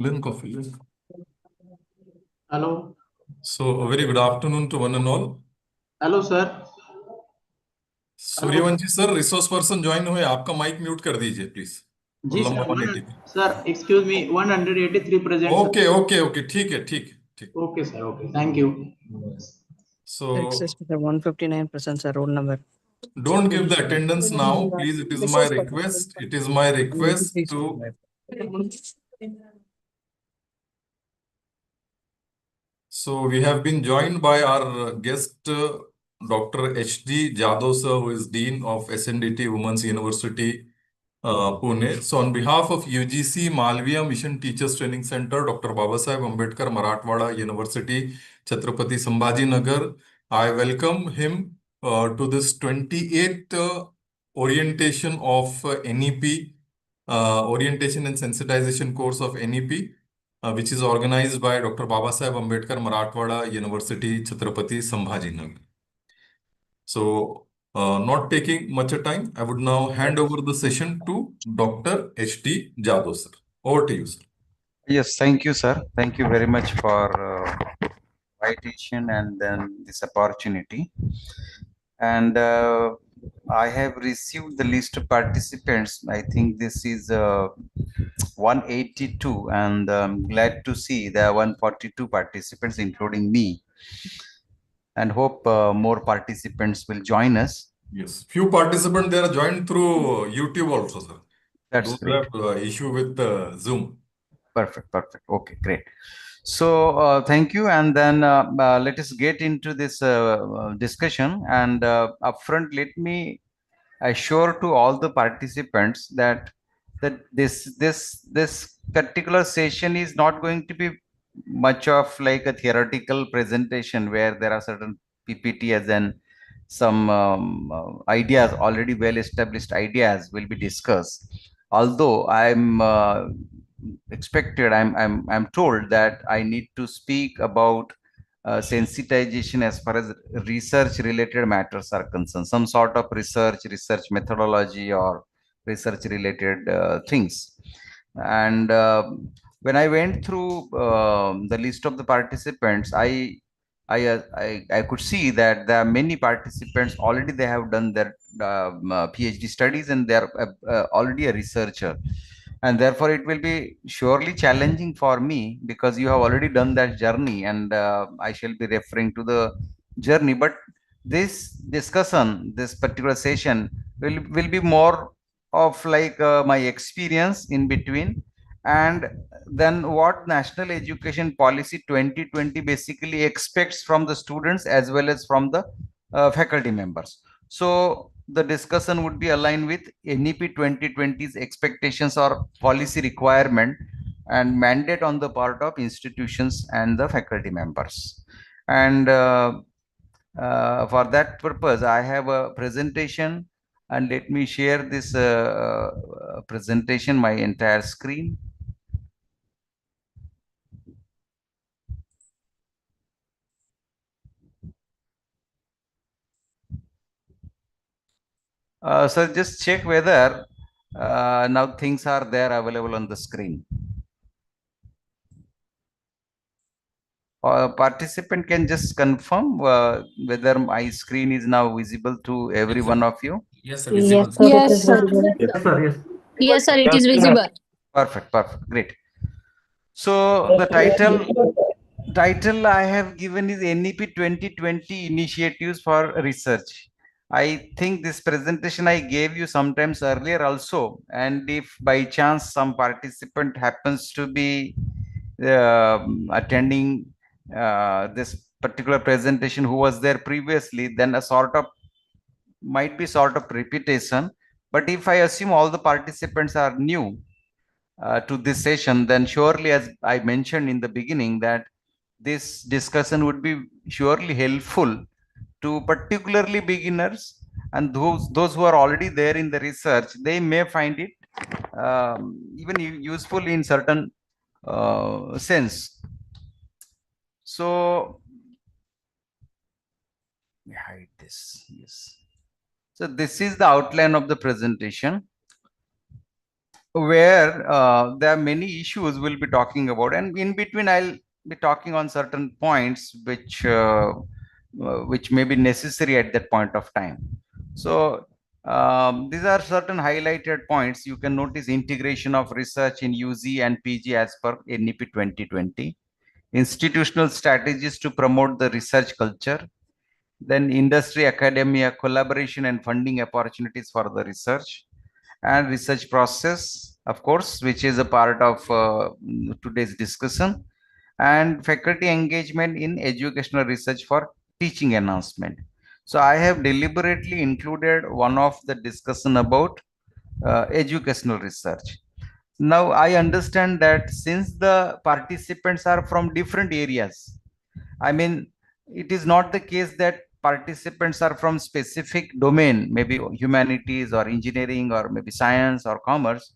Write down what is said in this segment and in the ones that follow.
Link of link. Hello. So, a very good afternoon to one and all. Hello, sir. Suryavanshi sir, resource person join हुए, आपका mic mute कर दीजिए please. जी sir, 180 sir, excuse me, 183 present. Okay okay okay, ठीक है, ठीक ठीक। Okay sir, okay, thank you. So, Access to the 159% sir, roll number. don't give the attendance now, please. It is my request. It is my request to. So, we have been joined by our guest, Dr. H.D. Jadhav, sir, who is Dean of SNDT Women's University, Pune. So, on behalf of UGC Malviya Mission Teachers Training Center, Dr. Babasaheb Ambedkar Marathwada University, Chhatrapati Sambhaji Nagar, I welcome him to this 28th orientation of NEP, orientation and sensitization course of NEP, which is organized by Dr. Babasaheb Ambedkar Marathwada University, Chhatrapati Sambhaji Nagar. So, not taking much time, I would now hand over the session to Dr. H.D. Jadhav, sir. Over to you, sir. Yes, thank you, sir. Thank you very much for invitation and then this opportunity. And I have received the list of participants. I think this is 182, and I'm glad to see there are 142 participants, including me. And hope more participants will join us. Yes, few participants, they are joined through YouTube also, sir. That's great. Have issue with Zoom. Perfect. Okay, great. So thank you, and then let us get into this discussion. And upfront, let me assure to all the participants that this particular session is not going to be much of like a theoretical presentation where there are certain PPT as in some ideas, already well established ideas will be discussed. Although I'm told that I need to speak about sensitization as far as research related matters are concerned, some sort of research methodology or research related things. And when I went through the list of the participants, I could see that there are many participants already. They have done their PhD studies and they are already a researcher, and therefore it will be surely challenging for me because you have already done that journey, and I shall be referring to the journey. But this discussion, this particular session will be more of like my experience in between, and then what National Education Policy 2020 basically expects from the students as well as from the faculty members. So the discussion would be aligned with NEP 2020's expectations or policy requirement and mandate on the part of institutions and the faculty members. And for that purpose, I have a presentation, and let me share this presentation, my entire screen. So just check whether now things are there available on the screen. Participant can just confirm whether my screen is now visible to every one of you. Yes, sir. Yes, sir. Yes, sir. Yes, sir. Yes. Yes, sir. It is visible. Perfect. Great. So the title I have given is NEP 2020 Initiatives for Research. I think this presentation I gave you sometimes earlier also, and if by chance some participant happens to be attending this particular presentation who was there previously, then a sort of might be sort of repetition. But if I assume all the participants are new to this session, then surely, as I mentioned in the beginning, that this discussion would be surely helpful to particularly beginners and those who are already there in the research. They may find it even useful in certain sense. So hide this. Yes. So this is the outline of the presentation. where there are many issues we'll be talking about, and in between I'll be talking on certain points which may be necessary at that point of time. So these are certain highlighted points. You can notice integration of research in UG and PG as per NEP 2020, institutional strategies to promote the research culture, then industry academia collaboration and funding opportunities for the research, and research process, of course, which is a part of today's discussion, and faculty engagement in educational research for teaching enhancement. So I have deliberately included one of the discussion about educational research. Now I understand that since the participants are from different areas, I mean, it is not the case that participants are from specific domain, maybe humanities or engineering or maybe science or commerce.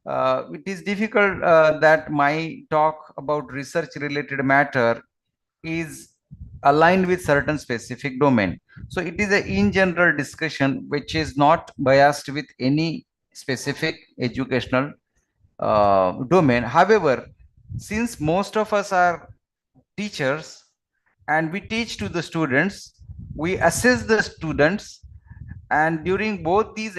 It is difficult that my talk about research related matter is aligned with certain specific domain. So it is a in general discussion which is not biased with any specific educational domain. However, since most of us are teachers and we teach to the students, we assess the students, and during both these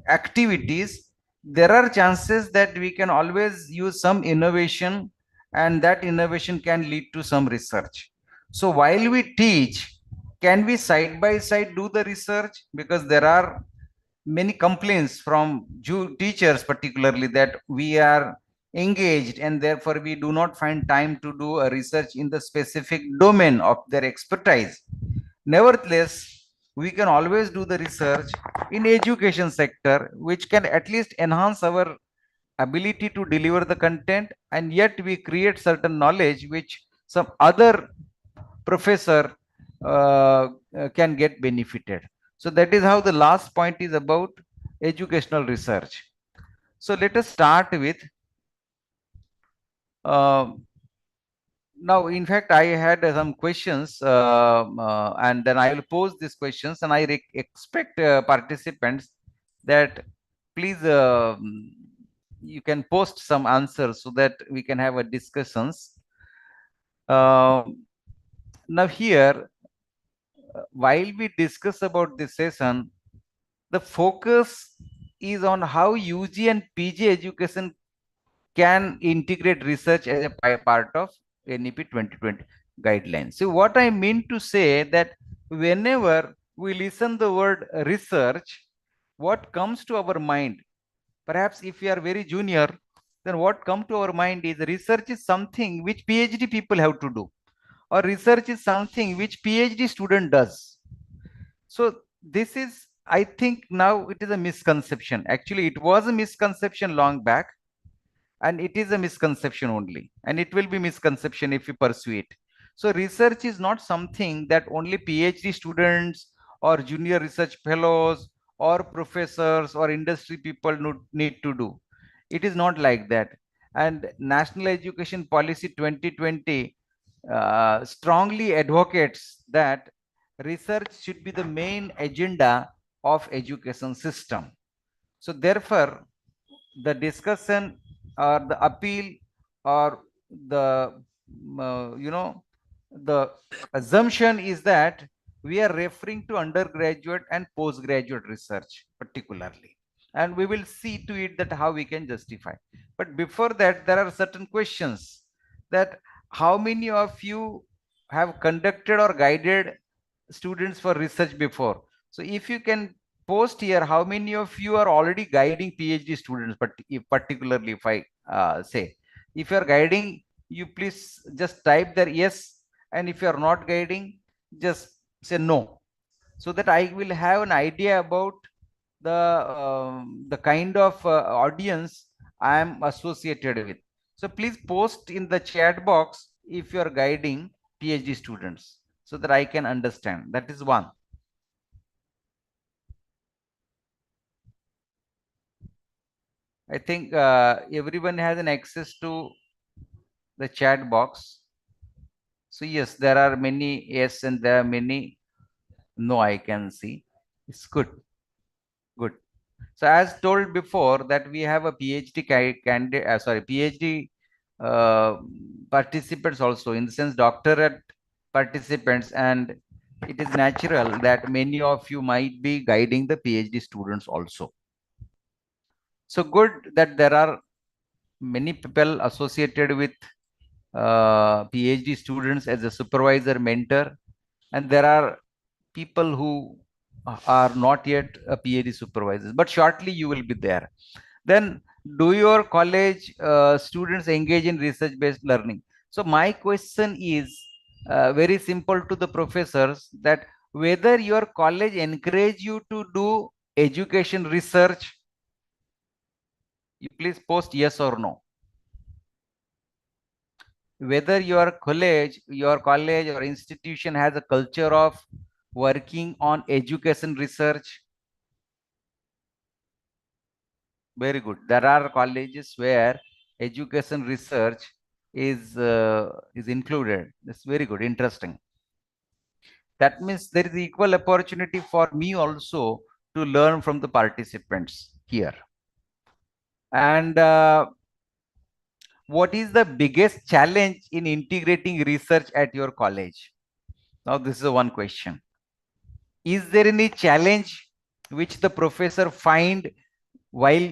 activities, there are chances that we can always use some innovation, and that innovation can lead to some research. So while we teach, can we side by side do the research? Because there are many complaints from teachers particularly that we are engaged and therefore we do not find time to do a research in the specific domain of their expertise. Nevertheless, we can always do the research in education sector, which can at least enhance our ability to deliver the content, and yet we create certain knowledge which some other professor can get benefited. So that is how the last point is about educational research. So let us start with now, in fact, I had some questions and then I will pose these questions, and I expect participants that please you can post some answers so that we can have a discussions. Now here, while we discuss about this session, the focus is on how UG and PG education can integrate research as a part of NEP 2020 guidelines. So what I mean to say that whenever we listen the word research, what comes to our mind, perhaps if we are very junior, then what comes to our mind is research is something which PhD people have to do, or research is something which PhD student does. So this is, I think now it is a misconception. Actually, it was a misconception long back, and it is a misconception only, and it will be misconception if you pursue it. So research is not something that only PhD students or junior research fellows or professors or industry people need to do. It is not like that. And National Education Policy 2020 strongly advocates that research should be the main agenda of education system. So therefore, the discussion or the appeal or the the assumption is that we are referring to undergraduate and postgraduate research particularly, and we will see to it that how we can justify. But before that, there are certain questions that how many of you have conducted or guided students for research before. So if you can post here how many of you are already guiding PhD students, but if particularly if I say, if you are guiding, you please just type there yes, and if you are not guiding, just say no, so that I will have an idea about the kind of audience I am associated with. So please post in the chat box if you are guiding PhD students, so that I can understand. That is one. I think everyone has an access to the chat box. So yes, there are many yes and there are many no, I can see. It's good. Good. So as told before that we have a PhD candidate, PhD participants also, in the sense doctorate participants, and it is natural that many of you might be guiding the PhD students also. So good that there are many people associated with PhD students as a supervisor, mentor, and there are people who are not yet a PhD supervisors, but shortly you will be there. Then do your college students engage in research-based learning? So my question is very simple to the professors, that whether your college encourage you to do education research, you please post yes or no. Whether your college or institution has a culture of working on education research. Very good. There are colleges where education research is included. That's very good. Interesting. That means there is equal opportunity for me also to learn from the participants here. And what is the biggest challenge in integrating research at your college? Now, this is a one question. Is there any challenge which the professor find while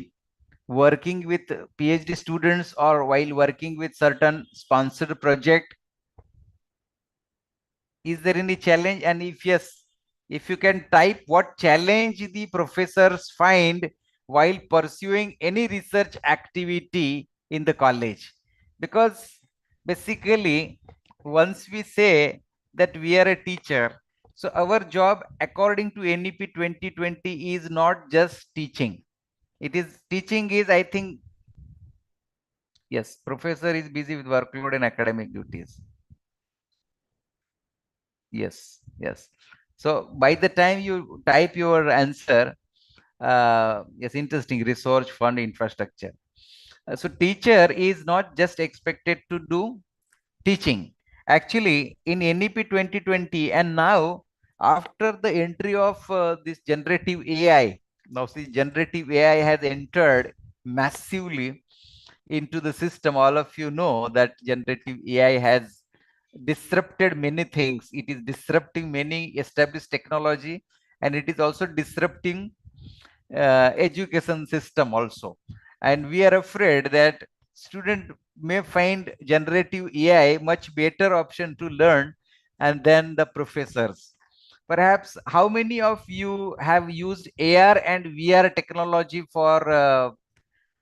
working with PhD students or while working with certain sponsored project? Is there any challenge? And if yes, if you can type what challenge the professors find while pursuing any research activity in the college. Because basically, once we say that we are a teacher, so our job according to NEP 2020 is not just teaching. It is teaching is, I think, yes, professor is busy with workload and academic duties. Yes, yes. So by the time you type your answer, yes, interesting, research fund infrastructure. So teacher is not just expected to do teaching. Actually, in NEP 2020, and now after the entry of this generative AI, now see generative AI has entered massively into the system. All of you know that generative AI has disrupted many things. It is disrupting many established technology, and it is also disrupting education system also. And we are afraid that student may find generative AI much better option to learn and then the professors. Perhaps how many of you have used AR and VR technology for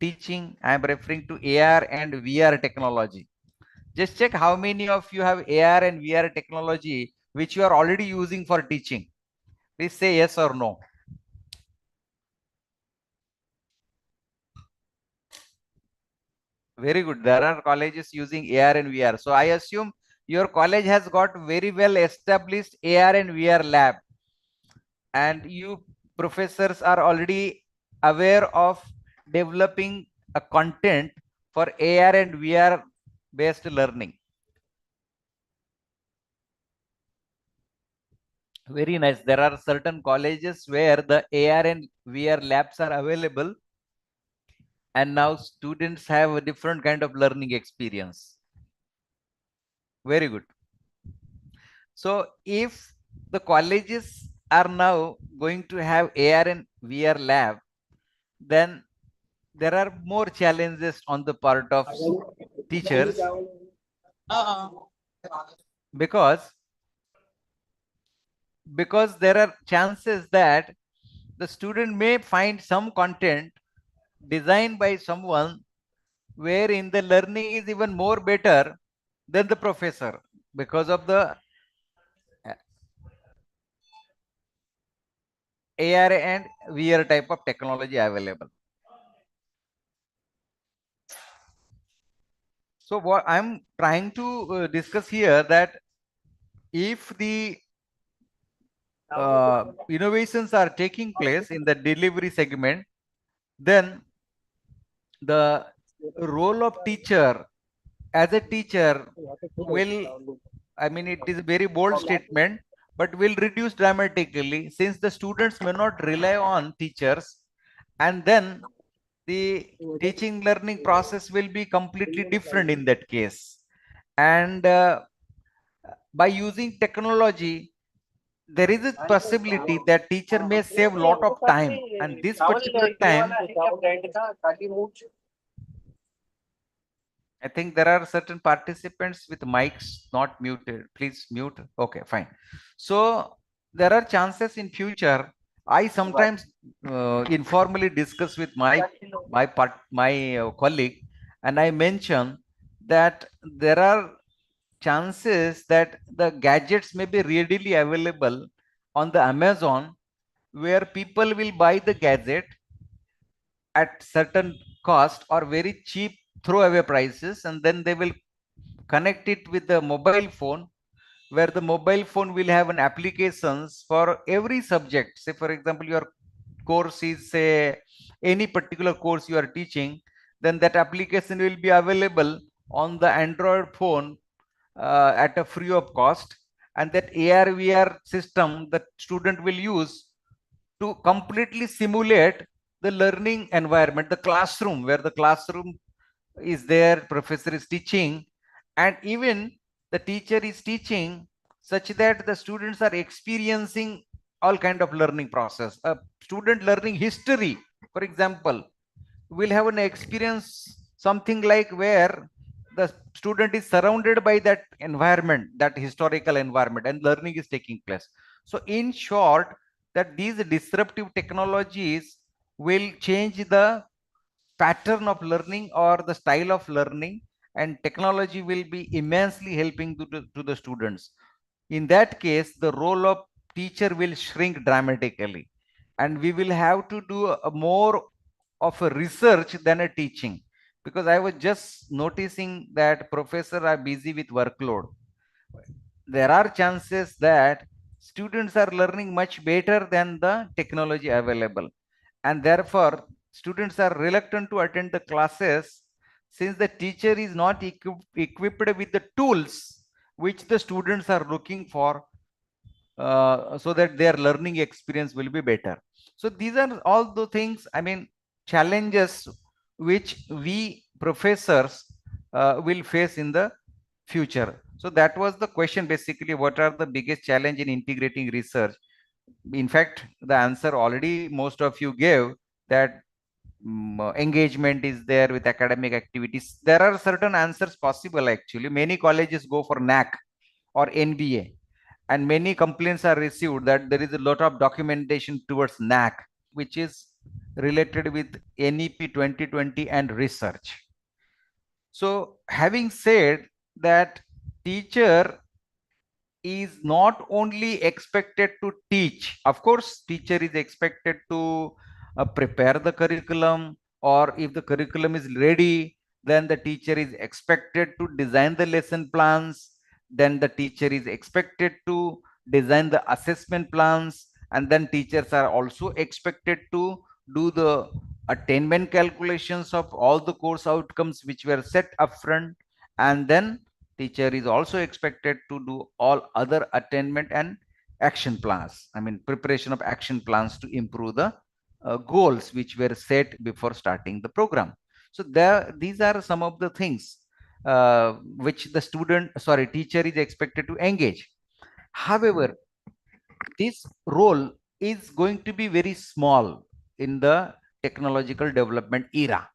teaching? I am referring to AR and VR technology. Just check how many of you have AR and VR technology which you are already using for teaching. Please say yes or no. Very good. There are colleges using AR and VR. So I assume your college has got very well established AR and VR lab. And you professors are already aware of developing a content for AR and VR based learning. Very nice. There are certain colleges where the AR and VR labs are available, and now students have a different kind of learning experience. Very good. So if the colleges are now going to have AR and VR lab, then there are more challenges on the part of teachers, because there are chances that the student may find some content designed by someone wherein the learning is even more better than the professor because of the AR and VR type of technology available. So what I'm trying to discuss here, that if the innovations are taking place in the delivery segment, then the role of teacher as a teacher will, I mean, it is a very bold statement, but will reduce dramatically, since the students may not rely on teachers, and then the teaching learning process will be completely different in that case. And by using technology, there is a possibility that teacher may save a lot of time, and this particular time, I think there are certain participants with mics not muted. Please mute. Okay, fine. So there are chances in future. I sometimes informally discuss with my colleague, and I mention that there are chances that the gadgets may be readily available on the Amazon, where people will buy the gadget at certain cost or very cheap throwaway prices, and then they will connect it with the mobile phone, where the mobile phone will have an applications for every subject. Say for example, your course is, say, any particular course you are teaching, then that application will be available on the Android phone at a free of cost, and that AR VR system the student will use to completely simulate the learning environment, the classroom, where the classroom is there, professor is teaching, and even the teacher is teaching, such that the students are experiencing all kind of learning process. A student learning history, for example, will have an experience something like where the student is surrounded by that environment, that historical environment, and learning is taking place. So in short, that these disruptive technologies will change the pattern of learning or the style of learning, and technology will be immensely helping to the students. In that case, the role of teacher will shrink dramatically, and we will have to do a more of a research than a teaching, because I was just noticing that professors are busy with workload. There are chances that students are learning much better than the technology available, and therefore students are reluctant to attend the classes, since the teacher is not equipped with the tools which the students are looking for, so that their learning experience will be better. So these are all the things, I mean, challenges which we professors will face in the future. So that was the question, basically, what are the biggest challenge in integrating research? In fact, the answer already most of you gave, that engagement is there with academic activities. There are certain answers possible. Actually, many colleges go for NAC or NBA, and many complaints are received that there is a lot of documentation towards NAC, which is related with NEP 2020 and research. So having said that, teacher is not only expected to teach. Of course, teacher is expected to prepare the curriculum, or if the curriculum is ready, then the teacher is expected to design the lesson plans. Then the teacher is expected to design the assessment plans, and then teachers are also expected to do the attainment calculations of all the course outcomes which were set upfront, and then teacher is also expected to do all other attainment and action plans, I mean preparation of action plans to improve the goals which were set before starting the program. So these are some of the things which the teacher is expected to engage. However, this role is going to be very small in the technological development era,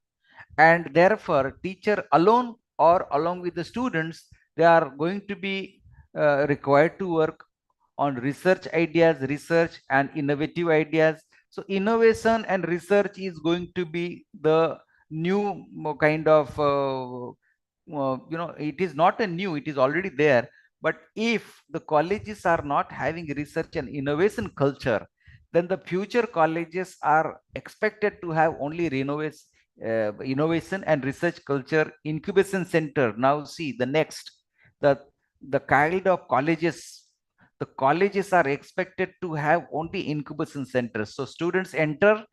and therefore teacher alone or along with the students, they are going to be required to work on research ideas, research and innovative ideas. So innovation and research is going to be the new kind of it is not a new, it is already there. But if the colleges are not having research and innovation culture, then the future colleges are expected to have only innovation and research culture incubation center. Now see the next, the kind of colleges, the colleges are expected to have only incubation centers. So students enter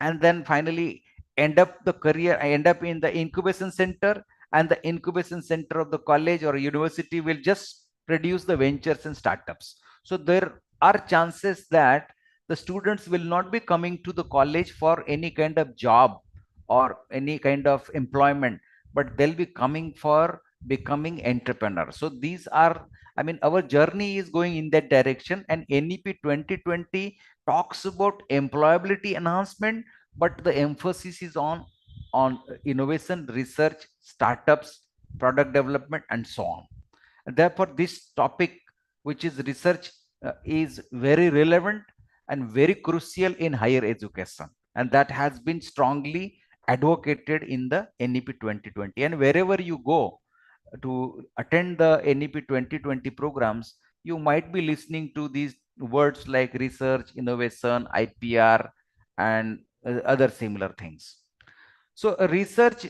and then finally end up in the incubation center, and the incubation center of the college or university will just produce the ventures and startups. So there are chances that the students will not be coming to the college for any kind of job or any kind of employment, but they'll be coming for becoming entrepreneurs. So these are, I mean, our journey is going in that direction, and NEP 2020 talks about employability enhancement, but the emphasis is on innovation, research, startups, product development, and so on. And therefore, this topic, which is research, is very relevant and very crucial in higher education, and that has been strongly advocated in the NEP 2020. And wherever you go to attend the NEP 2020 programs, you might be listening to these words like research, innovation, IPR, and other similar things. So research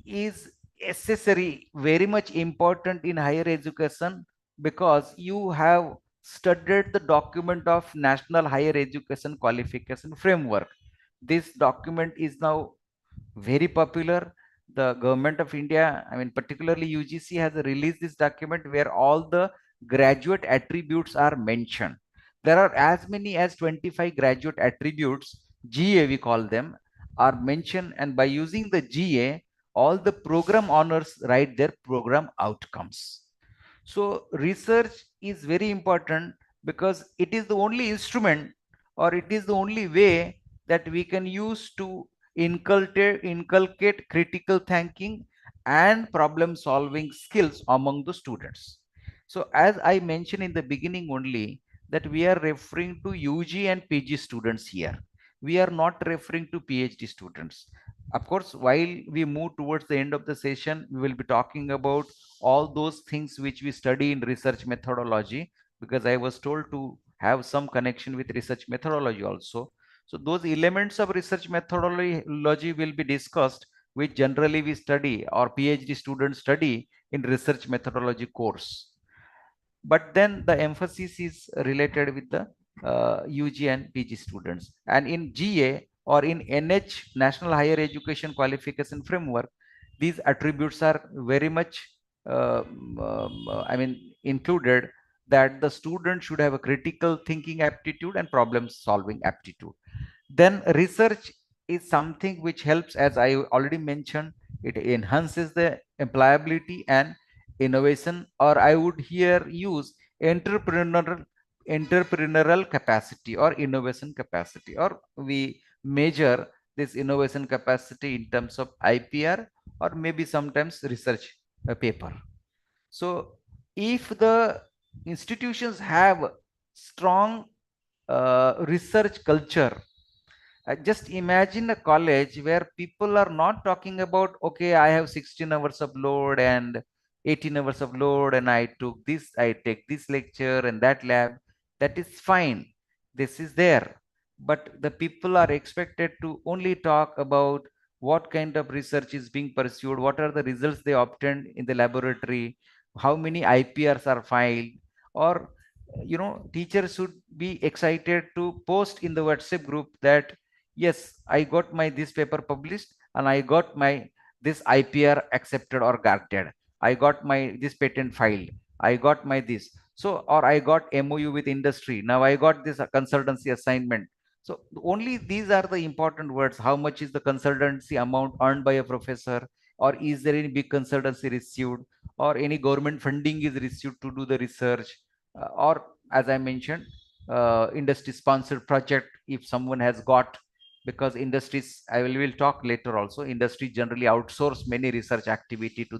is necessary, very much important in higher education, because you have studied the document of National Higher Education Qualification Framework. This document is now very popular. The government of India, I mean, particularly UGC, has released this document where all the graduate attributes are mentioned. There are as many as 25 graduate attributes, GA we call them, are mentioned, and by using the GA, all the program honors write their program outcomes. So research is very important because it is the only instrument, or it is the only way that we can use to inculcate critical thinking and problem solving skills among the students. So as I mentioned in the beginning only, that we are referring to UG and PG students here. We are not referring to PhD students. Of course, while we move towards the end of the session, we will be talking about all those things which we study in research methodology, because I was told to have some connection with research methodology also. So those elements of research methodology will be discussed, which generally we study or PhD students study in research methodology course. But then the emphasis is related with the UG and PG students. And in GA or in NH, National Higher Education Qualification Framework, these attributes are very much, I mean, included, that the student should have a critical thinking aptitude and problem solving aptitude. Then research is something which helps, as I already mentioned, it enhances the employability and innovation, or I would here use entrepreneurial capacity or innovation capacity, or we measure this innovation capacity in terms of IPR or maybe sometimes research paper. So if the institutions have strong research culture, just imagine a college where people are not talking about, okay, I have 16 hours of load and 18 hours of load, and I take this lecture and that lab. That is fine. This is there. But the people are expected to only talk about what kind of research is being pursued, what are the results they obtained in the laboratory, how many IPRs are filed, or teachers should be excited to post in the WhatsApp group that yes, I got my this paper published and I got my this IPR accepted or granted. I got my this patent filed. I got my this. So, or I got MOU with industry. Now I got this consultancy assignment. So only these are the important words. How much is the consultancy amount earned by a professor? Or is there any big consultancy received? Or any government funding is received to do the research? Or as I mentioned, industry sponsored project, if someone has got, because industries, I will talk later also, industry generally outsource many research activities to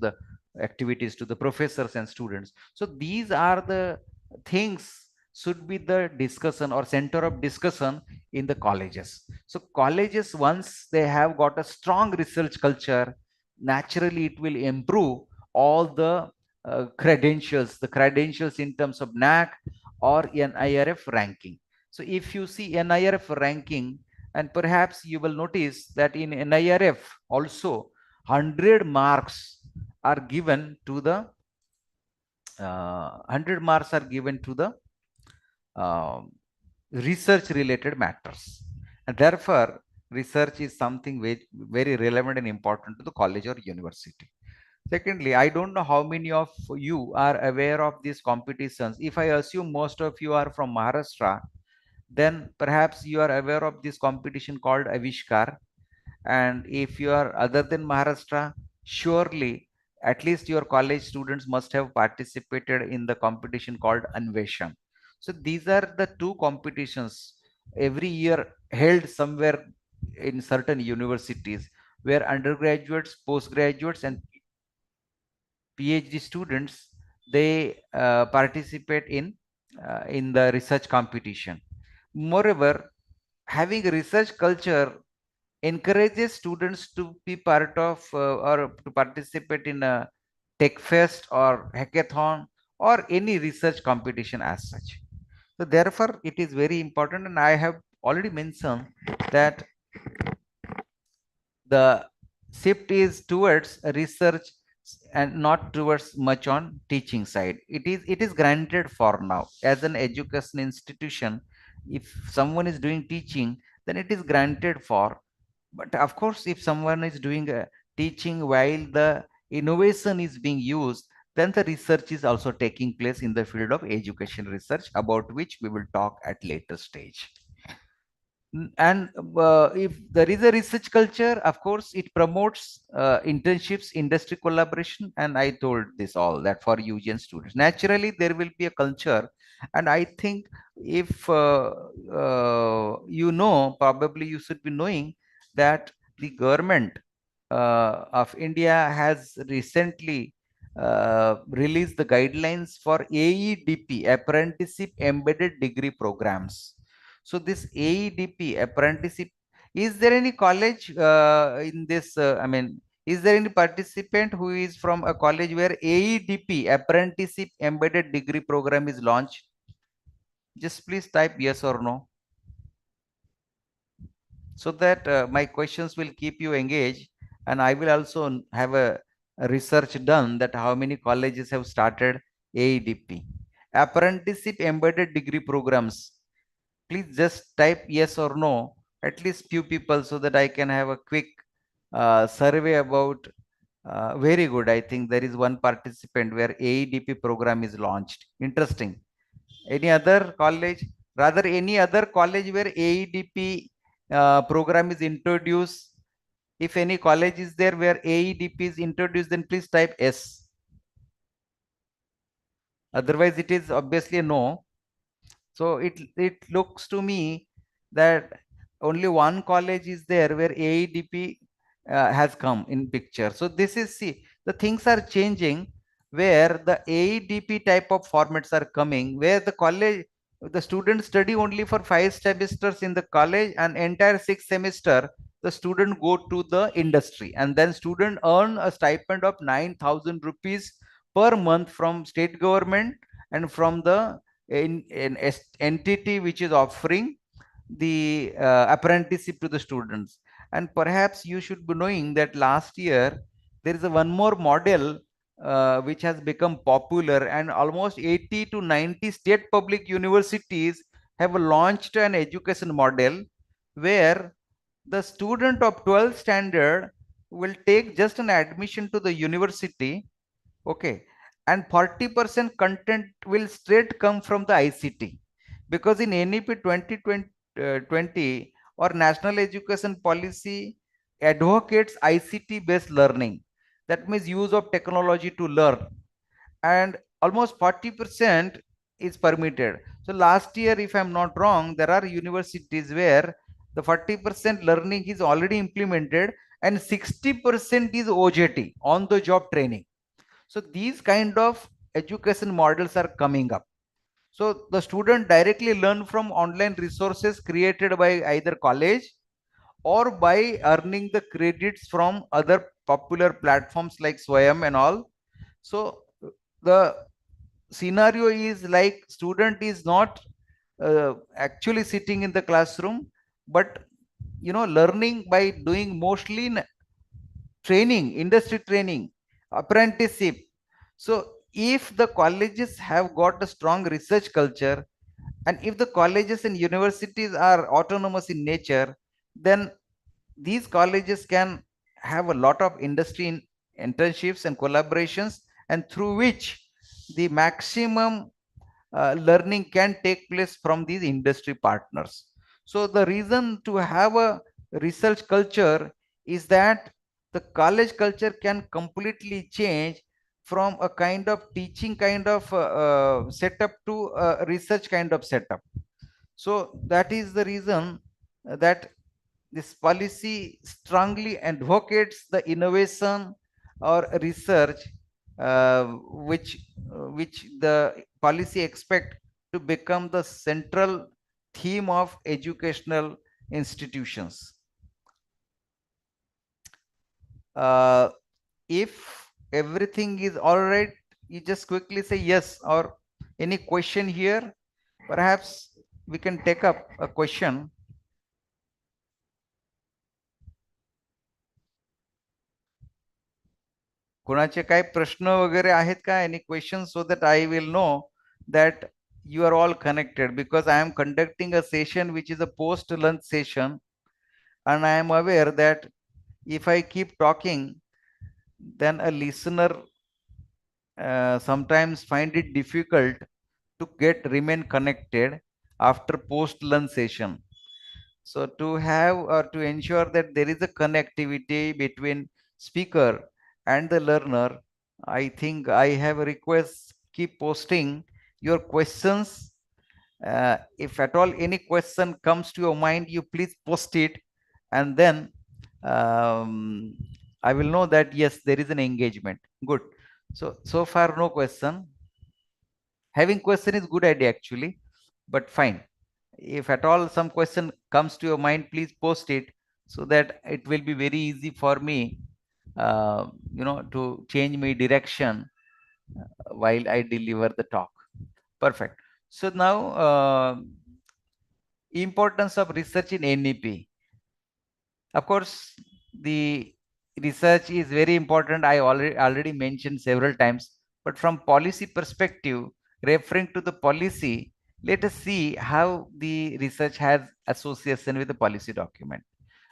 the professors and students. So these are the things should be the discussion or center of discussion in the colleges. So colleges, once they have got a strong research culture, naturally it will improve all the credentials in terms of NAC or NIRF ranking. So if you see NIRF ranking, and perhaps you will notice that in NIRF also 100 marks are given to the 100 marks are given to the research related matters, and therefore research is something very, very relevant and important to the college or university. Secondly, I don't know how many of you are aware of these competitions. If I assume most of you are from Maharashtra, then perhaps you are aware of this competition called Avishkar. And if you are other than Maharashtra, surely at least your college students must have participated in the competition called Anveshan. So these are the two competitions every year held somewhere in certain universities, where undergraduates, postgraduates, and PhD students, they participate in the research competition. Moreover, having a research culture encourages students to be part of or to participate in a tech fest or hackathon or any research competition as such. So therefore, it is very important, and I have already mentioned that the shift is towards research and not towards much on teaching side. It is granted for now as an education institution. If someone is doing teaching, then it is granted for. But of course, if someone is doing teaching while the innovation is being used, then the research is also taking place in the field of education research, about which we will talk at later stage. And if there is a research culture, of course it promotes internships, industry collaboration, and I told this all that for UG students naturally there will be a culture. And I think if probably you should be knowing that the government of India has recently released the guidelines for AEDP, apprenticeship embedded degree programs. So this AEDP apprenticeship, is there any college in this? I mean, is there any participant who is from a college where AEDP apprenticeship embedded degree program is launched? Just please type yes or no, so that my questions will keep you engaged, and I will also have a research done that how many colleges have started AEDP apprenticeship embedded degree programs. Please just type yes or no, at least few people, so that I can have a quick survey about. Very good. I think there is one participant where AEDP program is launched. Interesting. Any other college? Rather, any other college where AEDP program is introduced? If any college is there where AEDP is introduced, then please type S. Otherwise, it is obviously a no. So it looks to me that only one college is there where AEDP has come in picture. So this is, see, the things are changing, where the AEDP type of formats are coming, where the students study only for 5 semesters in the college, and entire 6 semester the student go to the industry, and then student earn a stipend of 9,000 rupees per month from state government and from the entity which is offering the apprenticeship to the students. And perhaps you should be knowing that last year there is a one more model which has become popular, and almost 80 to 90 state public universities have launched an education model where the student of 12th standard will take just an admission to the university. Okay, and 40% content will straight come from the ICT, because in NEP 2020 or National Education Policy advocates ICT based learning. That means use of technology to learn, and almost 40% is permitted. So last year, if I'm not wrong, there are universities where the 40% learning is already implemented and 60% is OJT, on the job training. So these kind of education models are coming up. So the student directly learn from online resources created by either college or by earning the credits from other popular platforms like Swayam and all. So the scenario is like student is not actually sitting in the classroom, but learning by doing mostly training, industry training, apprenticeship. So if the colleges have got a strong research culture, and if the colleges and universities are autonomous in nature, then these colleges can have a lot of industry internships and collaborations, and through which the maximum learning can take place from these industry partners. So the reason to have a research culture is that the college culture can completely change from a kind of teaching kind of setup to a research kind of setup. So that is the reason that this policy strongly advocates the innovation or research which the policy expect to become the central theme of educational institutions. If everything is all right, you just quickly say yes, or any question here. Perhaps we can take up a question. कोणाचे काय प्रश्न वगैरे आहेत का? Any questions, so that I will know that you are all connected, because I am conducting a session which is a post lunch session, and I am aware that if I keep talking, then a listener sometimes find it difficult to remain connected after post lunch session. So to have or to ensure that there is a connectivity between speaker and the learner, I think I have a request, keep posting your questions. If at all any question comes to your mind, you please post it, and then I will know that yes, there is an engagement. Good. So far no question. Having question is good idea actually, but fine. If at all some question comes to your mind, please post it, so that it will be very easy for me to change my direction while I deliver the talk. Perfect. So now importance of research in NEP. Of course, the research is very important. I already mentioned several times, but from policy perspective, referring to the policy, let us see how the research has association with the policy document.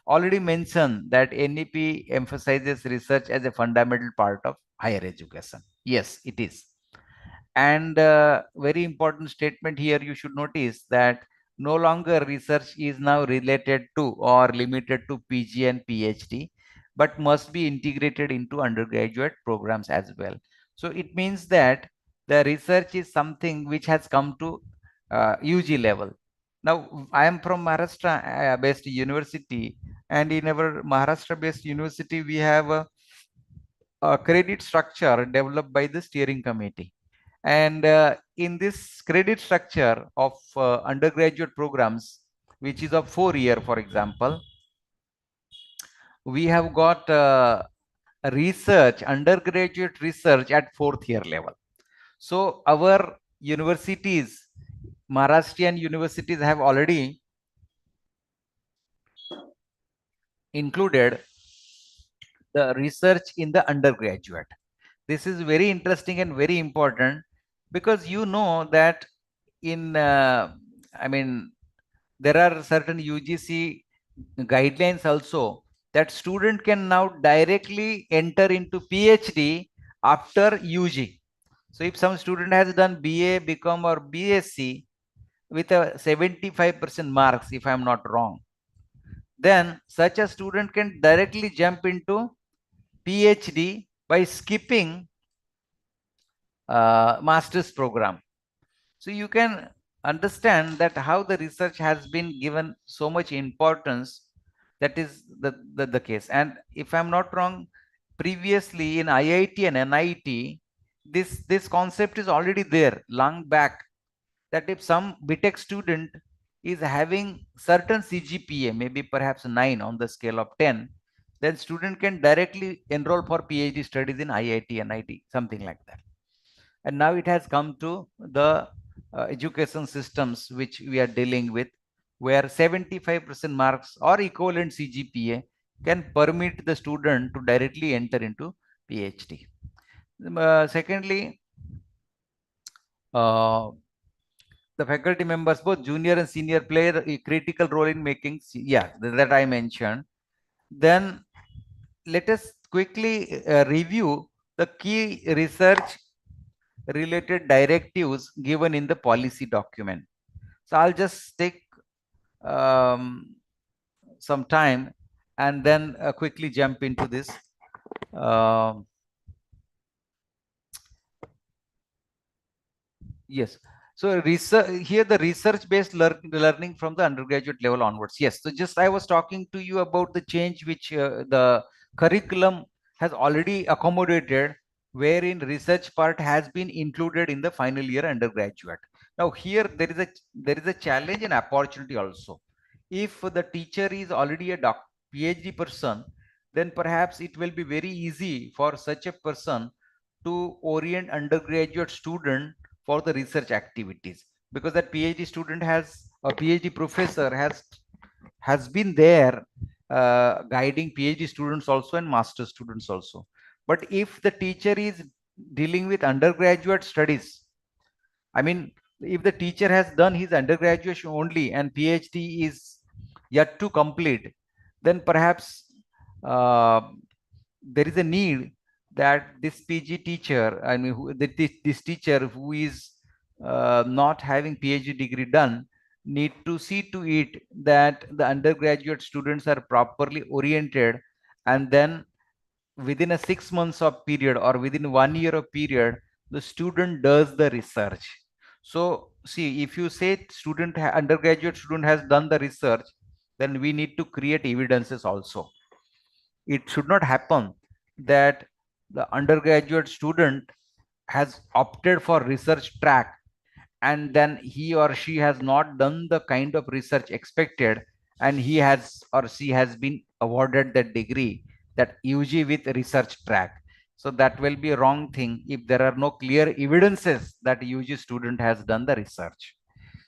Already mentioned that NEP emphasizes research as a fundamental part of higher education. Yes, it is. And very important statement here, you should notice that no longer research is now related to or limited to PG and PhD, but must be integrated into undergraduate programs as well. So it means that the research is something which has come to UG level. Now, I am from Maharashtra based university, and in our Maharashtra based university, we have a credit structure developed by the steering committee. And in this credit structure of undergraduate programs, which is of 4 year, for example, we have got research, undergraduate research at 4th year level. So our universities, Maharashtrian universities, have already included the research in the undergraduate. This is very interesting and very important, because you know that in there are certain UGC guidelines also that student can now directly enter into PhD after UG. So if some student has done BA, BCom or BSc with a 75% marks, if I'm not wrong, then such a student can directly jump into PhD by skipping master's program. So you can understand that how the research has been given so much importance. That is the case. And if I'm not wrong, previously in IIT and NIT, this concept is already there long back, that if some BTech student is having certain CGPA, maybe perhaps 9 on the scale of 10, then student can directly enroll for PhD studies in IIT, NIT, something like that. And now it has come to the education systems which we are dealing with, where 75% marks or equivalent CGPA can permit the student to directly enter into PhD. Secondly, the faculty members, both junior and senior, play a critical role in making, that I mentioned. Then let us quickly review the key research related directives given in the policy document. So I'll just take some time and then quickly jump into this. Yes. So research here, the research-based learning from the undergraduate level onwards. Yes. So just I was talking to you about the change which the curriculum has already accommodated, wherein research part has been included in the final year undergraduate. Now here there is a challenge and opportunity also. If the teacher is already a PhD person, then perhaps it will be very easy for such a person to orient undergraduate student for the research activities, because that PhD student has a PhD professor has been there guiding PhD students also and master students also. But if the teacher is dealing with undergraduate studies, I mean, if the teacher has done his undergraduate only and PhD is yet to complete, then perhaps there is a need that this PG teacher, I mean, this teacher who is not having PhD degree done, need to see to it that the undergraduate students are properly oriented, and then within a 6 months of period or within 1 year of period, the student does the research. So see, if you say undergraduate student has done the research, then we need to create evidences also. It should not happen that the undergraduate student has opted for research track and then he or she has not done the kind of research expected, and he has or she has been awarded that degree, that UG with research track. So that will be a wrong thing if there are no clear evidences that UG student has done the research.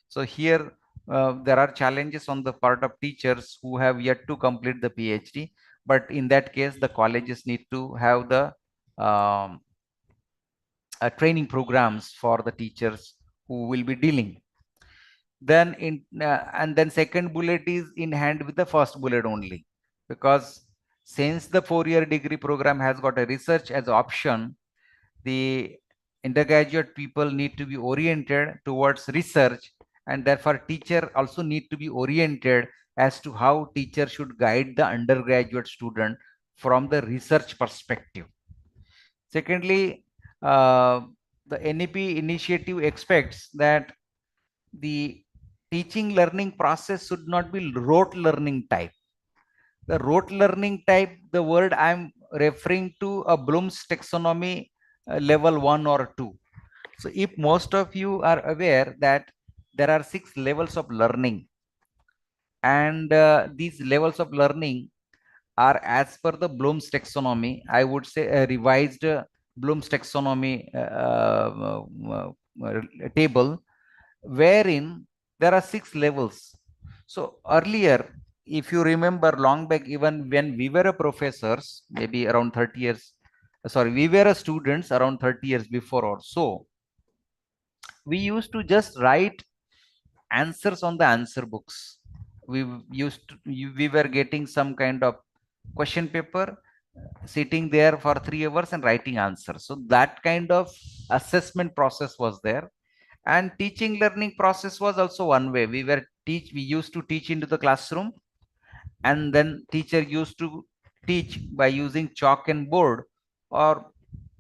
So here there are challenges on the part of teachers who have yet to complete the PhD, but in that case the colleges need to have the training programs for the teachers who will be dealing. Then and then second bullet is in hand with the first bullet only, because since the 4-year degree program has got a research as option, the undergraduate people need to be oriented towards research, and therefore teacher also need to be oriented as to how teacher should guide the undergraduate student from the research perspective. Secondly, the NEP initiative expects that the teaching learning process should not be rote learning type. The rote learning type, the word I'm referring to a Bloom's taxonomy level 1 or 2. So if most of you are aware that there are 6 levels of learning, and these levels of learning are as per the Bloom's taxonomy, I would say a revised Bloom's taxonomy table, wherein there are 6 levels. So earlier, if you remember long back, even when we were professors, maybe around 30 years, we were students around 30 years before or so, we used to just write answers on the answer books. We were getting some kind of question paper, sitting there for 3 hours and writing answers. So that kind of assessment process was there. And teaching learning process was also one way. We used to teach into the classroom, and then teacher used to teach by using chalk and board or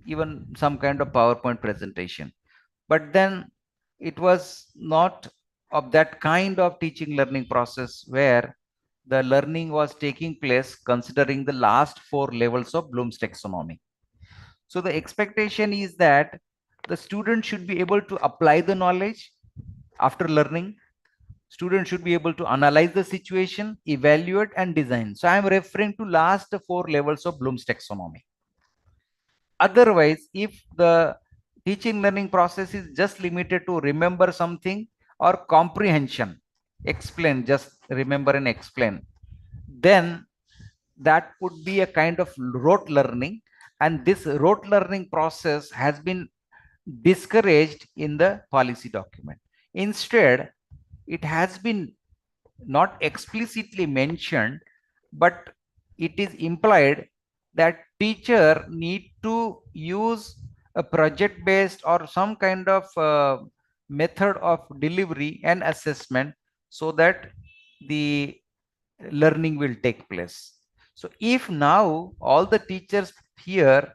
even some kind of PowerPoint presentation. But then it was not of that kind of teaching learning process where the learning was taking place considering the last 4 levels of Bloom's taxonomy. So the expectation is that the student should be able to apply the knowledge after learning. Students should be able to analyze the situation, evaluate, and design. So I am referring to last 4 levels of Bloom's taxonomy. Otherwise, if the teaching learning process is just limited to remember something or comprehension, explain, just remember and explain, then that would be a kind of rote learning, and this rote learning process has been discouraged in the policy document. Instead, it has been not explicitly mentioned, but it is implied that teacher need to use a project based or some kind of method of delivery and assessment, so that the learning will take place. So if now all the teachers here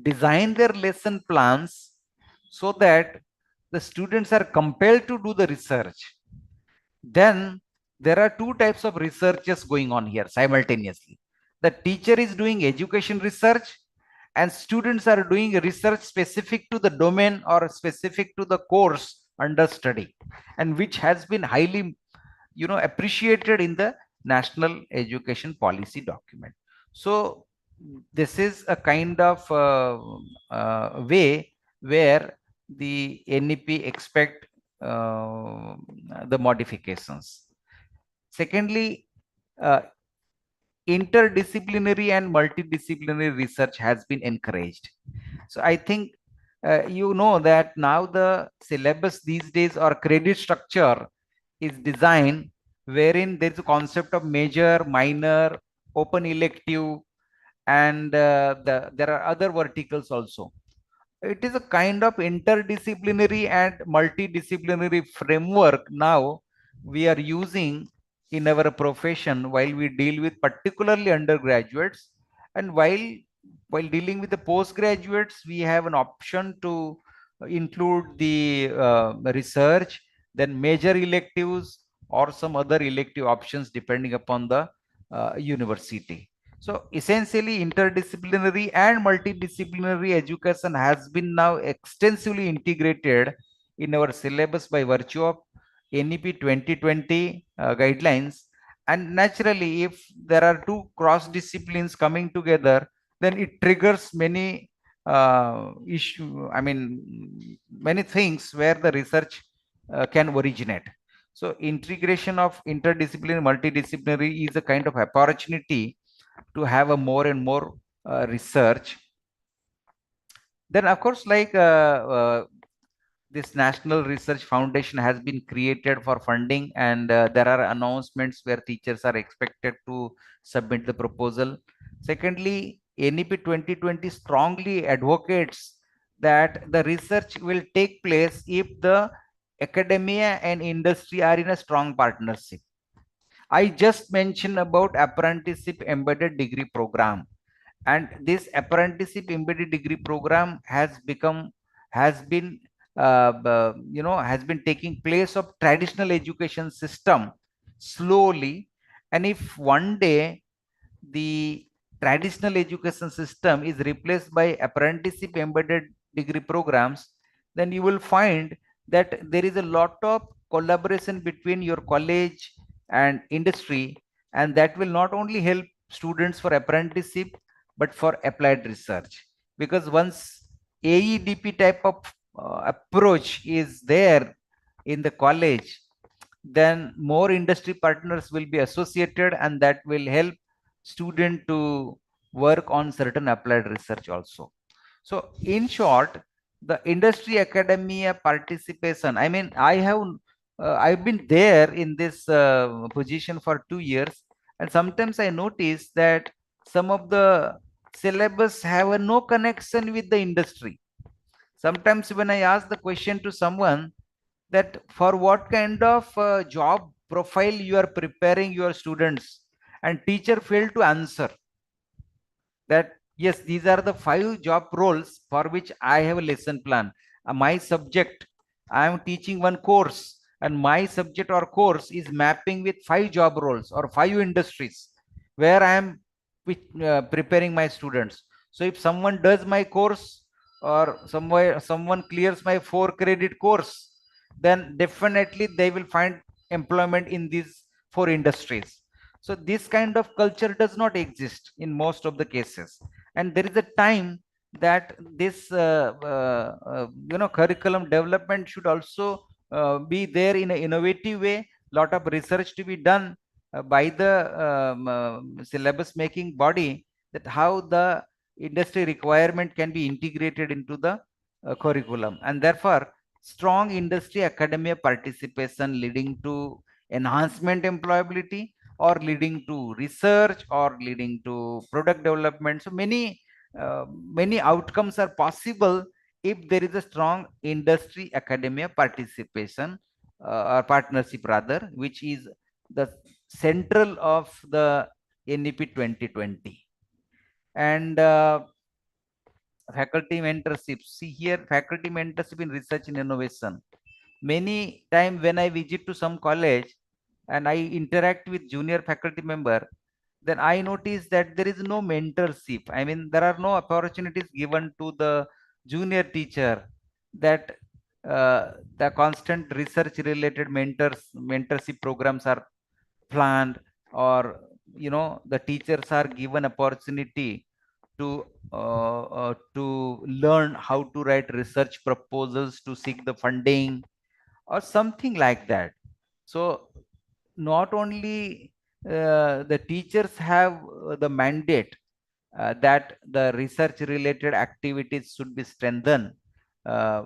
design their lesson plans so that the students are compelled to do the research, then there are two types of researches going on here simultaneously. The teacher is doing education research and students are doing research specific to the domain or specific to the course under study, and which has been highly appreciated in the national education policy document. So this is a kind of way where the NEP expect the modifications. Secondly, uh, interdisciplinary and multidisciplinary research has been encouraged. So I think that now the syllabus these days or credit structure is designed wherein there is a concept of major, minor, open elective, and there are other verticals also. It is a kind of interdisciplinary and multidisciplinary framework now we are using in our profession while we deal with particularly undergraduates, and while dealing with the postgraduates we have an option to include the research, then major electives or some other elective options depending upon the university. So essentially interdisciplinary and multidisciplinary education has been now extensively integrated in our syllabus by virtue of NEP 2020 guidelines. And naturally, if there are two cross disciplines coming together, then it triggers many many things where the research can originate. So integration of interdisciplinary, multidisciplinary is a kind of opportunity to have a more and more research. Then of course, like this National Research Foundation has been created for funding, and there are announcements where teachers are expected to submit the proposal. Secondly, NEP 2020 strongly advocates that the research will take place if the academia and industry are in a strong partnership. I just mentioned about apprenticeship embedded degree program, and this apprenticeship embedded degree program has been has been taking place of traditional education system slowly. And if one day the traditional education system is replaced by apprenticeship embedded degree programs, then you will find that there is a lot of collaboration between your college and industry, and that will not only help students for apprenticeship but for applied research, because once AEDP type of approach is there in the college, then more industry partners will be associated, and that will help student to work on certain applied research also. So in short, the industry academia participation, I've been there in this position for 2 years, and sometimes I notice that some of the syllabus have no connection with the industry. Sometimes when I ask the question to someone that for what kind of job profile you are preparing your students, and teacher failed to answer that yes, these are the 5 job roles for which I have a lesson plan. My subject, I am teaching one course, and my subject or course is mapping with 5 job roles or 5 industries where I am preparing my students. So if someone does my course, or someone clears my 4 credit course, then definitely they will find employment in these 4 industries. So this kind of culture does not exist in most of the cases, and there is a time that this curriculum development should also be there in an innovative way. Lot of research to be done by the syllabus making body, that how the industry requirement can be integrated into the curriculum, and therefore strong industry academia participation leading to enhancement employability, or leading to research, or leading to product development. So many many outcomes are possible if there is a strong industry academia participation or partnership rather, which is the central of the NEP 2020. And faculty mentorship. See here, faculty mentorship in research and innovation. Many times when I visit to some college and I interact with junior faculty member, then I notice that there is no mentorship. I mean, there are no opportunities given to the junior teacher, that the constant research related mentorship programs are planned, or the teachers are given opportunity to learn how to write research proposals to seek the funding or something like that. So not only the teachers have the mandate that the research related activities should be strengthened uh,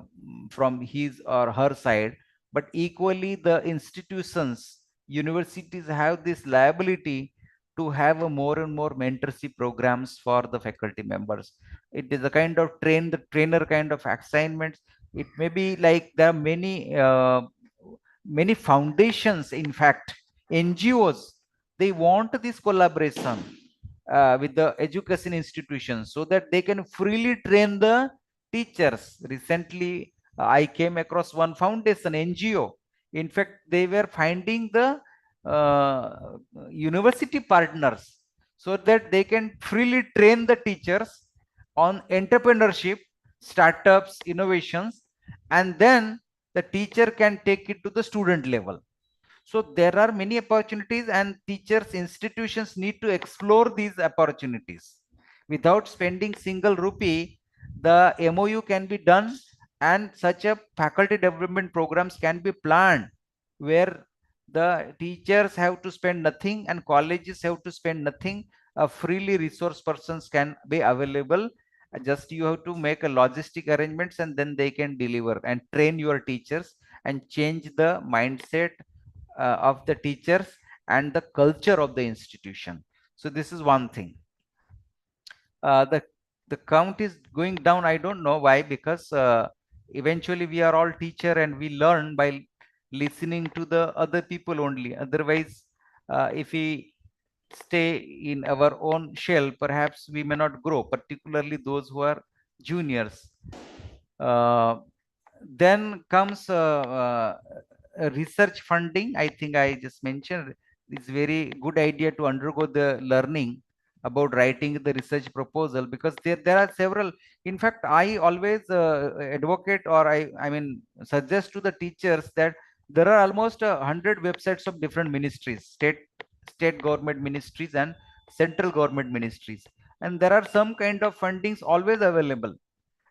from his or her side, but equally the institutions, universities have this liability to have a more and more mentorship programs for the faculty members. It is a kind of the trainer kind of assignments. It may be like there are many foundations, in fact NGOs, they want this collaboration with the education institutions so that they can freely train the teachers. Recently, I came across one foundation NGO. In fact, they were finding the university partners so that they can freely train the teachers on entrepreneurship, startups, innovations, and then the teacher can take it to the student level. So there are many opportunities, and teachers institutions need to explore these opportunities. Without spending single rupee, the MOU can be done, and such a faculty development programs can be planned where the teachers have to spend nothing and colleges have to spend nothing. Freely resource persons can be available. Just you have to make a logistic arrangements, and then they can deliver and train your teachers and change the mindset of the teachers and the culture of the institution. So this is one thing. The count is going down. I don't know why, because eventually we are all teacher and we learn by listening to the other people only. Otherwise, if we stay in our own shell, perhaps we may not grow, particularly those who are juniors. Then comes research funding. I think I just mentioned it's very good idea to undergo the learning about writing the research proposal, because there are several. In fact, I always advocate, or I mean suggest to the teachers that there are almost 100 websites of different ministries, state government ministries and central government ministries, and there are some kind of fundings always available.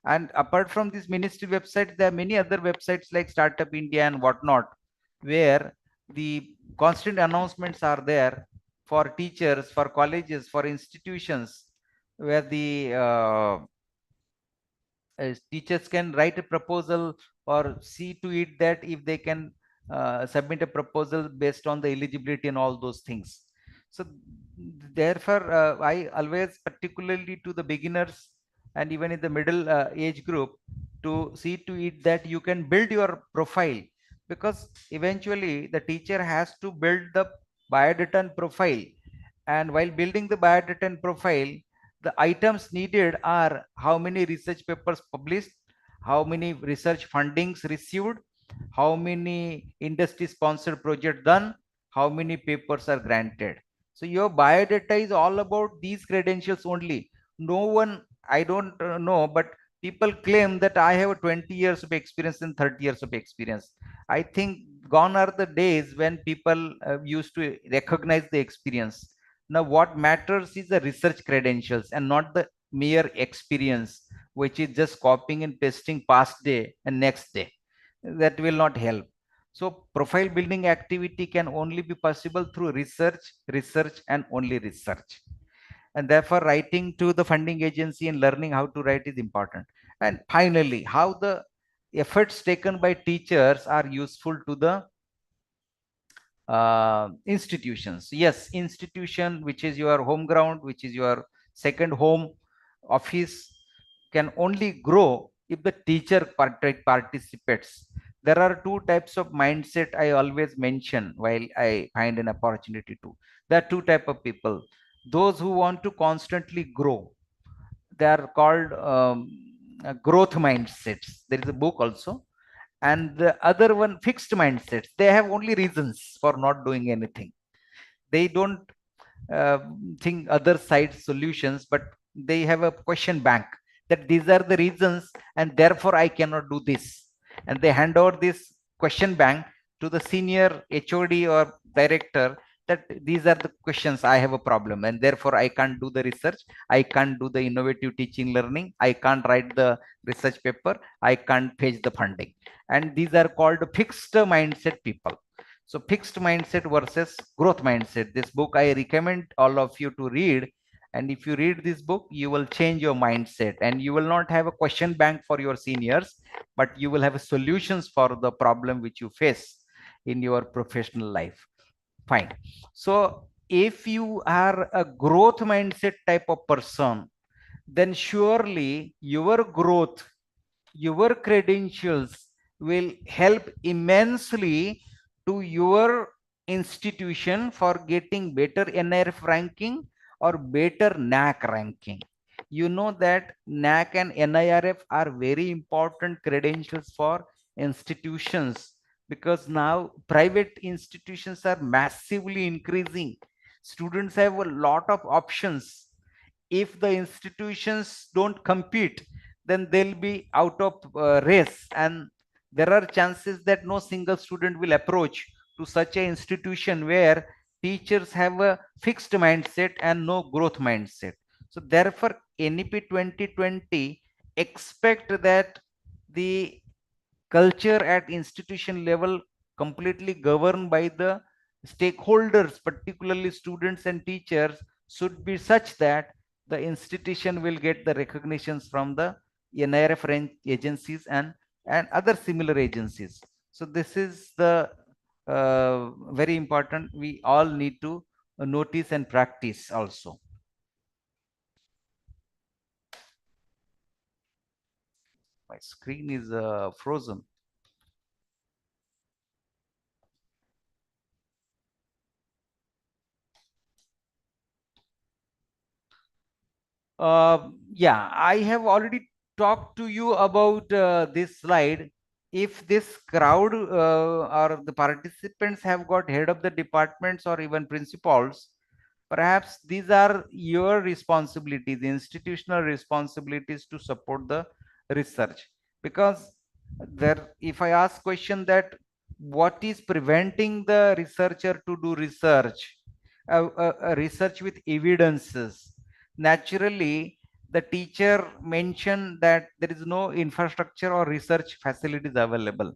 And apart from this ministry websites, there are many other websites like Startup India and whatnot, where the constant announcements are there for teachers, for colleges, for institutions, where the teachers can write a proposal or see to it that if they can submit a proposal based on the eligibility and all those things. So therefore, I always, particularly to the beginners and even in the middle age group, to see to it that you can build your profile, because eventually the teacher has to build the biodata and profile. And while building the biodata and profile, the items needed are how many research papers published, how many research fundings received, how many industry sponsored projects done, how many papers are granted. So your biodata is all about these credentials only. No one, I don't know, but people claim that I have 20 years of experience and 30 years of experience. I think gone are the days when people used to recognize the experience. Now, what matters is the research credentials and not the mere experience, which is just copying and pasting past day and next day. That will not help. So, profile building activity can only be possible through research, research, and only research. And therefore, writing to the funding agency and learning how to write is important. And finally, how the efforts taken by teachers are useful to the institutions. Yes, institution, which is your home ground, which is your second home, office can only grow if the teacher participates. There are two types of mindset I always mention while I find an opportunity to. There are two type of people. Those who want to constantly grow. They are called growth mindsets. There is a book also. And the other one, fixed mindsets. They have only reasons for not doing anything. They don't uh, think other side solutions, but they have a question bank that these are the reasons and therefore I cannot do this, and they hand over this question bank to the senior HOD or director that these are the questions I have a problem and therefore I can't do the research, I can't do the innovative teaching learning, I can't write the research paper, I can't fetch the funding. And these are called fixed mindset people. So fixed mindset versus growth mindset. This book I recommend all of you to read. And if you read this book, you will change your mindset and you will not have a question bank for your seniors, but you will have solutions for the problem which you face in your professional life. Fine. So if you are a growth mindset type of person, then surely your growth, your credentials will help immensely to your institution for getting better NIRF ranking or better NAC ranking. You know that NAC and NIRF are very important credentials for institutions, because now private institutions are massively increasing. Students have a lot of options. If the institutions don't compete, then they'll be out of race, and there are chances that no single student will approach to such an institution where teachers have a fixed mindset and no growth mindset. So therefore NEP 2020 expect that the culture at institution level completely governed by the stakeholders, particularly students and teachers, should be such that the institution will get the recognitions from the NIRF agencies and other similar agencies. So this is the very important. We all need to notice and practice also. My screen is frozen. Yeah, I have already talked to you about this slide. If this crowd or the participants have got head of the departments or even principals, perhaps these are your responsibilities, institutional responsibilities to support the research. Because there, if I ask question that what is preventing the researcher to do research, research with evidences, naturally the teacher mentioned that there is no infrastructure or research facilities available,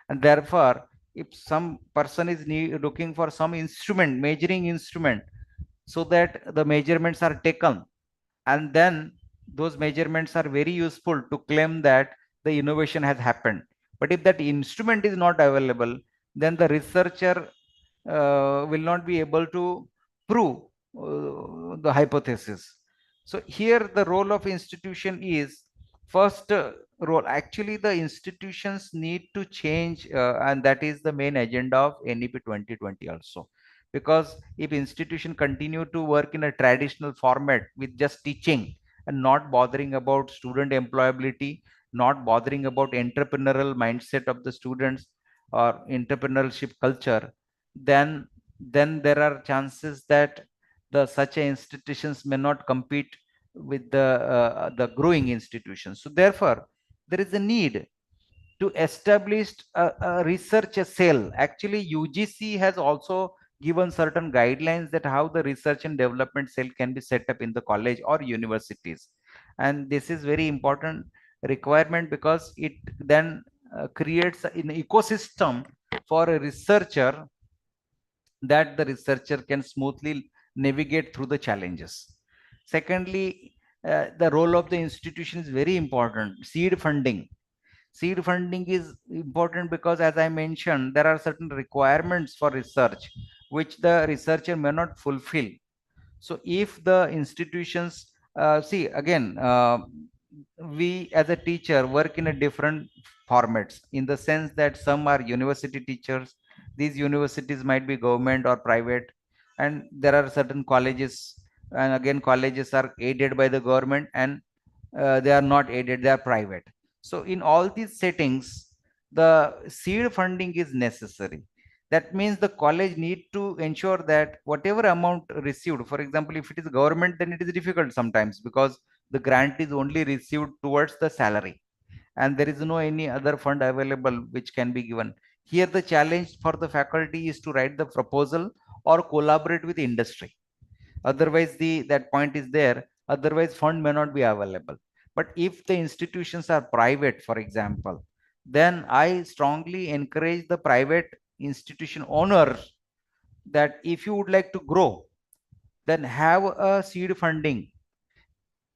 and therefore if some person is looking for some instrument, measuring instrument, so that the measurements are taken, and then those measurements are very useful to claim that the innovation has happened. But if that instrument is not available, then the researcher will not be able to prove the hypothesis. So here the role of institution is first role. Actually, the institutions need to change, and that is the main agenda of NEP 2020 also. Because if institution continue to work in a traditional format with just teaching and not bothering about student employability, not bothering about entrepreneurial mindset of the students or entrepreneurship culture, then there are chances that the such institutions may not compete with the growing institutions. So therefore there is a need to establish a research cell. Actually UGC has also given certain guidelines that how the research and development cell can be set up in the college or universities, and this is very important requirement, because it then creates an ecosystem for a researcher, that the researcher can smoothly navigate through the challenges. Secondly, the role of the institution is very important. Seed funding. Seed funding is important because, as I mentioned, there are certain requirements for research which the researcher may not fulfill. So if the institutions see again, we as a teacher work in a different formats, in the sense that some are university teachers. These universities might be government or private, and there are certain colleges, and again colleges are aided by the government, and they are not aided, they are private. So in all these settings, the seed funding is necessary. That means the college need to ensure that whatever amount received, for example, if it is government, then it is difficult sometimes, because the grant is only received towards the salary, and there is no any other fund available which can be given. Here the challenge for the faculty is to write the proposal or collaborate with industry. Otherwise that point is there, otherwise fund may not be available. But if the institutions are private, for example, then I strongly encourage the private institution owners that if you would like to grow, then have a seed funding.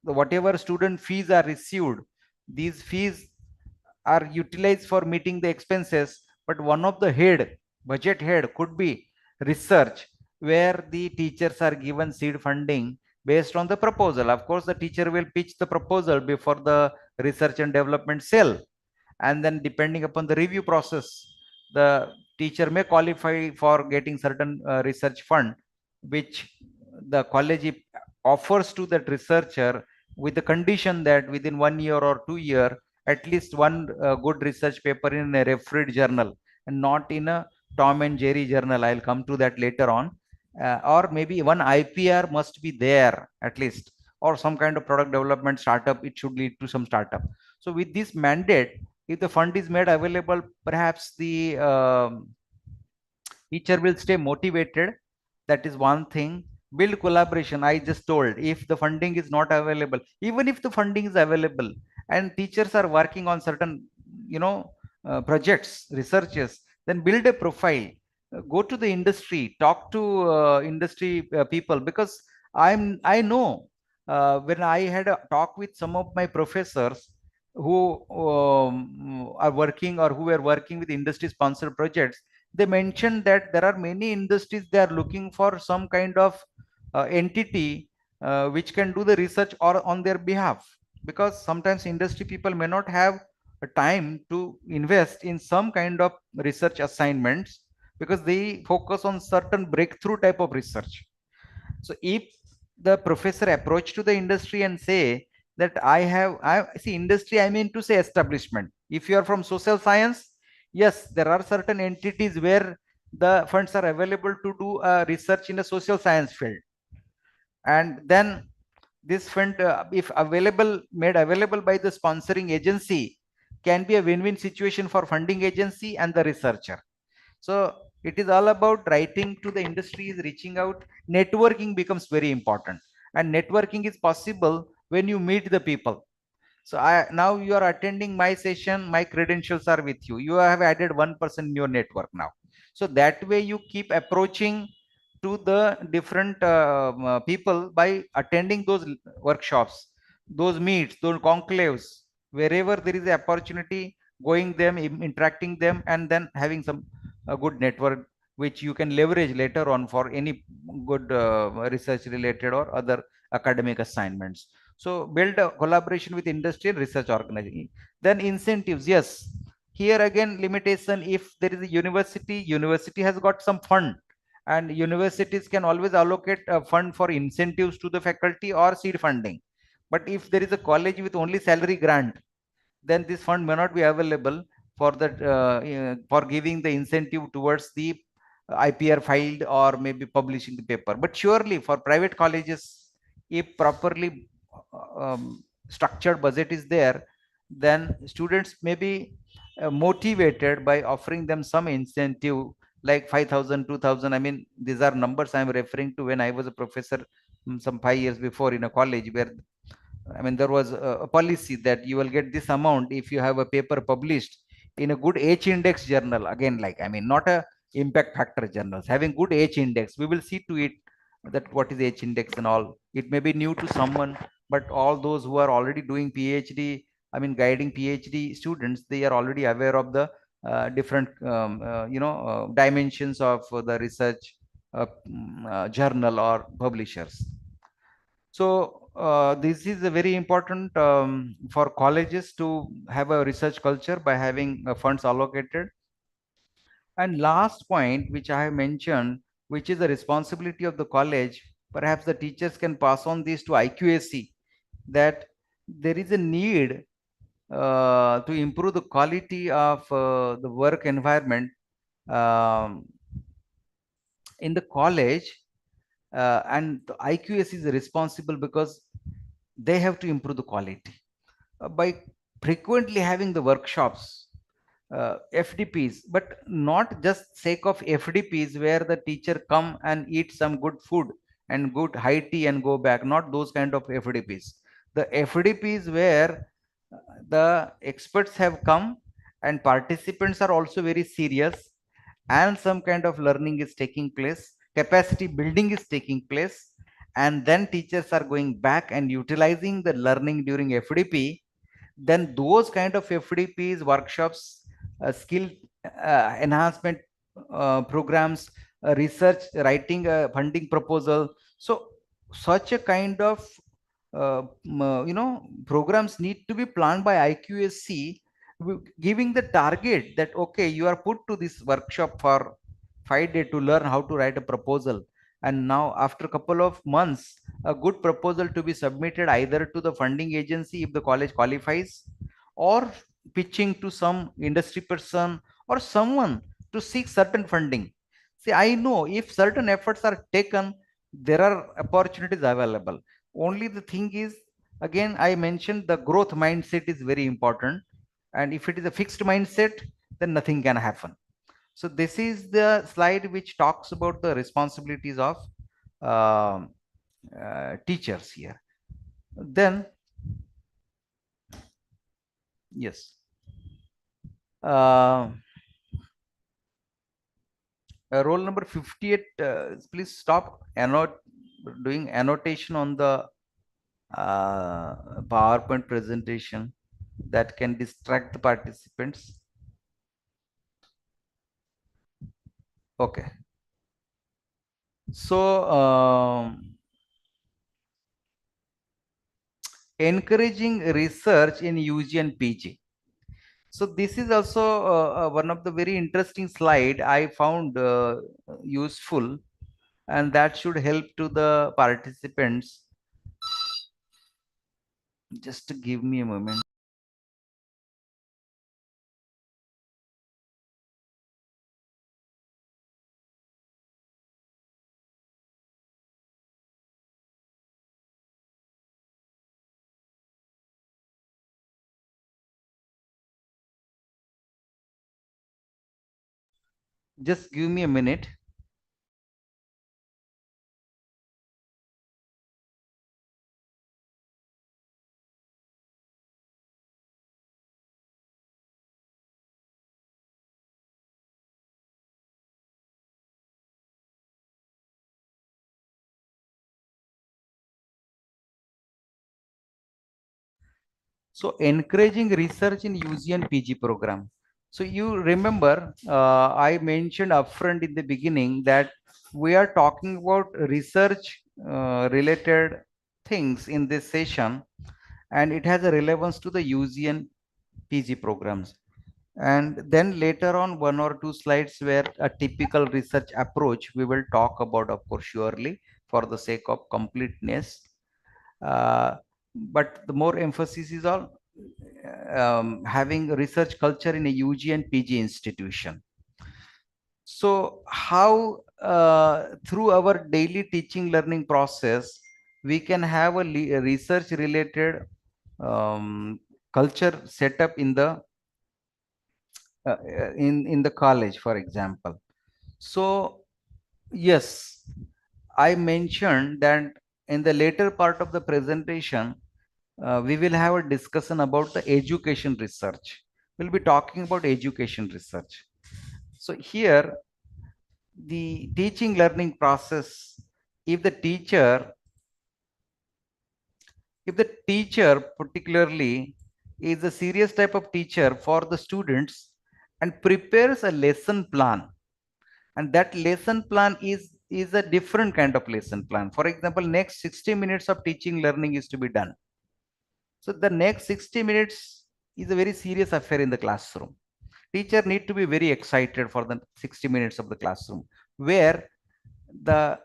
Whatever student fees are received, these fees are utilized for meeting the expenses, but one of the budget head could be research, where the teachers are given seed funding based on the proposal. Of course, the teacher will pitch the proposal before the research and development cell, and then depending upon the review process, the teacher may qualify for getting certain research fund, which the college offers to that researcher, with the condition that within 1 year or 2 year, at least one good research paper in a refereed journal, and not in a Tom and Jerry journal. I'll come to that later on. Or maybe one IPR must be there at least, or some kind of product development startup. It should lead to some startup. So with this mandate, if the fund is made available, perhaps the teacher will stay motivated. That is one thing. Build collaboration. I just told, if the funding is not available, even if the funding is available and teachers are working on certain, projects, researches, then build a profile. Go to the industry, talk to industry people, because I know when I had a talk with some of my professors who are working, or who are working with industry sponsored projects, they mentioned that there are many industries, they are looking for some kind of entity which can do the research or on their behalf, because sometimes industry people may not have a time to invest in some kind of research assignments, because they focus on certain breakthrough type of research. So if the professor approach to the industry and say that I see industry, I mean to say establishment. If you are from social science, yes, there are certain entities where the funds are available to do research in a social science field, and then this fund, if available, made available by the sponsoring agency, can be a win-win situation for funding agency and the researcher. So it is all about writing to the industries, reaching out. Networking becomes very important, and networking is possible when you meet the people. So now you are attending my session, my credentials are with you. You have added one person in your network now. So that way you keep approaching to the different people by attending those workshops, those meets, those conclaves, wherever there is an opportunity, going them, interacting them, and then having some good network which you can leverage later on for any good research related or other academic assignments. So build a collaboration with industry and research organization. Then incentives, yes. Here again, limitation. If there is a university has got some fund, and universities can always allocate a fund for incentives to the faculty or seed funding. But if there is a college with only salary grant, then this fund may not be available for that for giving the incentive towards the IPR filed or maybe publishing the paper. But surely for private colleges, if properly structured budget is there, then students may be motivated by offering them some incentive, like 5,000, 2,000. I mean, these are numbers I'm referring to when I was a professor some 5 years before in a college, where I mean, there was a policy that you will get this amount if you have a paper published in a good H index journal. Again, like, I mean, not a impact factor journals, having good H index. We will see to it that what is H index and all. It may be new to someone, but all those who are already doing PhD, I mean, guiding PhD students, they are already aware of the different, dimensions of the research journal or publishers. So this is a very important for colleges to have a research culture by having funds allocated. And last point, which I have mentioned, which is the responsibility of the college, perhaps the teachers can pass on this to IQAC, that there is a need to improve the quality of the work environment um, in the college, and the IQS is responsible because they have to improve the quality by frequently having the workshops, FDPs, but not just sake of FDPs where the teacher come and eat some good food and good high tea and go back. Not those kind of FDPs. The FDPs where the experts have come and participants are also very serious, and some kind of learning is taking place, capacity building is taking place, and then teachers are going back and utilizing the learning during FDP. Then those kind of FDPs, workshops, skill enhancement programs, research, writing a funding proposal. So such a kind of programs need to be planned by IQSC, giving the target that okay, you are put to this workshop for 5 days to learn how to write a proposal, and now after a couple of months a good proposal to be submitted either to the funding agency if the college qualifies, or pitching to some industry person or someone to seek certain funding. See, I know if certain efforts are taken, there are opportunities available. Only the thing is, again, I mentioned the growth mindset is very important. And if it is a fixed mindset, then nothing can happen. So this is the slide which talks about the responsibilities of teachers here. Then, yes. Roll number 58, please stop doing annotation on the PowerPoint presentation that can distract the participants. Okay. So, encouraging research in UG and PG. So this is also one of the very interesting slide I found useful, and that should help to the participants. Just give me a moment. Just give me a minute. So encouraging research in UG and PG program. So you remember I mentioned upfront in the beginning that we are talking about research related things in this session, and it has a relevance to the UG and PG programs. And then later on, one or two slides where a typical research approach we will talk about, of course, surely for the sake of completeness. But the more emphasis is on having research culture in a UG and PG institution. So how through our daily teaching learning process, we can have a research related culture set up in the in the college, for example. So yes, I mentioned that in the later part of the presentation, we will have a discussion about the education research. We'll be talking about education research. So here, the teaching learning process, if the teacher particularly is a serious type of teacher for the students and prepares a lesson plan, and that lesson plan is is a different kind of lesson plan. For example, next 60 minutes of teaching learning is to be done. So the next 60 minutes is a very serious affair in the classroom. Teacher need to be very excited for the 60 minutes of the classroom, where the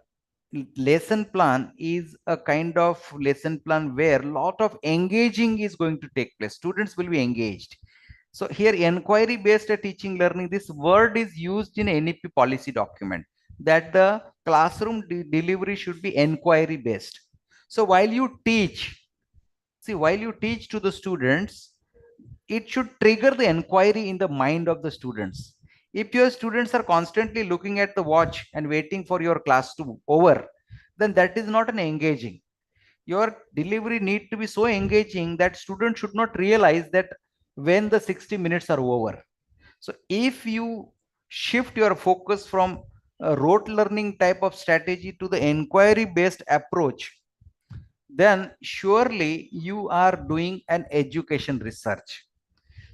lesson plan is a kind of lesson plan where a lot of engaging is going to take place. Students will be engaged. So here, inquiry based teaching learning, this word is used in NEP policy document, that the classroom delivery should be inquiry based. So while you teach, while you teach to the students, it should trigger the inquiry in the mind of the students. If your students are constantly looking at the watch and waiting for your class to over, then that is not an engaging. Your delivery need to be so engaging that students should not realize that when the 60 minutes are over. So if you shift your focus from a rote learning type of strategy to the inquiry based approach, then surely you are doing an education research.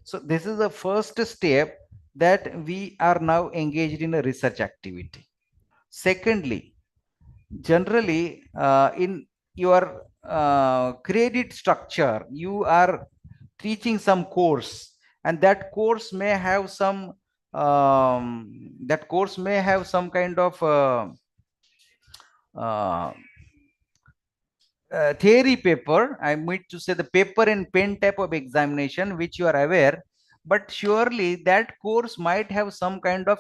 So this is the first step, that we are now engaged in a research activity. Secondly, generally in your credit structure, you are teaching some course, and that course may have some kind of uh, theory paper. I mean to say the paper and pen type of examination, which you are aware, but surely that course might have some kind of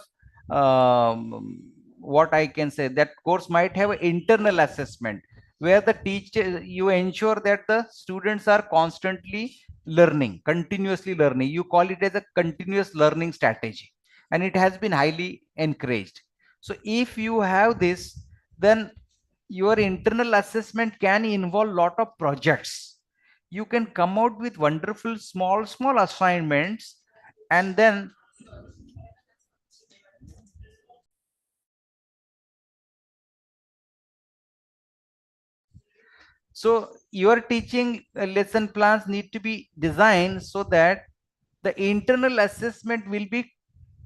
what I can say, that course might have an internal assessment, where the teacher, you ensure that the students are constantly learning, continuously learning. You call it as a continuous learning strategy, and it has been highly encouraged. So if you have this, then your internal assessment can involve lot of projects. You can come out with wonderful small assignments, and then so your teaching lesson plans need to be designed so that the internal assessment will be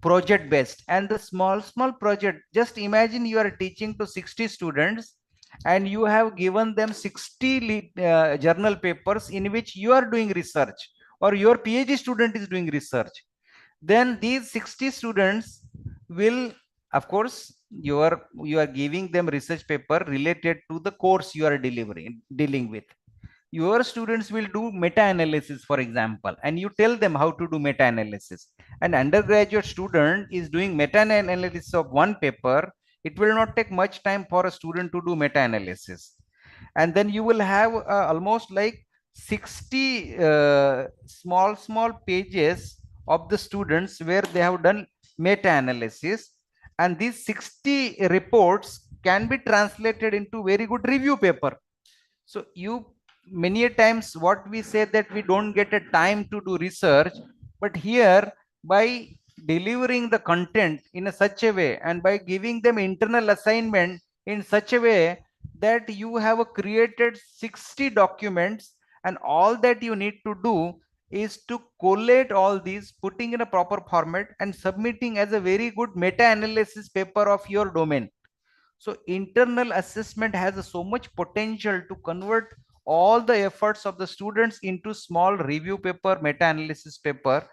project based, and the small project, just imagine you are teaching to 60 students and you have given them 60 journal papers in which you are doing research, or your PhD student is doing research. Then these 60 students will, of course, you are giving them research paper related to the course you are dealing with. Your students will do meta-analysis, for example, and you tell them how to do meta-analysis. An undergraduate student is doing meta-analysis of one paper. It will not take much time for a student to do meta-analysis. And then you will have almost like 60 small pages of the students where they have done meta-analysis. And these 60 reports can be translated into very good review paper. So you, many a times what we say that we don't get a time to do research, but here, by delivering the content in a such a way, and by giving them internal assignment in such a way, that you have created 60 documents, and all that you need to do is to collate all these, putting in a proper format and submitting as a very good meta-analysis paper of your domain. So internal assessment has so much potential to convert all the efforts of the students into small review paper, meta-analysis paper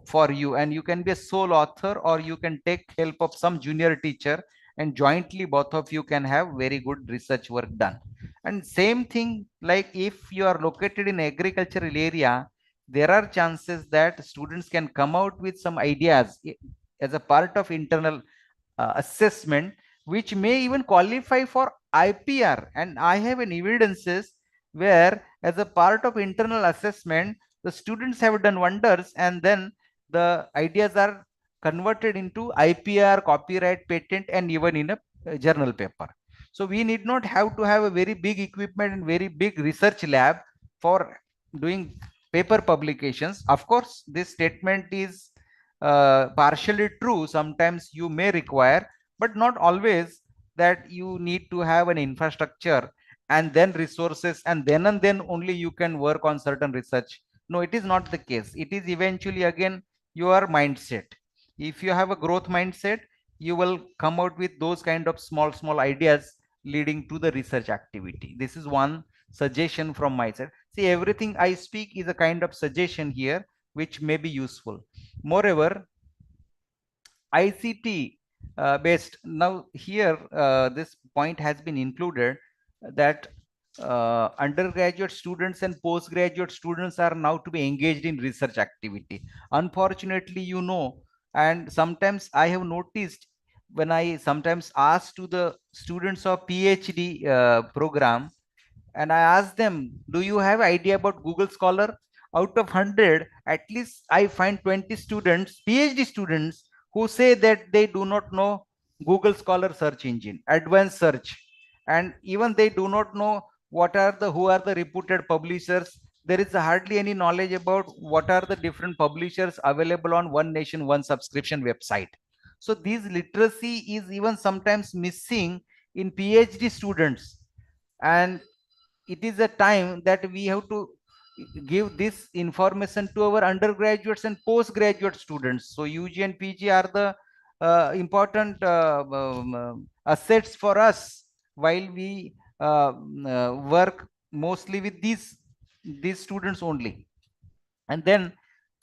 for you. And you can be a sole author, or you can take help of some junior teacher, and jointly both of you can have very good research work done. And same thing, like if you are located in agricultural area, there are chances that students can come out with some ideas as a part of internal assessment, which may even qualify for IPR. And I have an evidences where, as a part of internal assessment, the students have done wonders, and then the ideas are converted into IPR, copyright, patent, and even in a journal paper. So we need not have to have a very big equipment and very big research lab for doing paper publications. Of course, this statement is partially true. Sometimes you may require, but not always, that you need to have an infrastructure and then resources, and then only you can work on certain research. No, it is not the case. It is eventually again your mindset. If you have a growth mindset, you will come out with those kind of small ideas leading to the research activity. This is one suggestion from my side. See, everything I speak is a kind of suggestion here which may be useful. Moreover, ICT based, now here this point has been included that undergraduate students and postgraduate students are now to be engaged in research activity. Unfortunately, you know, and sometimes I have noticed when I sometimes ask to the students of PhD program, and I ask them, do you have idea about Google Scholar? Out of 100, at least I find 20 students, PhD students, who say that they do not know Google Scholar search engine, advanced search, and even they do not know who are the reputed publishers. There is hardly any knowledge about what are the different publishers available on One Nation One subscription website. So this literacy is even sometimes missing in PhD students, and it is a time that we have to give this information to our undergraduates and postgraduate students. So UG and PG are the important assets for us while we work mostly with these students only. And then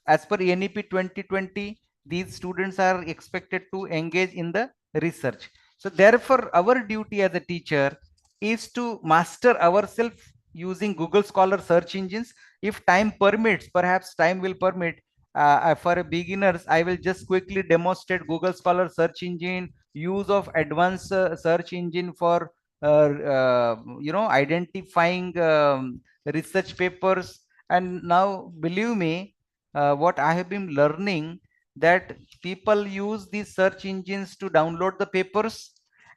as per NEP 2020, these students are expected to engage in the research. So therefore, our duty as a teacher is to master ourselves using Google Scholar search engines. If time permits, perhaps time will permit, for beginners, I will just quickly demonstrate Google Scholar search engine, use of advanced search engine for identifying research papers. And now, believe me, what I have been learning, that people use these search engines to download the papers,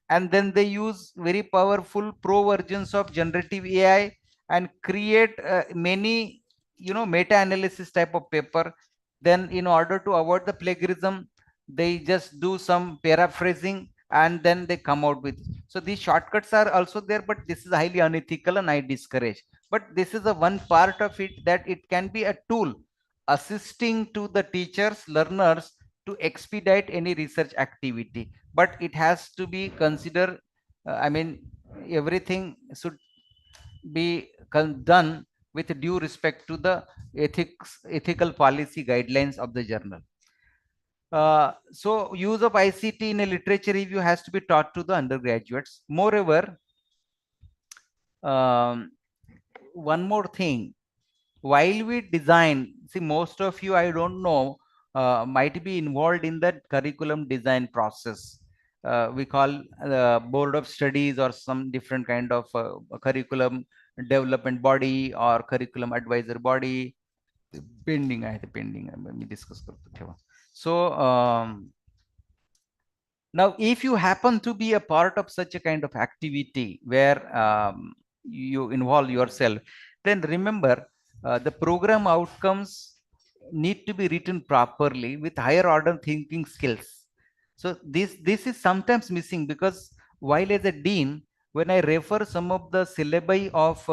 and then they use very powerful pro versions of generative AI and create many meta-analysis type of paper. Then in order to avoid the plagiarism, they just do some paraphrasing and then they come out with. So these shortcuts are also there, but this is highly unethical and I discourage. But this is a one part of it, that it can be a tool assisting to the teachers, learners, to expedite any research activity, but it has to be considered, everything should be done with due respect to the ethical policy guidelines of the journal. So use of ICT in a literature review has to be taught to the undergraduates. Moreover, one more thing, while we design, see, most of you, I don't know, might be involved in that curriculum design process. We call board of studies or some different kind of curriculum development body or curriculum advisor body. Pending, I pending. We discuss. So now, if you happen to be a part of such a kind of activity where you involve yourself, then remember the program outcomes need to be written properly with higher order thinking skills. So this is sometimes missing, because while as a dean, when I refer some of the syllabi of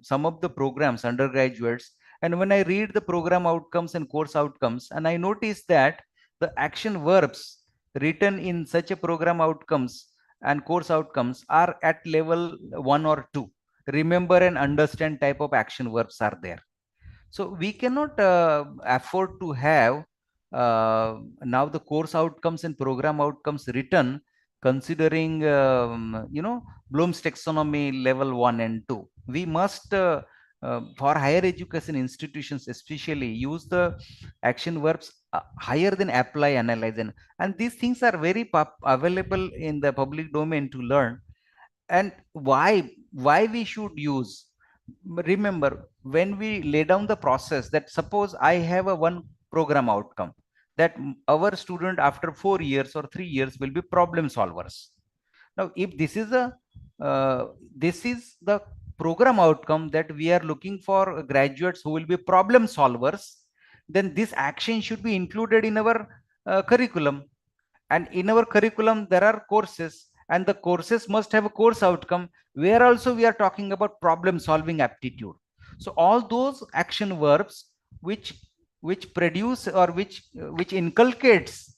some of the programs, undergraduates, and when I read the program outcomes and course outcomes, and I notice that the action verbs written in such a program outcomes and course outcomes are at level 1 or 2. Remember and understand type of action verbs are there. So we cannot afford to have now the course outcomes and program outcomes written considering Bloom's taxonomy level 1 and 2. We must for higher education institutions especially use the action verbs higher than apply, analyze, and these things are very available in the public domain to learn. And why we should use, remember, when we lay down the process, that suppose I have a one program outcome, that our student after 4 years or 3 years will be problem solvers. Now if this is the program outcome, that we are looking for graduates who will be problem solvers, then this action should be included in our curriculum. And in our curriculum there are courses, and the courses must have a course outcome where also we are talking about problem solving aptitude. So all those action verbs which produce or which inculcates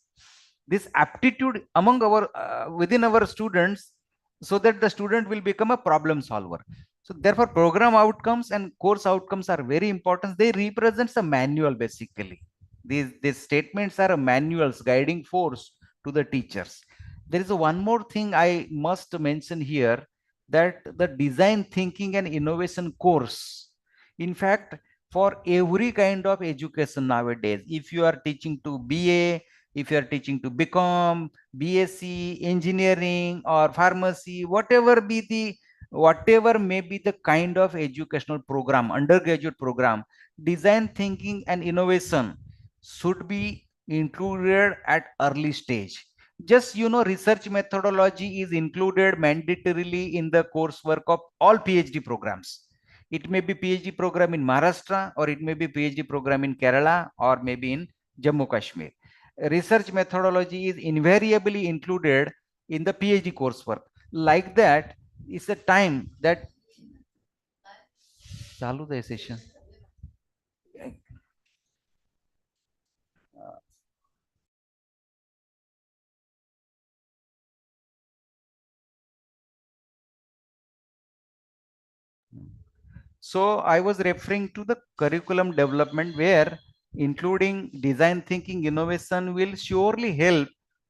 this aptitude among our within our students, so that the student will become a problem solver. So therefore program outcomes and course outcomes are very important. They represent a manual basically. These statements are a manuals guiding force to the teachers. There is one more thing I must mention here, that the design thinking and innovation course, in fact, for every kind of education nowadays, if you are teaching to BA, if you are teaching to BCom, BSc, engineering or pharmacy, whatever may be the kind of educational program, undergraduate program, design thinking and innovation should be included at early stage. Just research methodology is included mandatorily in the coursework of all PhD programs. It may be PhD program in Maharashtra, or it may be PhD program in Kerala, or maybe in Jammu Kashmir. Research methodology is invariably included in the PhD coursework. Like that, it's a time that चालू the session. So I was referring to the curriculum development, where including design thinking innovation will surely help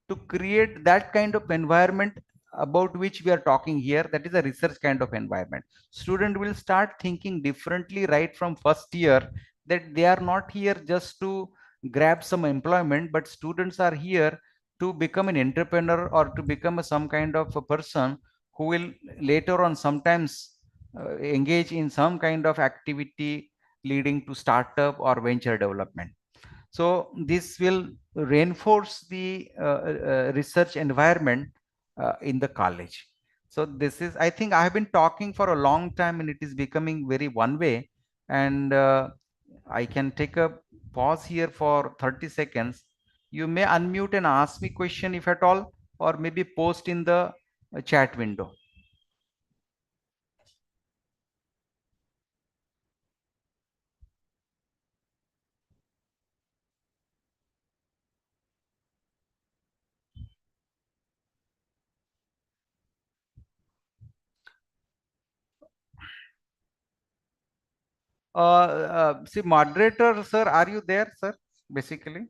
to create that kind of environment about which we are talking here. That is a research kind of environment. Student will start thinking differently right from first year, that they are not here just to grab some employment, but students are here to become an entrepreneur, or to become some kind of a person who will later on sometimes engage in some kind of activity leading to startup or venture development. So this will reinforce the research environment in the college. So this is, I think I have been talking for a long time and it is becoming very one way, and I can take a pause here for 30 seconds. You may unmute and ask me question if at all, or maybe post in the chat window. See, moderator, sir, are you there, sir? Basically,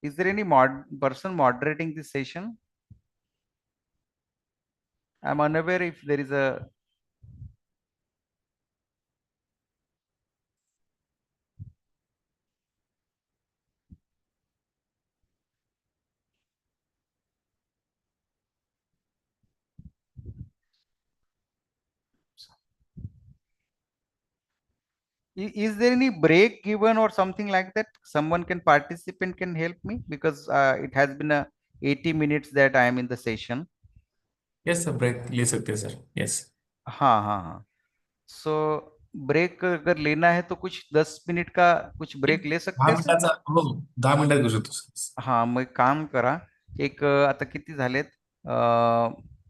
is there any person moderating this session? I'm unaware if there is a. Is there any break given or something like that? Someone can participant can help me, because it has been a 80 minutes that I am in the session. Yes sir break ले सकते हैं sir yes हाँ हाँ हाँ. So break अगर लेना है तो कुछ 10 मिनिट का कुछ ब्रेक ले सकते 10 हैं सर. मिनिटाचा हो 10 मिनिटात घेऊ शकतो सर हा, मग काम करा. एक आता किती झालेत?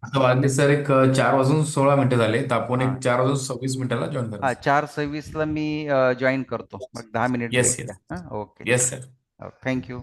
आता वाजले सर एक 4:16 झाले तर आपण हा एक 4:26 जॉईन हा, करायचं 4:26 ला मी जॉईन करतो. मग 10 मिनिट येस ब्रेक येस द्या. Okay, yes sir thank you.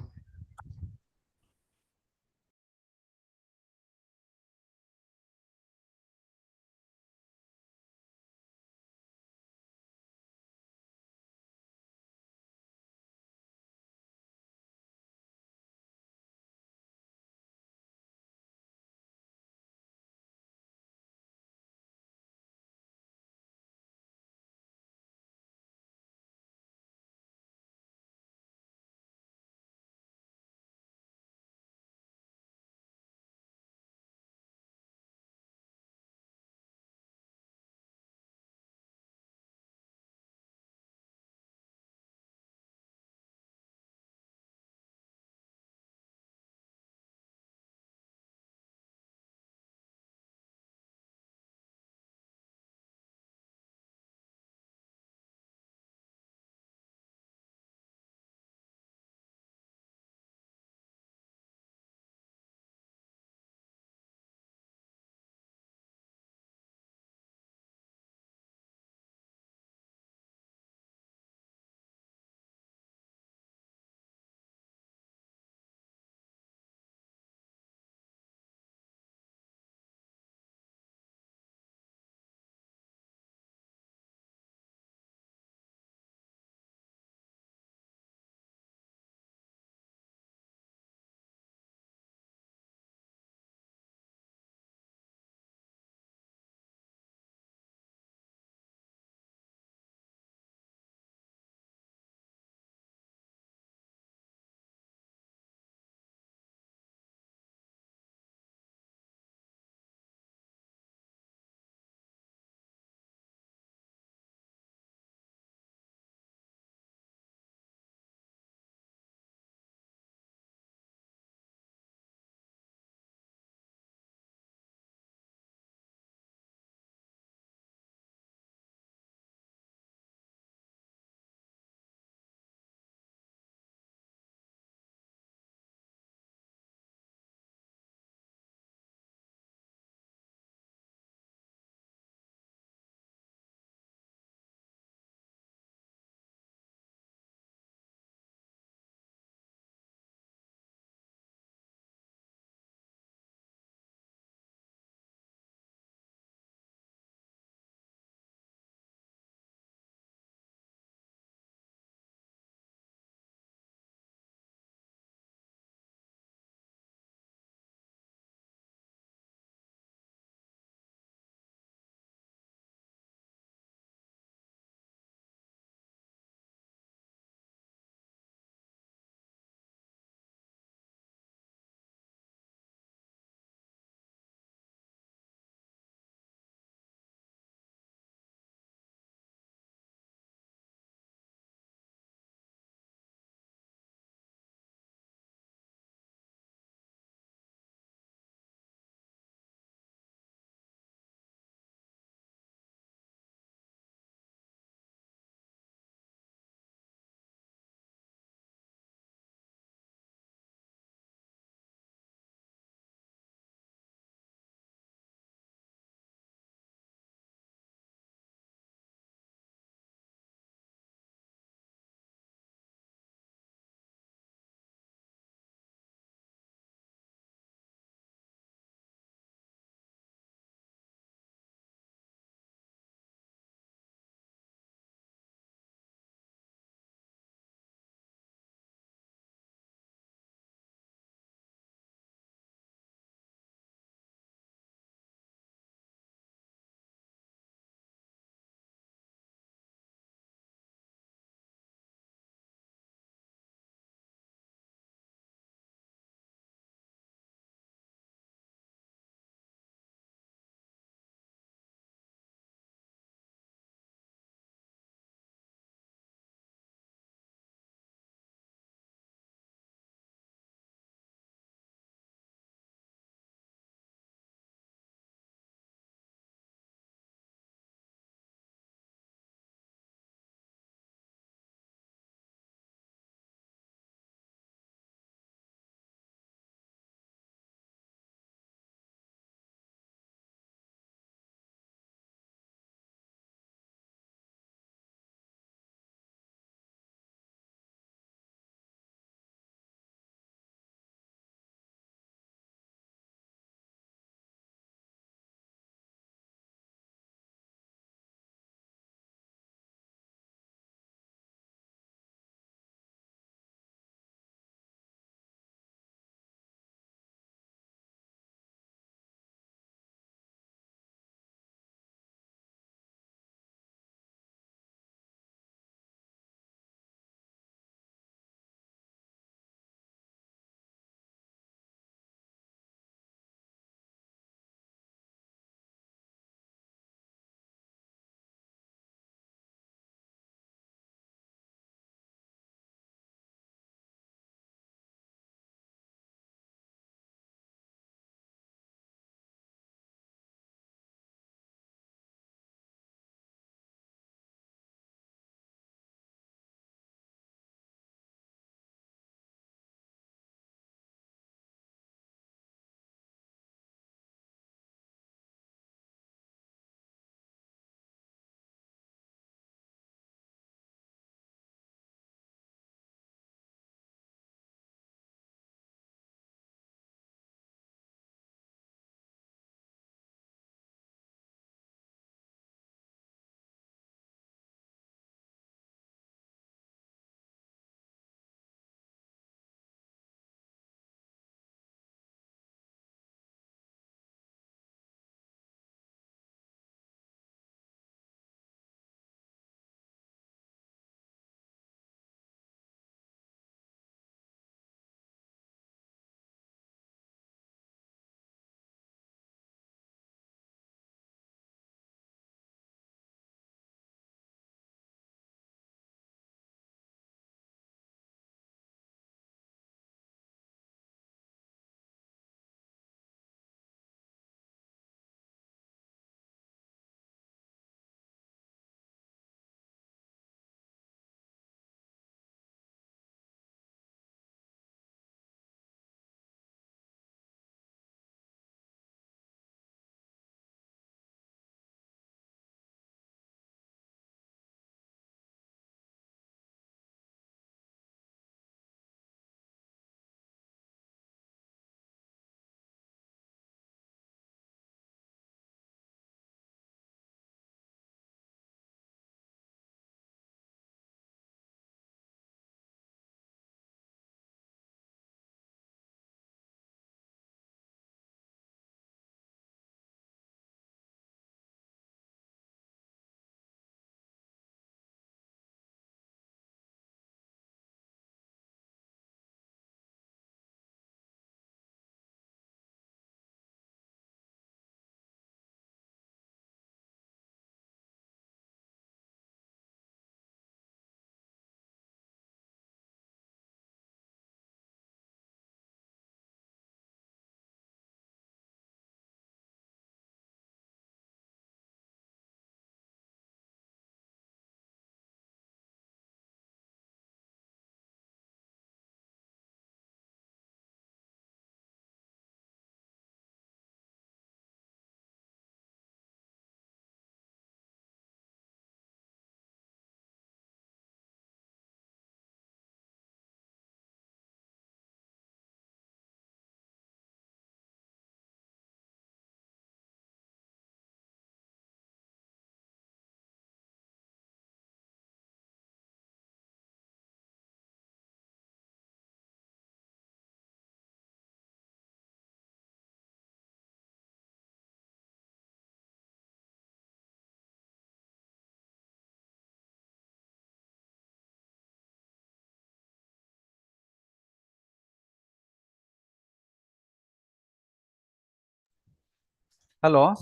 Hello.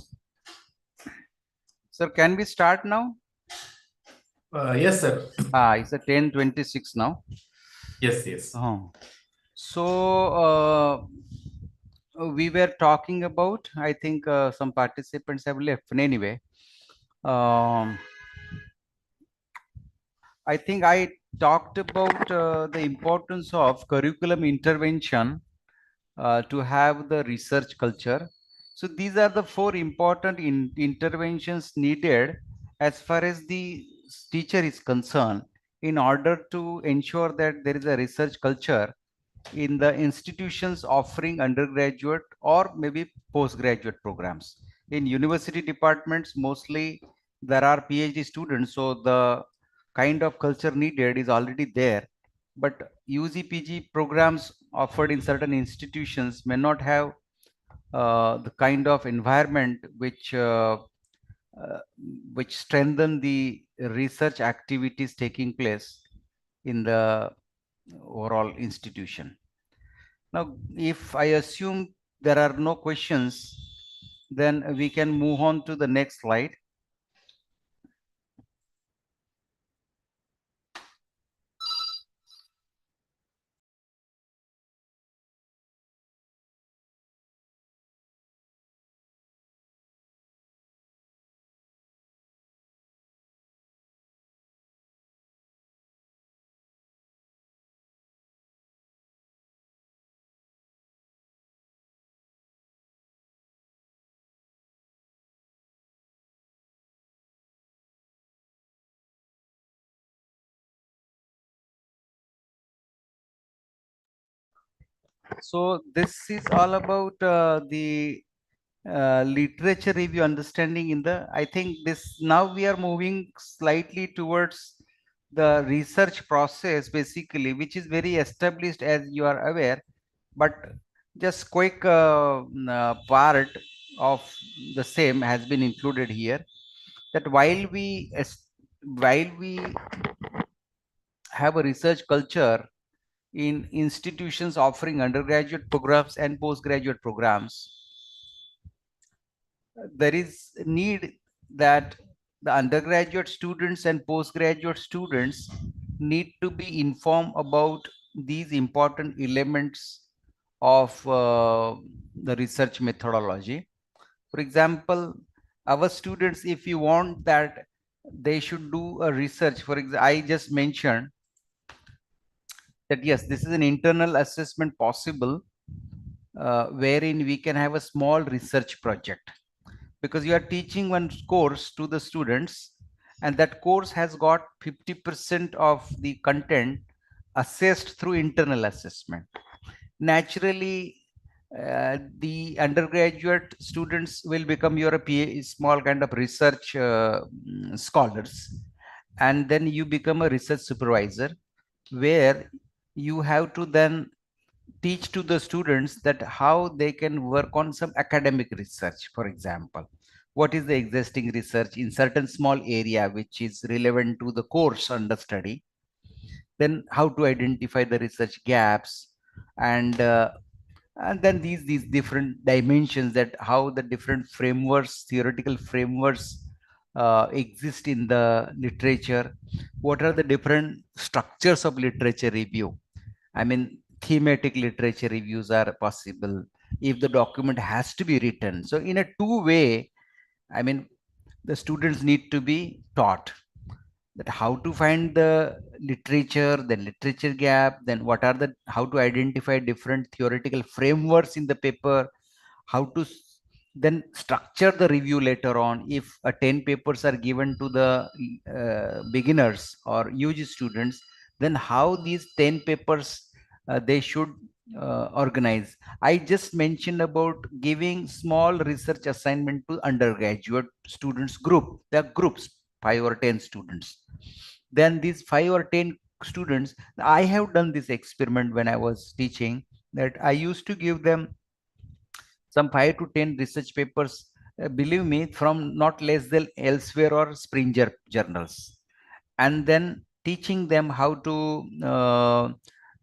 Sir, can we start now? Yes, sir. It's a 10:26 now. Yes. So we were talking about, I think some participants have left. But anyway, I think I talked about the importance of curriculum intervention to have the research culture. So these are the four important interventions needed as far as the teacher is concerned in order to ensure that there is a research culture in the institutions offering undergraduate or maybe postgraduate programs. In university departments, mostly there are PhD students, so the kind of culture needed is already there. But UG PG programs offered in certain institutions may not have the kind of environment uh, which strengthen the research activities taking place in the overall institution. Now, if I assume there are no questions, then we can move on to the next slide. So this is all about the literature review understanding in the, I think this, now we are moving slightly towards the research process basically, which is very established as you are aware, but just quick part of the same has been included here, that while we have a research culture in institutions offering undergraduate programs and postgraduate programs, there is need that the undergraduate students and postgraduate students need to be informed about these important elements of the research methodology. For example, our students, if you want that they should do a research, for example, I just mentioned that yes, this is an internal assessment possible wherein we can have a small research project, because you are teaching one course to the students and that course has got 50% of the content assessed through internal assessment. Naturally, the undergraduate students will become your small kind of research scholars, and then you become a research supervisor where you have to then teach to the students that how they can work on some academic research. For example, what is the existing research in certain small area which is relevant to the course under study, then how to identify the research gaps, and then these different dimensions, that how the different frameworks, theoretical frameworks exist in the literature, what are the different structures of literature review. I mean, thematic literature reviews are possible if the document has to be written. So in a two-way, I mean, the students need to be taught that how to find the literature, then literature gap, then what are the, how to identify different theoretical frameworks in the paper, how to then structure the review later on. If 10 papers are given to the beginners or UG students, then how these 10 papers they should organize. I just mentioned about giving small research assignment to undergraduate students group. There are groups, 5 or 10 students. Then these 5 or 10 students, I have done this experiment when I was teaching, that I used to give them some 5 to 10 research papers, believe me, from not less than Elsewhere or Springer journals, and then teaching them how to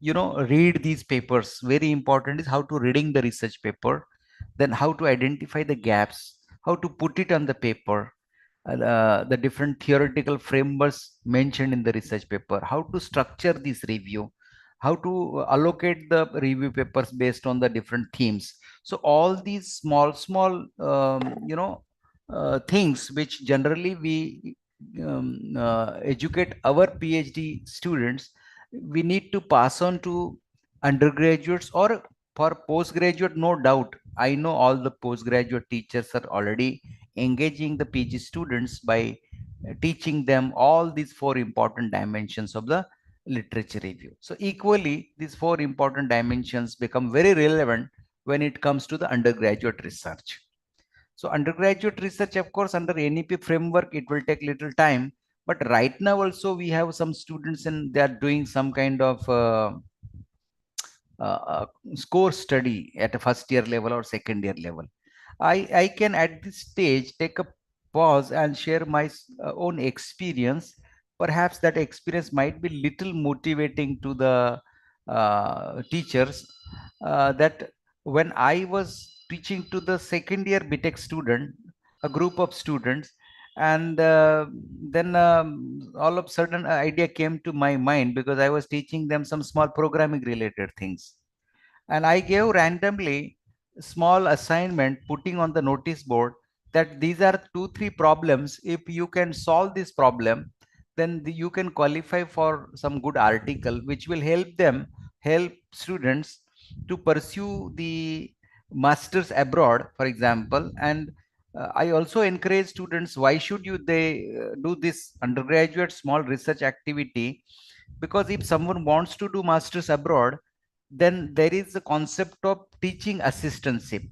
read these papers. Very important is how to reading the research paper, then how to identify the gaps, how to put it on the paper, the different theoretical frameworks mentioned in the research paper, how to structure this review, how to allocate the review papers based on the different themes. So all these small things which generally we educate our PhD students, we need to pass on to undergraduates or for postgraduate. No doubt, I know all the postgraduate teachers are already engaging the PG students by teaching them all these four important dimensions of the literature review. So equally, these four important dimensions become very relevant when it comes to the undergraduate research. So undergraduate research, of course, under NEP framework, it will take little time. But right now also we have some students and they are doing some kind of score study at a first year level or second year level. I can at this stage take a pause and share my own experience. Perhaps that experience might be little motivating to the teachers, that when I was teaching to the second year BTech student, a group of students, and then all of a sudden an idea came to my mind because I was teaching them some small programming related things, and I gave randomly small assignment putting on the notice board that these are 2 3 problems. If you can solve this problem, then you can qualify for some good article which will help students to pursue the masters abroad, for example. And I also encourage students, why should you they do this undergraduate small research activity, because if someone wants to do masters abroad, then there is a concept of teaching assistantship,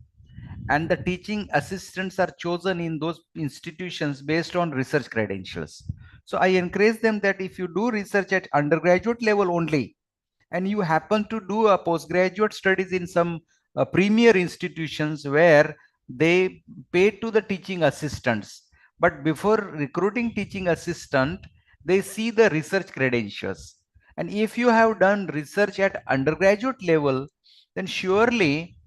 and the teaching assistants are chosen in those institutions based on research credentials. So I encourage them that if you do research at undergraduate level only, and you happen to do a postgraduate studies in some premier institutions where they pay to the teaching assistants, but before recruiting teaching assistant, they see the research credentials. And if you have done research at undergraduate level, then surely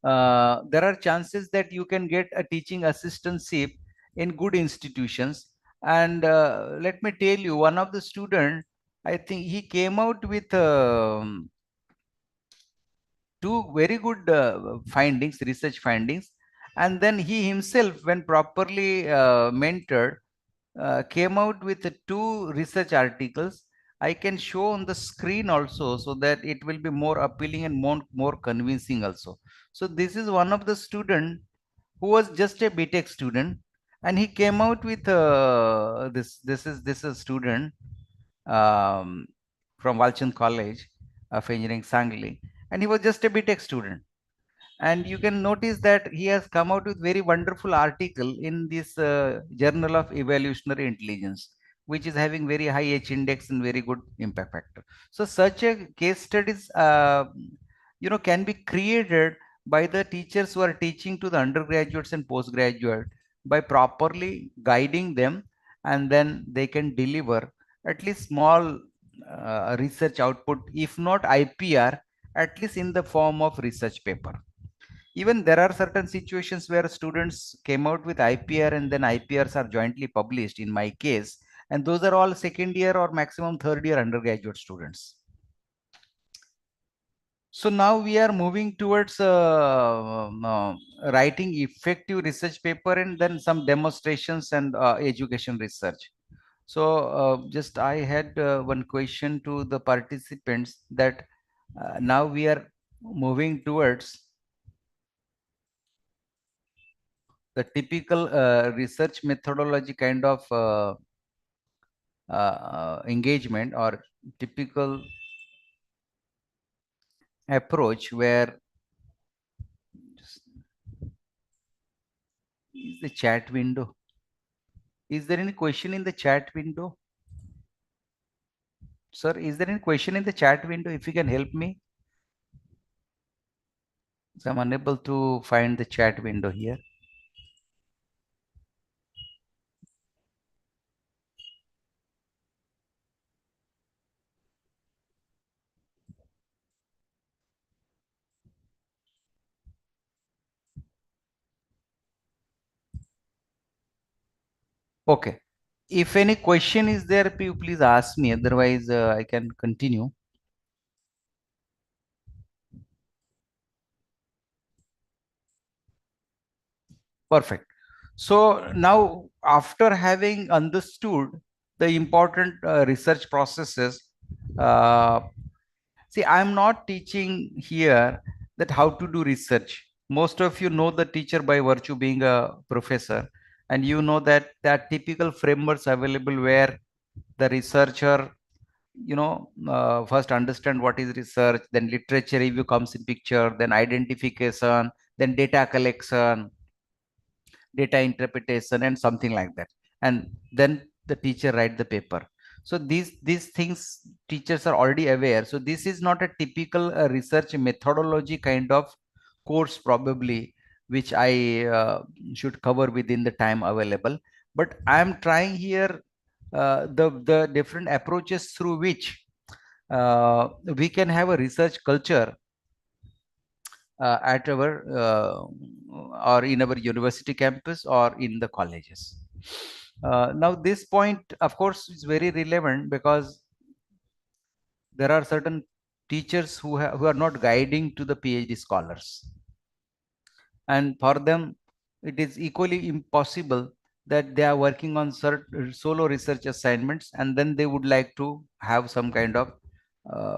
there are chances that you can get a teaching assistantship in good institutions. And let me tell you, one of the student, I think he came out with two very good findings, research findings. And then he himself, when properly mentored, came out with two research articles. I can show on the screen also so that it will be more appealing and more convincing also. So this is one of the student who was just a BTech student, and he came out with this is a student um, from Walchand College of Engineering, Sangli, and he was just a BTech student. And you can notice that he has come out with very wonderful article in this Journal of Evolutionary Intelligence, which is having very high H index and very good impact factor. So such a case studies can be created by the teachers who are teaching to the undergraduates and postgraduate, by properly guiding them, and then they can deliver at least small research output, if not IPR, at least in the form of research paper. Even there are certain situations where students came out with IPR and then IPRs are jointly published in my case, and those are all second year or maximum third year undergraduate students. So now we are moving towards writing effective research paper and then some demonstrations and education research. So just I had one question to the participants, that now we are moving towards the typical research methodology kind of engagement, or typical approach, where is the chat window? Is there any question in the chat window? Sir, is there any question in the chat window? If you can help me. So I'm unable to find the chat window here. Okay. If any question is there, please ask me. Otherwise, I can continue. Perfect. So now, after having understood the important research processes, uh, see, I'm not teaching here that how to do research. Most of you know the teacher by virtue being a professor, and you know that there are typical frameworks available where the researcher, first understand what is research, then literature review comes in picture, then identification, then data collection, data interpretation, and something like that, and then the teacher write the paper. So these things teachers are already aware. So this is not a typical research methodology kind of course probably, which I should cover within the time available. But I am trying here the different approaches through which we can have a research culture at our or in our university campus or in the colleges. Now this point of course is very relevant because there are certain teachers who are not guiding to the PhD scholars, and for them it is equally impossible that they are working on certain solo research assignments and then they would like to have some kind of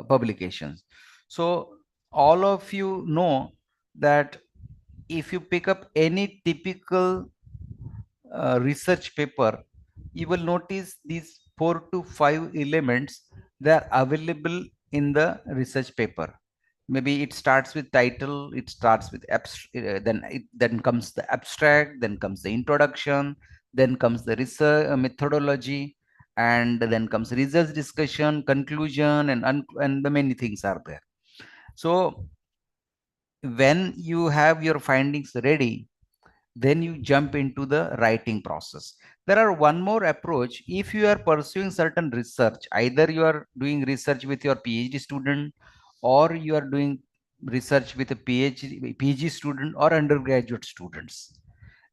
publications. So all of you know that if you pick up any typical research paper, you will notice these 4 to 5 elements that are available in the research paper. Maybe it starts with title, it starts with then comes the abstract, then comes the introduction, then comes the research methodology, and then comes results discussion, conclusion, and the many things are there. So when you have your findings ready, then you jump into the writing process. There are one more approach. If you are pursuing certain research, either you are doing research with your PhD student or you are doing research with a PG student or undergraduate students,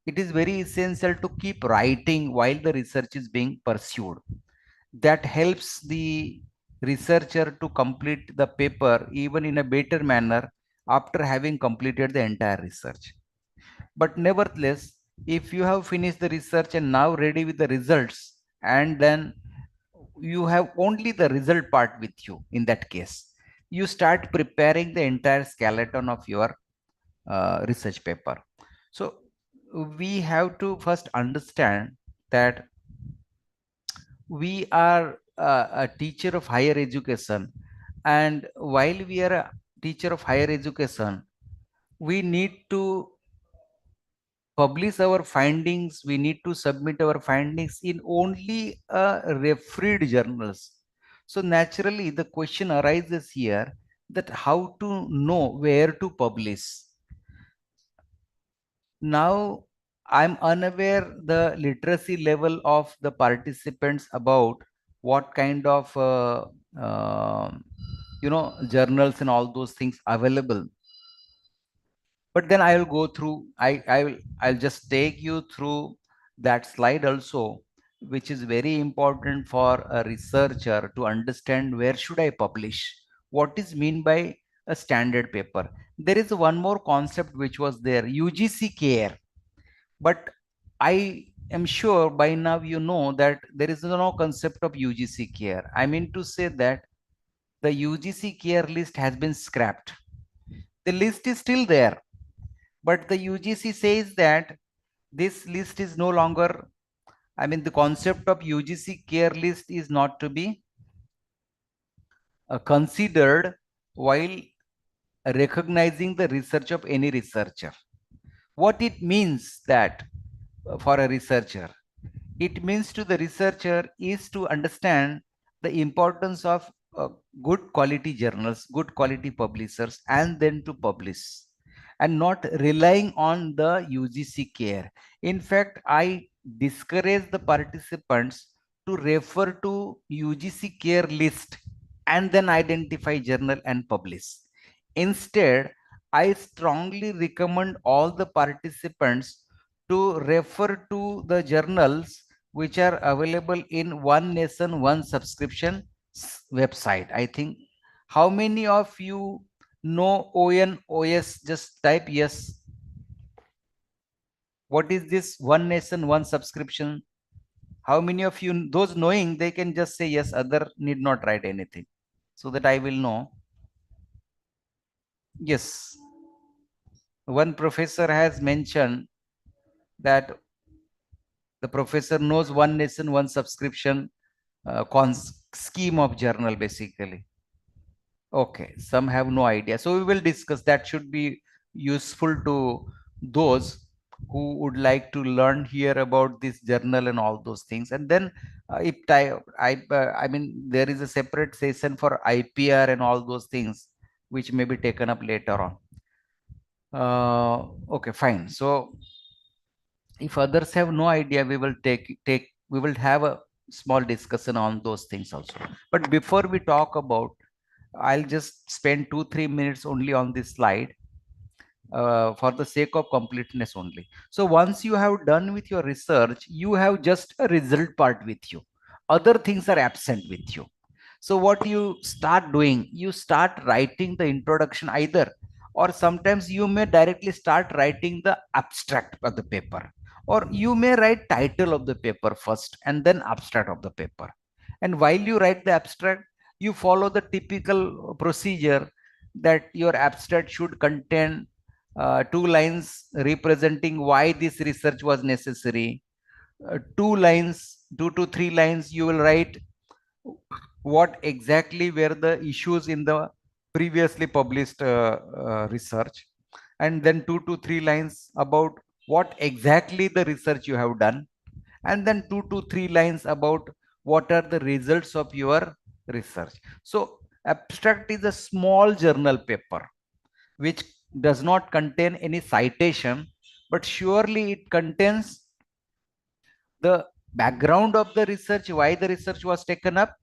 it is very essential to keep writing while the research is being pursued. That helps the researcher to complete the paper even in a better manner after having completed the entire research. But nevertheless, if you have finished the research and now ready with the results, and then you have only the result part with you, in that case, you start preparing the entire skeleton of your research paper. So we have to first understand that we are a teacher of higher education, and while we are a teacher of higher education, we need to publish our findings, we need to submit our findings in only refereed journals. So naturally the question arises here that how to know where to publish. Now I'm unaware the literacy level of the participants about what kind of journals and all those things available. But then I will go through, I'll just take you through that slide also, which is very important for a researcher to understand where should I publish, what is mean by a standard paper. There is one more concept which was there, UGC care, but I am sure by now you know that there is no concept of UGC care. I mean to say that the UGC care list has been scrapped. The list is still there, but the UGC says that this list is no longer, I mean, the concept of UGC care list is not to be considered while recognizing the research of any researcher. What it means that for a researcher, it means to the researcher is to understand the importance of good quality journals, good quality publishers, and then to publish, and not relying on the UGC care. In fact, I discourage the participants to refer to UGC care list and then identify journal and publish. Instead, I strongly recommend all the participants to refer to the journals which are available in One Nation, One Subscription website. I think, how many of you know ONOS? Just type yes. What is this One Nation, One Subscription? How many of you, those knowing, they can just say yes, other need not write anything, so that I will know. Yes. One professor has mentioned that the professor knows One Nation, One Subscription scheme of journal, basically. Okay, some have no idea. So we will discuss. That should be useful to those who would like to learn here about this journal and all those things. And then if I mean, there is a separate session for IPR and all those things, which may be taken up later on. Okay, fine. So if others have no idea, we will we will have a small discussion on those things also. But before we talk about, I'll just spend 2-3 minutes only on this slide for the sake of completeness only. So once you have done with your research, you have just a result part with you. Other things are absent with you. So what you start doing, you start writing the introduction either, or sometimes you may directly start writing the abstract of the paper, or you may write title of the paper first and then abstract of the paper. And while you write the abstract, you follow the typical procedure that your abstract should contain 2 lines representing why this research was necessary. 2 to 3 lines you will write what exactly were the issues in the previously published research, and then 2 to 3 lines about what exactly the research you have done, and then 2 to 3 lines about what are the results of your research. So abstract is a small journal paper which does not contain any citation, but surely it contains the background of the research, why the research was taken up,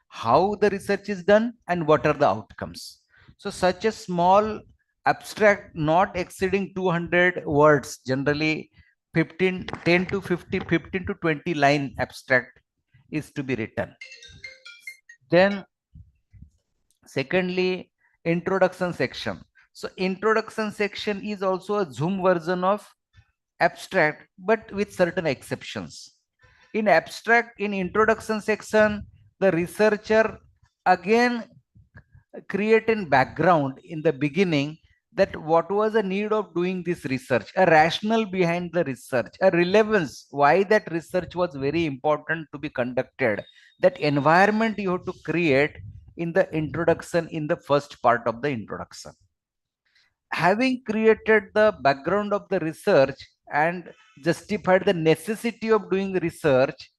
how the research is done, and what are the outcomes. So such a small abstract, not exceeding 200 words, generally 10 to 50, 15 to 20 line abstract is to be written. Then secondly, introduction section. So introduction section is also a Zoom version of abstract, but with certain exceptions. In abstract, in introduction section, the researcher again create a background in the beginning, that what was the need of doing this research, a rationale behind the research, a relevance, why that research was very important to be conducted. That environment you have to create in the introduction, in the first part of the introduction. Having created the background of the research and justified the necessity of doing research,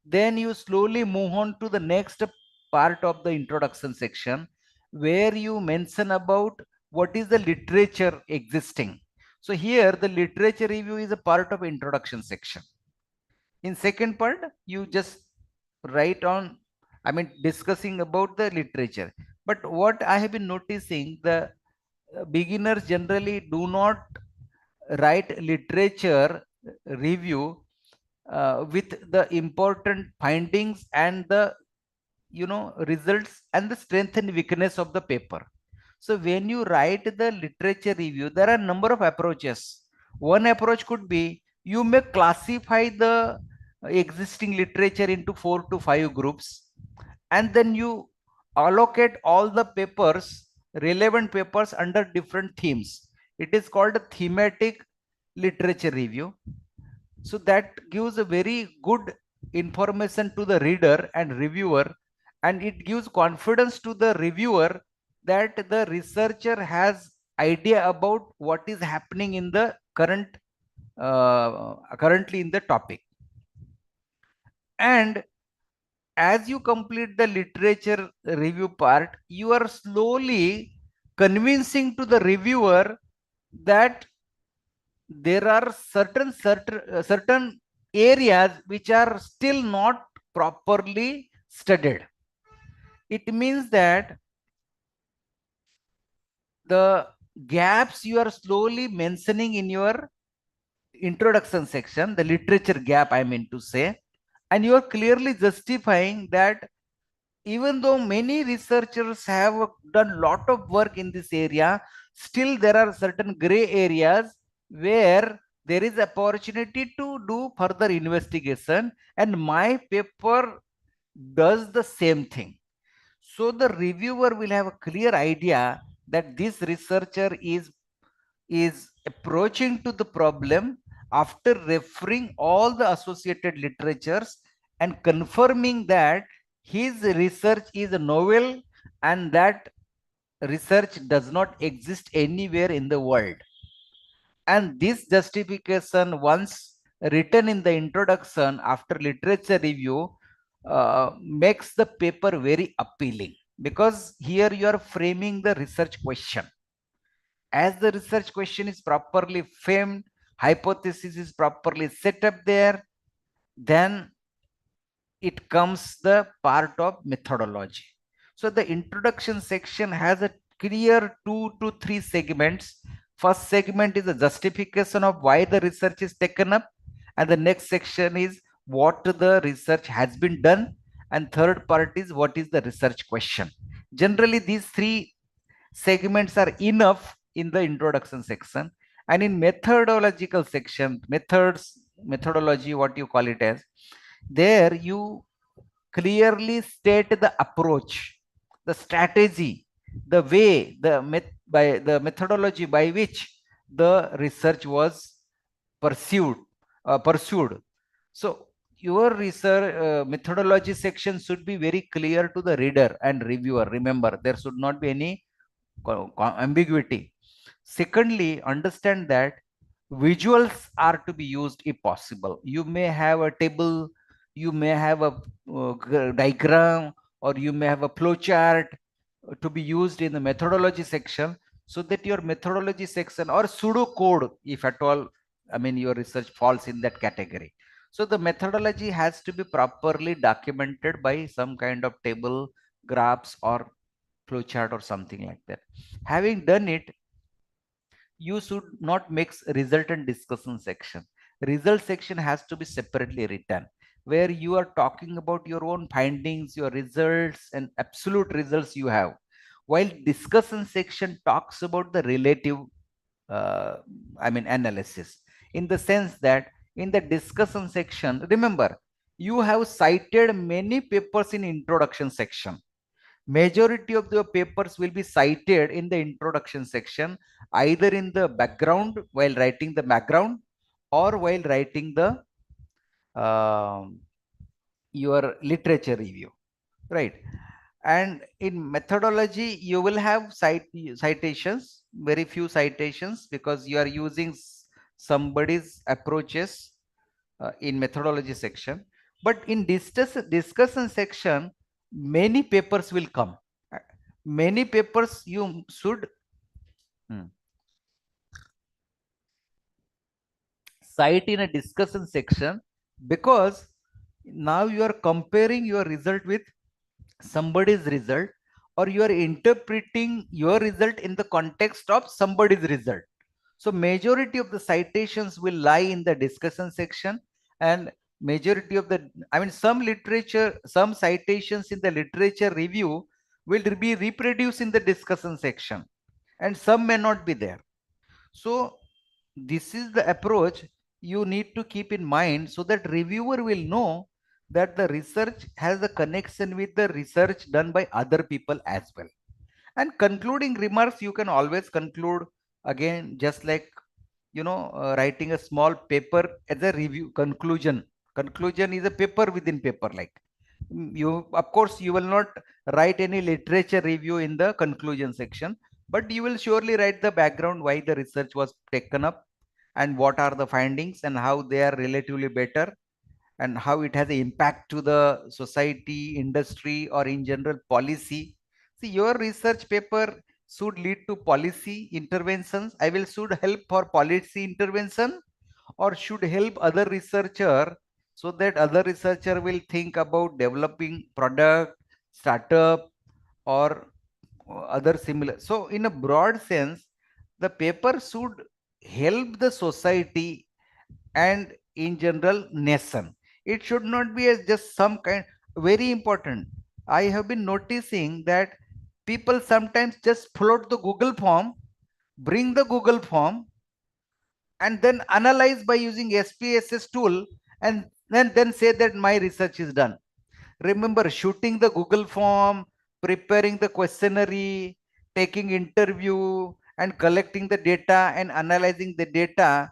then you slowly move on to the next part of the introduction section, where you mention about what is the literature existing. So here the literature review is a part of introduction section. In second part, you just write on, I mean, discussing about the literature. But what I have been noticing, the beginners generally do not write literature review with the important findings and the results and the strength and weakness of the paper. So when you write the literature review, there are a number of approaches. One approach could be, you may classify the existing literature into 4 to 5 groups, and then you allocate all the papers, relevant papers, under different themes. It is called a thematic literature review. So that gives a very good information to the reader and reviewer, and it gives confidence to the reviewer that the researcher has idea about what is happening in the currently in the topic. And as you complete the literature review part, you are slowly convincing to the reviewer that there are certain areas which are still not properly studied. It means that the gaps you are slowly mentioning in your introduction section, the literature gap I mean to say, And you are clearly justifying that even though many researchers have done a lot of work in this area, still there are certain gray areas where there is opportunity to do further investigation, and my paper does the same thing. So the reviewer will have a clear idea that this researcher is approaching to the problem after referring all the associated literatures and confirming that his research is novel and that research does not exist anywhere in the world. And this justification, once written in the introduction after literature review, makes the paper very appealing, because here you are framing the research question. As the research question is properly framed, hypothesis is properly set up there, then it comes the part of methodology. So the introduction section has a clear 2 to 3 segments. First segment is the justification of why the research is taken up, and the next section is what the research has been done, and third part is what is the research question. Generally, these 3 segments are enough in the introduction section. And in methodological section, methodology, what you call it as, there you clearly state the approach, the strategy, the way, the methodology by which the research was pursued. So your research methodology section should be very clear to the reader and reviewer. Remember, there should not be any ambiguity. Secondly, understand that visuals are to be used if possible. You may have a table, you may have a diagram, or you may have a flow chart to be used in the methodology section, so that your methodology section or pseudo code, if at all, I mean, your research falls in that category. So the methodology has to be properly documented by some kind of table, graphs, or flowchart or something like that. Having done it, you should not mix result and discussion section. Result section has to be separately written, where you are talking about your own findings, your results, and absolute results you have, while discussion section talks about the relative analysis, in the sense that in the discussion section, remember, you have cited many papers in introduction section. Majority of the papers will be cited in the introduction section, either in the background while writing the background, or while writing the your literature review, right? And in methodology, you will have citations, very few citations, because you are using somebody's approaches in methodology section. But in discussion section, many papers will come. Many papers you should cite in a discussion section, because now you are comparing your result with somebody's result, or you are interpreting your result in the context of somebody's result. So majority of the citations will lie in the discussion section, and majority of the, some citations in the literature review will be reproduced in the discussion section, and some may not be there. So this is the approach you need to keep in mind, so that reviewer will know that the research has a connection with the research done by other people as well. And concluding remarks, you can always conclude again, just like writing a small paper as a review. Conclusion is a paper within paper. Like, you, of course, you will not write any literature review in the conclusion section, but you will surely write the background, why the research was taken up, and what are the findings, and how they are relatively better, and how it has an impact to the society, industry, or in general policy. See, your research paper should lead to policy interventions. Should help for policy intervention, or should help other researcher, so that other researcher will think about developing product, startup, or other similar. So in a broad sense, the paper should help the society and in general nation. It should not be as just some kind, very important. I have been noticing that people sometimes just float the Google form, bring the Google form, and then analyze by using SPSS tool, and then say that my research is done. Remember, shooting the Google form, preparing the questionnaire, taking interview, and collecting the data and analyzing the data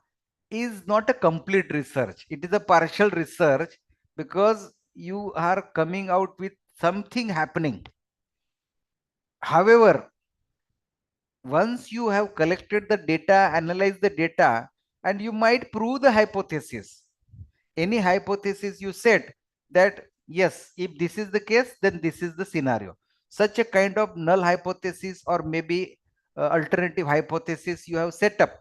is not a complete research. It is a partial research, because you are coming out with something happening. However, once you have collected the data, analyzed the data, and you might prove the hypothesis, any hypothesis you set, that yes, if this is the case, then this is the scenario. Such a kind of null hypothesis, or maybe alternative hypothesis you have set up,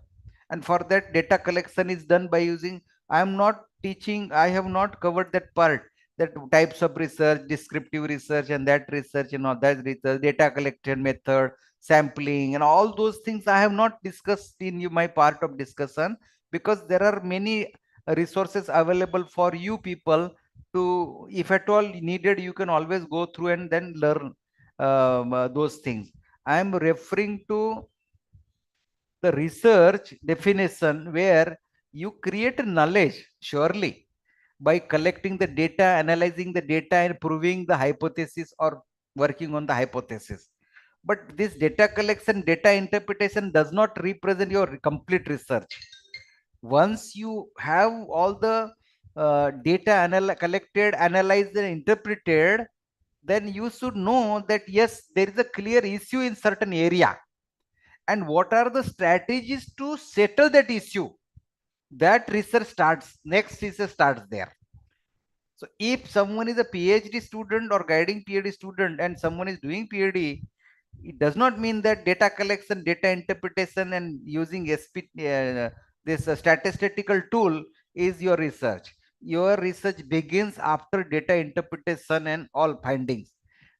and for that data collection is done by using, I am not teaching, I have not covered that part, that types of research, descriptive research, and that research, and all that research, data collection method, sampling, and all those things I have not discussed in my part of discussion, because there are many resources available for you people to, if at all needed, you can always go through and then learn those things. I am referring to the research definition, where you create knowledge surely by collecting the data, analyzing the data, and proving the hypothesis, or working on the hypothesis. But this data collection, data interpretation does not represent your complete research. Once you have all the data collected, analyzed, and interpreted, then you should know that yes, there is a clear issue in certain area, and what are the strategies to settle that issue. That research starts, next research starts there. So if someone is a PhD student or guiding PhD student, and someone is doing PhD, it does not mean that data collection, data interpretation, and using this statistical tool is your research. Your research begins after data interpretation and all findings.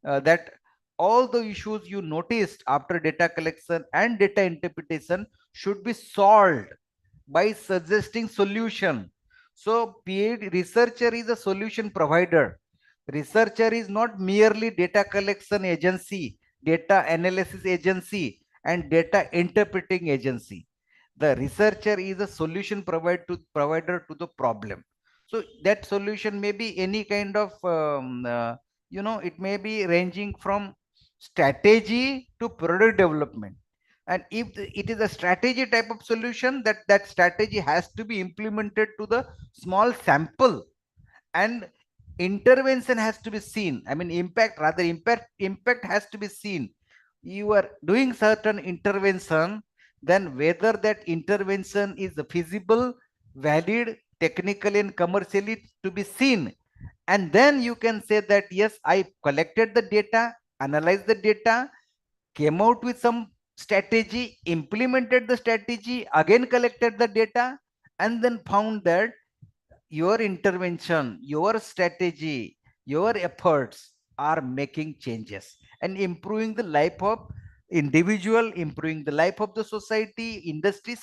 That all the issues you noticed after data collection and data interpretation should be solved by suggesting solution. So PhD researcher is a solution provider. Researcher is not merely data collection agency, data analysis agency, and data interpreting agency. The researcher is a solution provider to the problem. So that solution may be any kind of it may be ranging from strategy to product development. And if it is a strategy type of solution, that strategy has to be implemented to the small sample, and intervention has to be seen. I mean, impact has to be seen. You are doing certain intervention, then whether that intervention is feasible, valid, technically and commercially to be seen. And then you can say that yes, I collected the data, analyzed the data, came out with some strategy, implemented the strategy, again collected the data, and then found that your intervention, your strategy, your efforts are making changes and improving the life of individual, improving the life of the society, industry.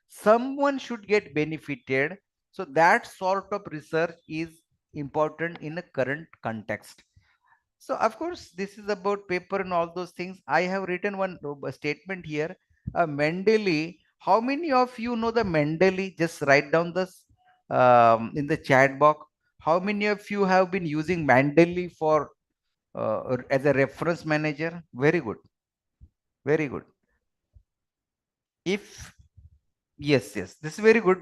Someone should get benefited. So that sort of research is important in the current context. So of course, this is about paper and all those things. I have written one statement here. Mendeley. How many of you know the Mendeley? Just write down this in the chat box. How many of you have been using Mendeley for as a reference manager? Very good, very good. If yes, this is very good.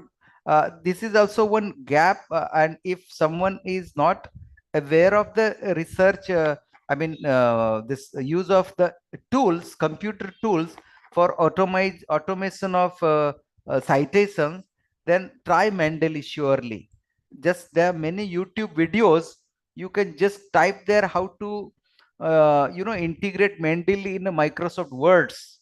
This is also one gap, and if someone is not aware of the research, this use of the tools, computer tools for automation of citations, then try Mendeley surely. Just there are many YouTube videos. You can just type there how to integrate Mendeley in a Microsoft Words.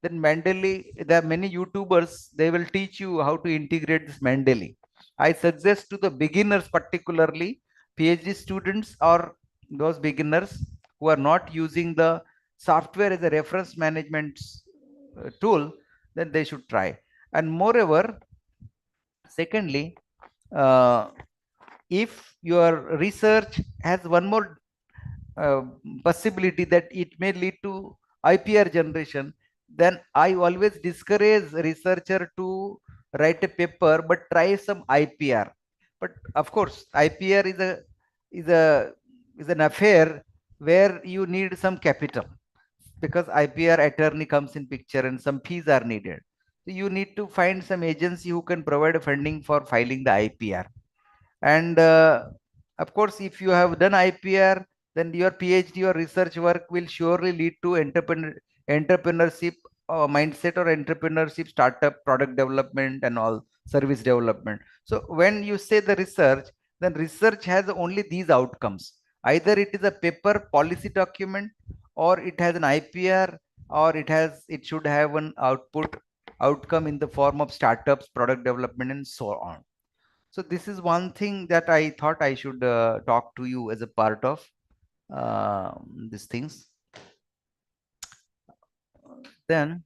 Then Mendeley, there are many YouTubers, they will teach you how to integrate this Mendeley. I suggest to the beginners, particularly PhD students or those beginners who are not using the software as a reference management tool, then they should try. And moreover, secondly, if your research has one more possibility that it may lead to IPR generation, then I always discourage researcher to write a paper, but try some IPR. But of course, IPR is a is an affair where you need some capital, because IPR attorney comes in picture and some fees are needed. So you need to find some agency who can provide funding for filing the IPR. And of course, if you have done IPR, then your PhD or research work will surely lead to entrepreneurship mindset, or entrepreneurship, startup, product development, and all service development. So when you say the research, then research has only these outcomes. Either it is a paper policy document, or it has an IPR, or it should have an outcome in the form of startups, product development, and so on. So this is one thing that I thought I should talk to you as a part of these things. Then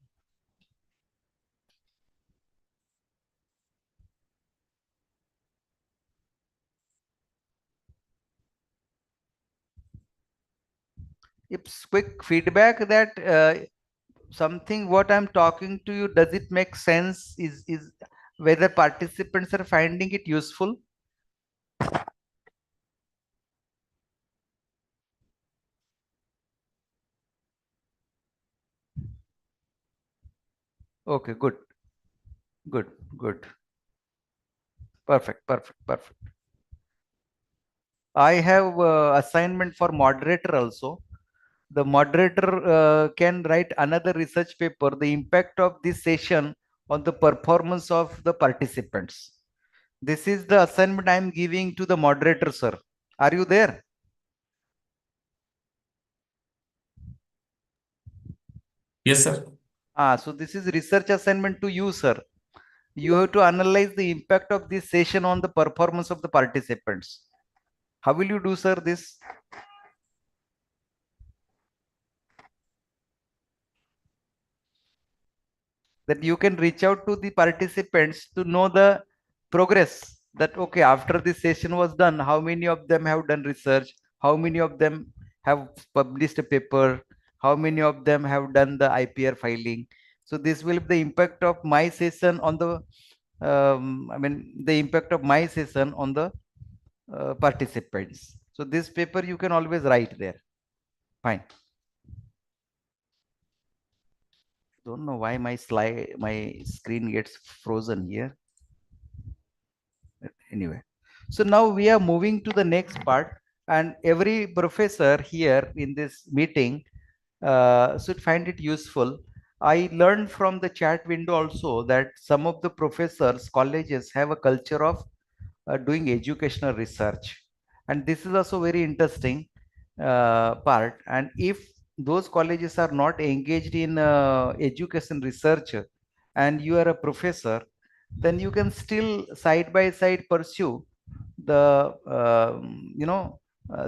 it's quick feedback that something what I'm talking to you, does it make sense? Is whether participants are finding it useful? Okay, good, good, good. Perfect, perfect, perfect. I have assignment for moderator also. The moderator can write another research paper, the impact of this session on the performance of the participants. This is the assignment I am giving to the moderator, sir. Are you there? Yes, sir. So this is research assignment to you, sir. You have to analyze the impact of this session on the performance of the participants. How will you do, sir, this? That you can reach out to the participants to know the progress, that okay, after this session was done, how many of them have done research, how many of them have published a paper, how many of them have done the IPR filing. So this will be the impact of my session on the the impact of my session on the participants. So this paper you can always write there. Fine. Don't know why my screen gets frozen here. Anyway, so now we are moving to the next part, and every professor here in this meeting should find it useful. I learned from the chat window also that some of the professors, colleges have a culture of doing educational research, and this is also very interesting part. And if those colleges are not engaged in education research and you are a professor, then you can still side by side pursue the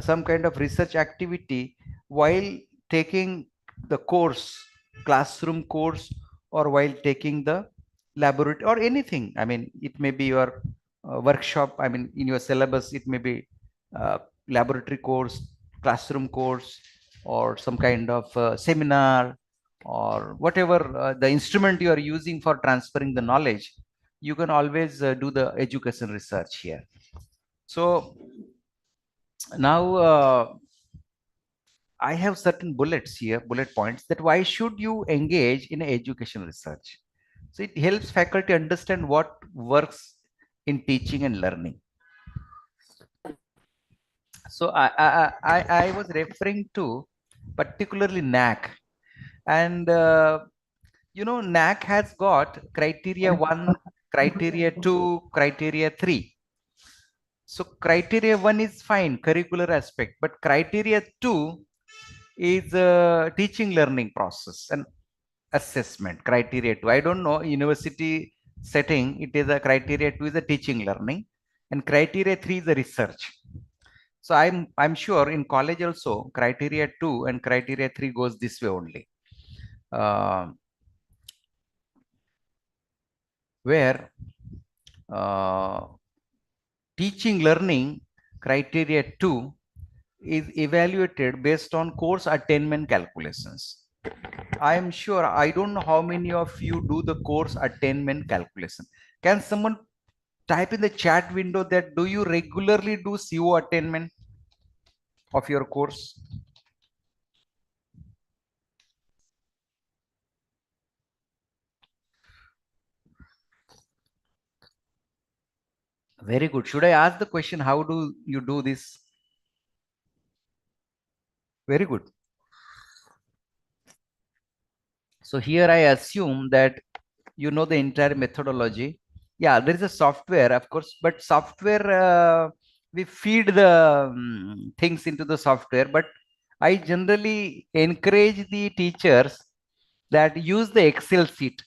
some kind of research activity while taking the course, classroom course, or while taking the laboratory or anything. I mean, it may be your workshop. I mean, in your syllabus it may be laboratory course, classroom course, or some kind of seminar, or whatever the instrument you are using for transferring the knowledge. You can always do the education research here. So now I have certain bullets here, bullet points, that why should you engage in education research? So it helps faculty understand what works in teaching and learning. So I was referring to particularly NAC, and NAC has got criteria 1, criteria 2, criteria 3. So criteria 1 is fine, curricular aspect, but criteria 2 is a teaching learning process and assessment. Criteria 2, I don't know, university setting, it is a criteria 2 is a teaching learning, and criteria 3 is a research. So I'm sure in college also criteria 2 and criteria 3 goes this way only. Where teaching learning criteria 2 is evaluated based on course attainment calculations. I am sure, I don't know how many of you do the course attainment calculation. Can someone type in the chat window that do you regularly do CO attainment of your course? Very good. Should I ask the question, how do you do this? Very good. So here I assume that you know the entire methodology. Yeah, there is a software, of course, but software, we feed the things into the software. But I generally encourage the teachers that use the Excel sheet.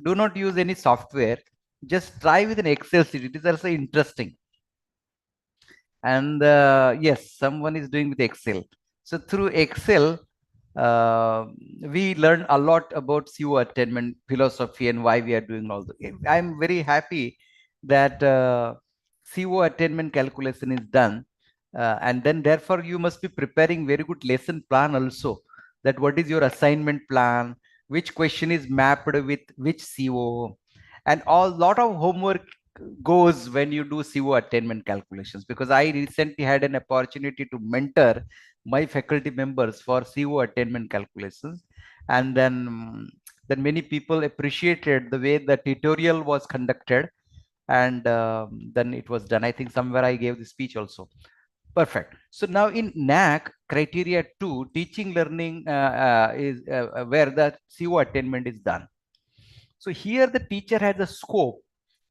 Do not use any software. Just try with an Excel sheet. It is also interesting. And yes, someone is doing with Excel. So through Excel, we learn a lot about CO attainment philosophy and why we are doing all the. I'm very happy that CO attainment calculation is done, and then therefore you must be preparing very good lesson plan also. That what is your assignment plan, which question is mapped with which CO, and all lot of homework goes when you do CO attainment calculations, because I recently had an opportunity to mentor my faculty members for CO attainment calculations, and then many people appreciated the way the tutorial was conducted, and then it was done. I think somewhere I gave the speech also. Perfect. So now in NAC criteria 2, teaching learning is where the CO attainment is done. So here the teacher has a scope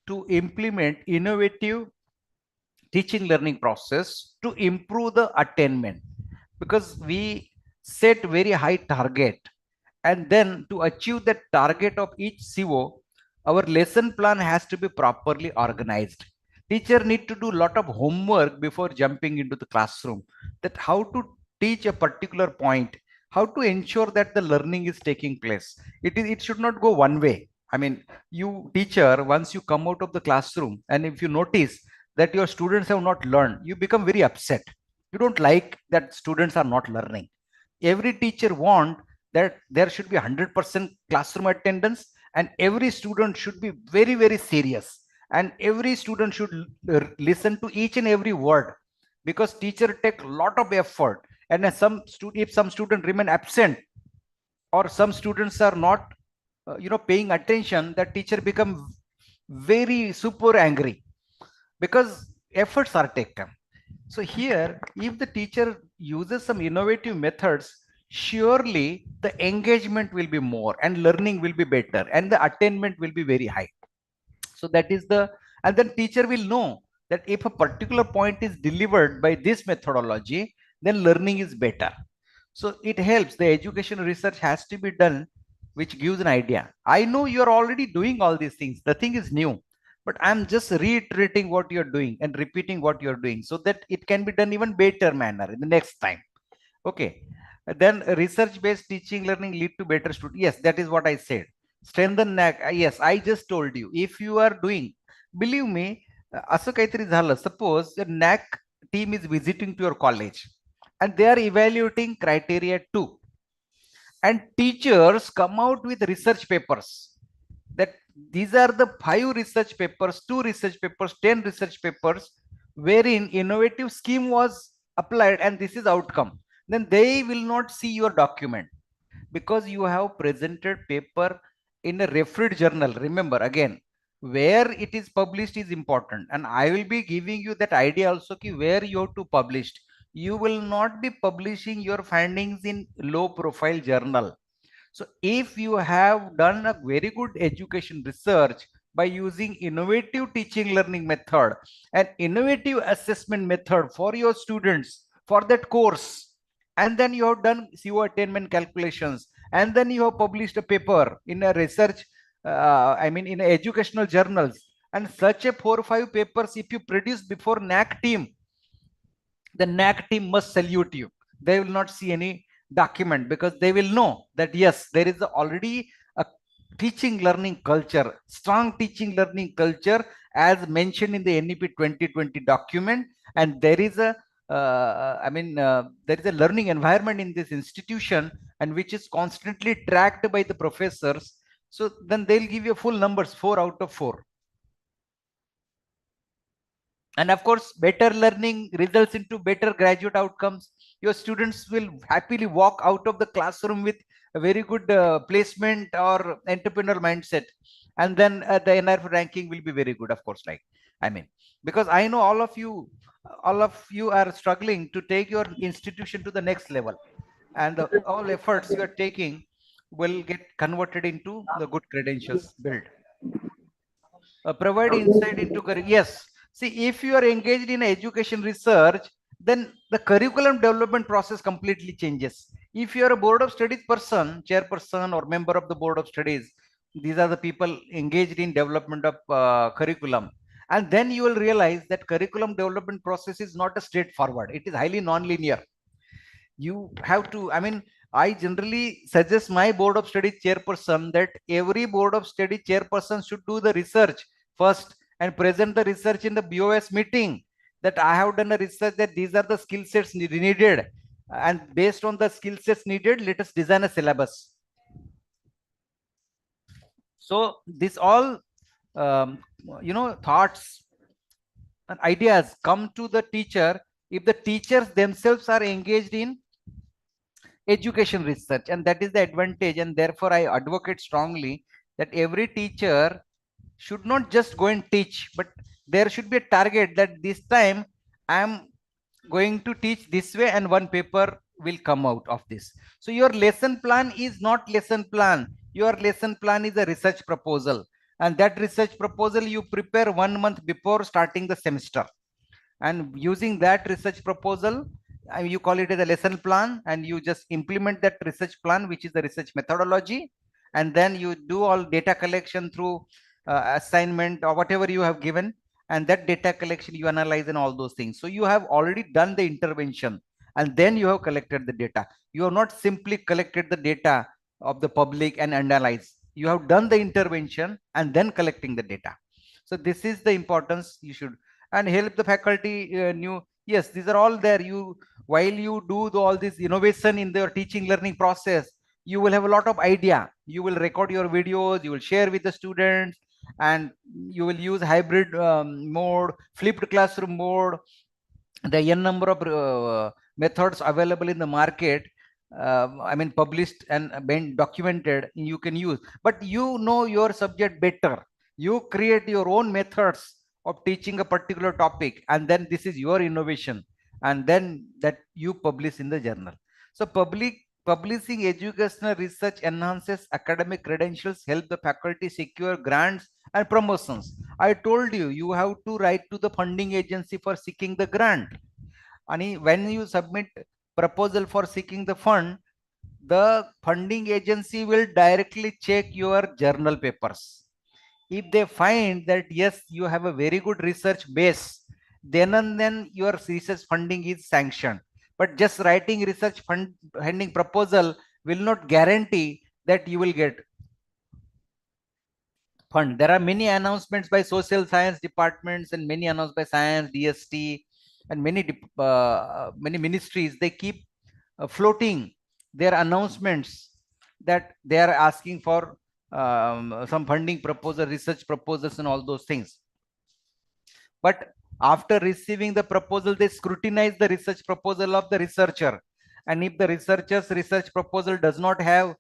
to implement innovative teaching learning process to improve the attainment, because we set very high target, and then to achieve that target of each CO, our lesson plan has to be properly organized. Teacher need to do a lot of homework before jumping into the classroom, that how to teach a particular point, how to ensure that the learning is taking place. It should not go one way. I mean, you teacher, once you come out of the classroom and if you notice that your students have not learned, you become very upset. You don't like that students are not learning. Every teacher want that there should be 100% classroom attendance, and every student should be very, very serious, and every student should listen to each and every word, because teacher take a lot of effort, and if some student remain absent or some students are not paying attention, that teacher become very super angry, because efforts are taken. So here, if the teacher uses some innovative methods, surely the engagement will be more and learning will be better and the attainment will be very high. So that is the, and then teacher will know that if a particular point is delivered by this methodology, then learning is better. So it helps. The education research has to be done, which gives an idea. I know you're already doing all these things. Nothing is new, but I'm just reiterating what you're doing and repeating what you're doing so that it can be done even better manner in the next time. Okay. Then research-based teaching learning lead to better students. Yes, that is what I said. Strengthen NAC. Yes, I just told you. If you are doing, believe me, असं काहीतरी झालं, suppose the NAC team is visiting to your college and they are evaluating criteria 2, and teachers come out with research papers that these are the 5 research papers, 2 research papers, 10 research papers wherein innovative scheme was applied and this is outcome, then they will not see your document, because you have presented paper in a referred journal. Remember, again, where it is published is important, and I will be giving you that idea also ki where you have to publish. You will not be publishing your findings in low profile journal. So if you have done a very good education research by using innovative teaching learning method and innovative assessment method for your students for that course, and then you have done CO attainment calculations, and then you have published a paper in a research, in educational journals, and such a 4 or 5 papers if you produce before NAC team, the NAC team must salute you. They will not see any document, because they will know that yes, there is already a teaching learning culture, strong teaching learning culture as mentioned in the NEP 2020 document, and there is a there is a learning environment in this institution, and which is constantly tracked by the professors. So then they'll give you full numbers, 4 out of 4. And of course, better learning results into better graduate outcomes. Your students will happily walk out of the classroom with a very good placement or entrepreneurial mindset. And then the NRF ranking will be very good, of course. Because I know all of you are struggling to take your institution to the next level. And all efforts you are taking will get converted into the good credentials built. Provide insight into yes. See, if you are engaged in education research, then the curriculum development process completely changes. If you are a board of studies person, chairperson or member of the board of studies, these are the people engaged in development of curriculum. And then you will realize that curriculum development process is not a straightforward. It is highly non-linear. You have to, I generally suggest my board of study chairperson that every board of study chairperson should do the research first and present the research in the BOS meeting, that I have done a research that these are the skill sets needed, and based on the skill sets needed, let us design a syllabus. So this all thoughts and ideas come to the teacher if the teachers themselves are engaged in education research, and that is the advantage. And therefore I advocate strongly that every teacher should not just go and teach, but there should be a target that this time I am going to teach this way and one paper will come out of this. So your lesson plan is not lesson plan. Your lesson plan is a research proposal, and that research proposal you prepare 1 month before starting the semester. And using that research proposal, you call it as a lesson plan, and you just implement that research plan, which is the research methodology. And then you do all data collection through assignment or whatever you have given, and that data collection you analyze and all those things. So you have already done the intervention, and then you have collected the data. You have not simply collected the data of the public and analyze. You have done the intervention and then collecting the data. So this is the importance. You should and help the faculty yes, these are all there. While you do all this innovation in their teaching learning process, you will have a lot of idea. You will record your videos, you will share with the students, and you will use hybrid mode, flipped classroom mode, the n number of methods available in the market, published and been documented, you can use. But you know your subject better. You create your own methods of teaching a particular topic, and then this is your innovation, and then that you publish in the journal. So publishing educational research enhances academic credentials, help the faculty secure grants and promotions. I told you, you have to write to the funding agency for seeking the grant. And when you submit proposal for seeking the fund, the funding agency will directly check your journal papers. If they find that yes, you have a very good research base, then and then your research funding is sanctioned. But just writing research funding proposal will not guarantee that you will get fund. There are many announcements by social science departments and many announced by science, DST, and many ministries. They keep floating their announcements that they are asking for some funding proposal, research proposals, and all those things. But after receiving the proposal, they scrutinize the research proposal of the researcher. And if the researcher's research proposal does not have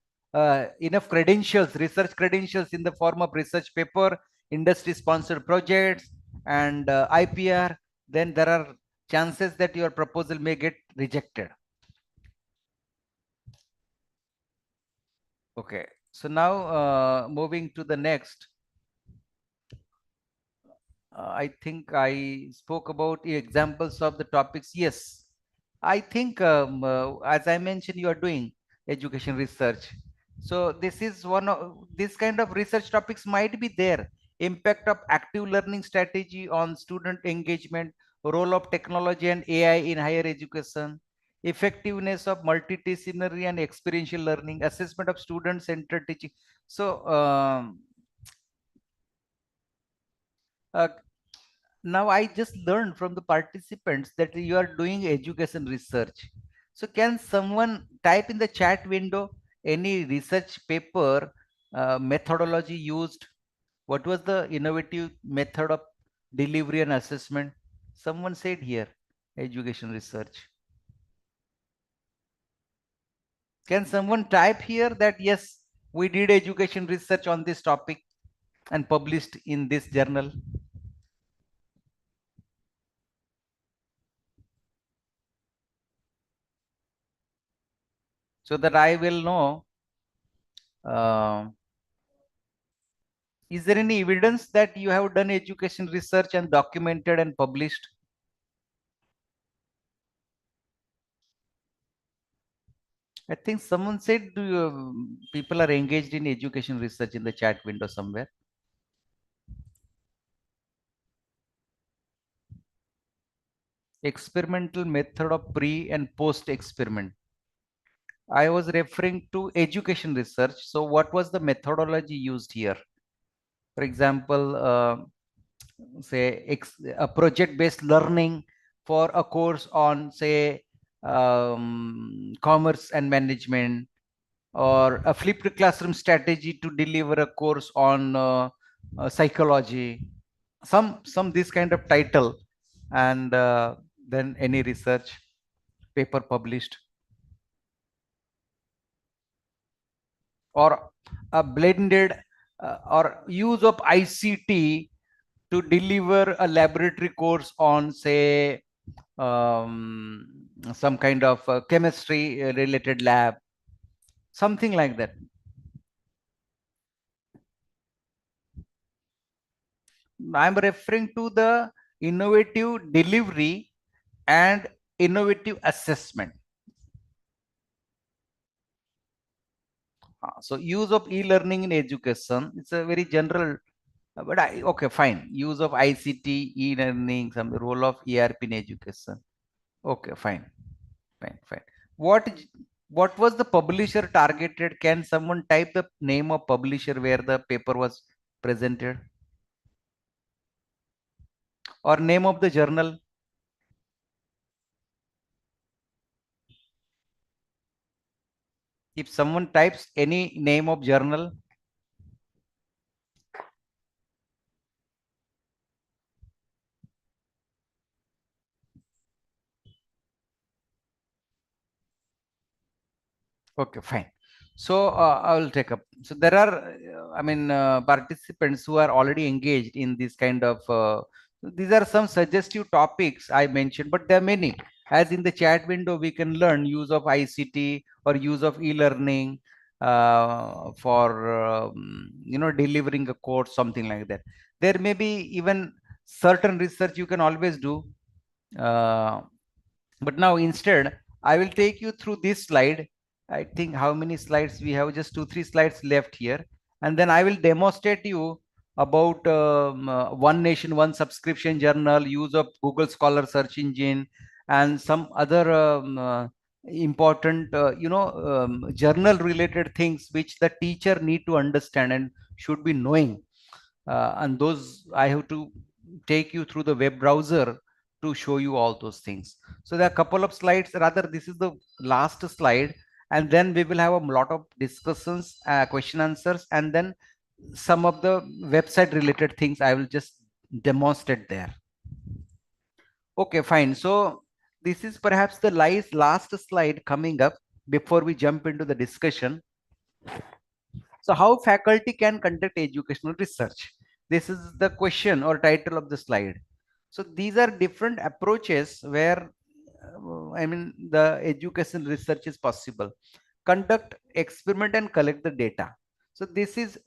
enough credentials, research credentials in the form of research paper, industry sponsored projects, and IPR, then there are chances that your proposal may get rejected. Okay, so now moving to the next. I think I spoke about the examples of the topics. Yes, I think as I mentioned, you are doing education research. So this is one of this kind of research topics might be there. Impact of active learning strategy on student engagement, role of technology and AI in higher education, effectiveness of multidisciplinary and experiential learning, assessment of student-centered teaching. So now I just learned from the participants that you are doing education research. So can someone type in the chat window any research paper methodology used? What was the innovative method of delivery and assessment? Someone said here, education research. Can someone type here that yes, we did education research on this topic and published in this journal? So that I will know, is there any evidence that you have done education research and documented and published? I think someone said people are engaged in education research in the chat window somewhere. Experimental method of pre and post experiment. I was referring to education research. So what was the methodology used here? For example, say a project-based learning for a course on, say, commerce and management, or a flipped classroom strategy to deliver a course on psychology, some this kind of title, and then any research paper published, or a blended or use of ICT to deliver a laboratory course on, say, some kind of chemistry related lab, something like that. I'm referring to the innovative delivery and innovative assessment. So use of e-learning in education, it's a very general, but okay, fine. Use of ICT, e-learning, some role of ERP in education. Okay, fine. What was the publisher targeted? Can someone type the name of publisher where the paper was presented, or name of the journal? If someone types any name of journal, okay, fine. So I will take up. So there are, participants who are already engaged in this kind of. These are some suggestive topics I mentioned, but there are many. As in the chat window, we can learn use of ICT or use of e-learning for delivering a course, something like that. There may be even certain research you can always do. But now instead, I will take you through this slide. I think how many slides we have? Just 2-3 slides left here. And then I will demonstrate you about One Nation, One Subscription Journal, use of Google Scholar search engine, and some other important, journal related things which the teacher need to understand and should be knowing. And those I have to take you through the web browser to show you all those things. So there are a couple of slides, rather this is the last slide, and then we will have a lot of discussions, question answers, and then some of the website related things I will just demonstrate there. Okay, fine. So this is perhaps the last slide coming up before we jump into the discussion. So how faculty can conduct educational research? This is the question or title of the slide. So these are different approaches where the education research is possible. Conduct experiment and collect the data. So this is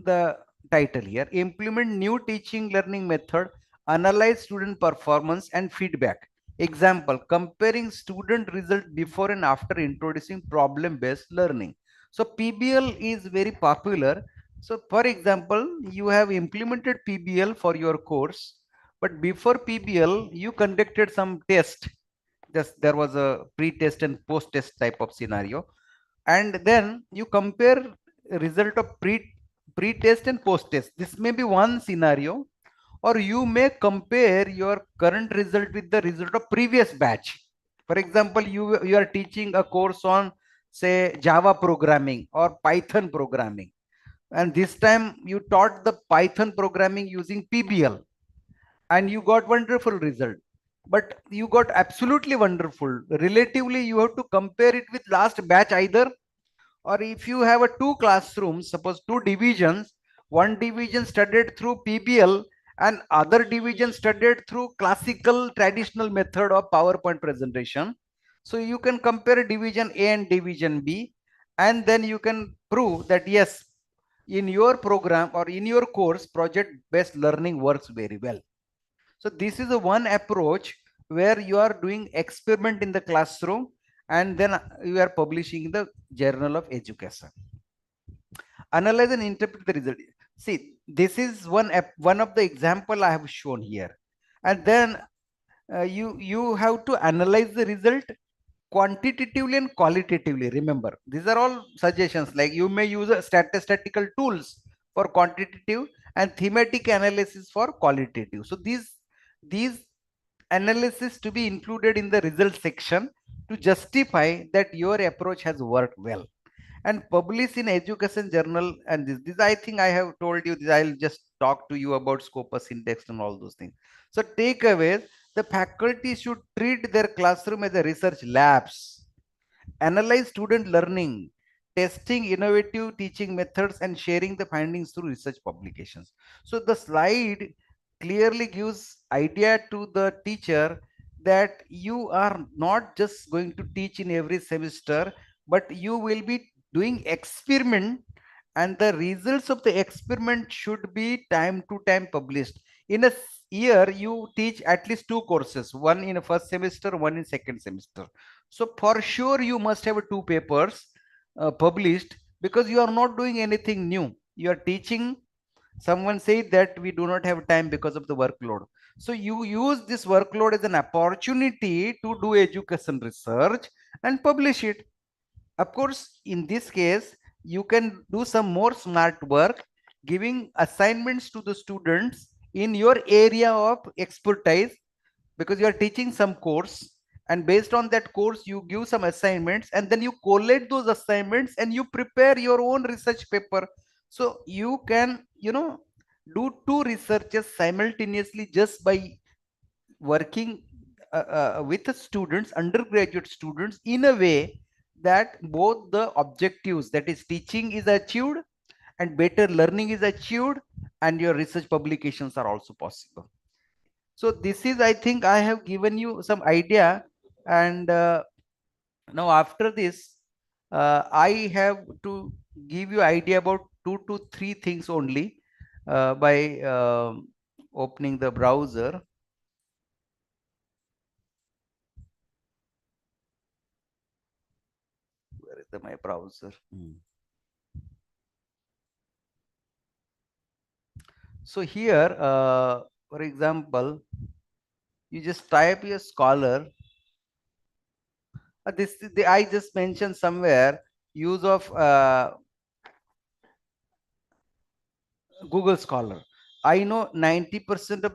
the title here. Implement new teaching learning method, analyze student performance and feedback. Example, comparing student result before and after introducing problem-based learning. So PBL is very popular. So for example, you have implemented PBL for your course, but before PBL, you conducted some test. Just there was a pre-test and post-test type of scenario. And then you compare result of pre-test and post-test. This may be one scenario, or you may compare your current result with the result of previous batch. For example, you are teaching a course on, say, Java programming or Python programming, and this time you taught the Python programming using PBL, and you got wonderful result. But you got absolutely wonderful. Relatively, you have to compare it with last batch either. Or if you have a two classrooms, suppose two divisions, one division studied through PBL and other division studied through classical traditional method of PowerPoint presentation. So you can compare division A and division B, and then you can prove that yes, in your program or in your course, project based learning works very well. So this is a one approach where you are doing experiment in the classroom and then you are publishing in the Journal of Education. Analyze and interpret the result. See, this is one of the example I have shown here. And then you have to analyze the result quantitatively and qualitatively. Remember, these are all suggestions. Like you may use a statistical tools for quantitative and thematic analysis for qualitative. So these analysis to be included in the result section to justify that your approach has worked well, and publish in education journal. And this I think I have told you this. I'll just talk to you about Scopus index and all those things. So takeaways: the faculty should treat their classroom as a research labs, analyze student learning, testing innovative teaching methods, and sharing the findings through research publications. So the slide clearly gives idea to the teacher that you are not just going to teach in every semester, but you will be doing experiment, and the results of the experiment should be time to time published. In a year, you teach at least two courses, one in a first semester, one in second semester. So for sure, you must have two papers published, because you are not doing anything new. You are teaching. Someone said that we do not have time because of the workload. So you use this workload as an opportunity to do education research and publish it. Of course, in this case, you can do some more smart work, giving assignments to the students in your area of expertise, because you are teaching some course, and based on that course you give some assignments, and then you collate those assignments and you prepare your own research paper. So you can do two researches simultaneously just by working with the students, undergraduate students, in a way that both the objectives, that is teaching, is achieved, and better learning is achieved, and your research publications are also possible. So this is, I think I have given you some idea. And now after this, I have to give you idea about 2 to 3 things only by opening the browser. Where is my browser? So here, for example, you just type your scholar. I just mentioned somewhere use of Google Scholar. I know 90% of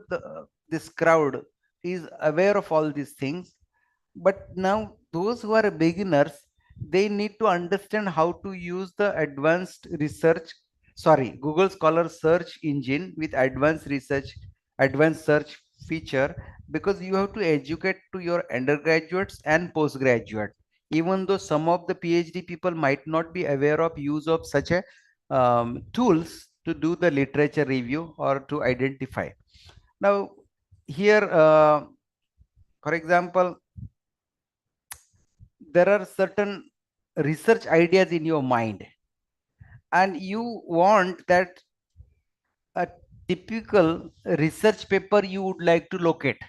this crowd is aware of all these things, but now those who are beginners, they need to understand how to use the advanced research, Google Scholar search engine with advanced search feature, because you have to educate to your undergraduates and postgraduate. Even though some of the PhD people might not be aware of use of such a tools to do the literature review or to identify. Now here, for example, there are certain research ideas in your mind, and you want that a typical research paper you would like to locate,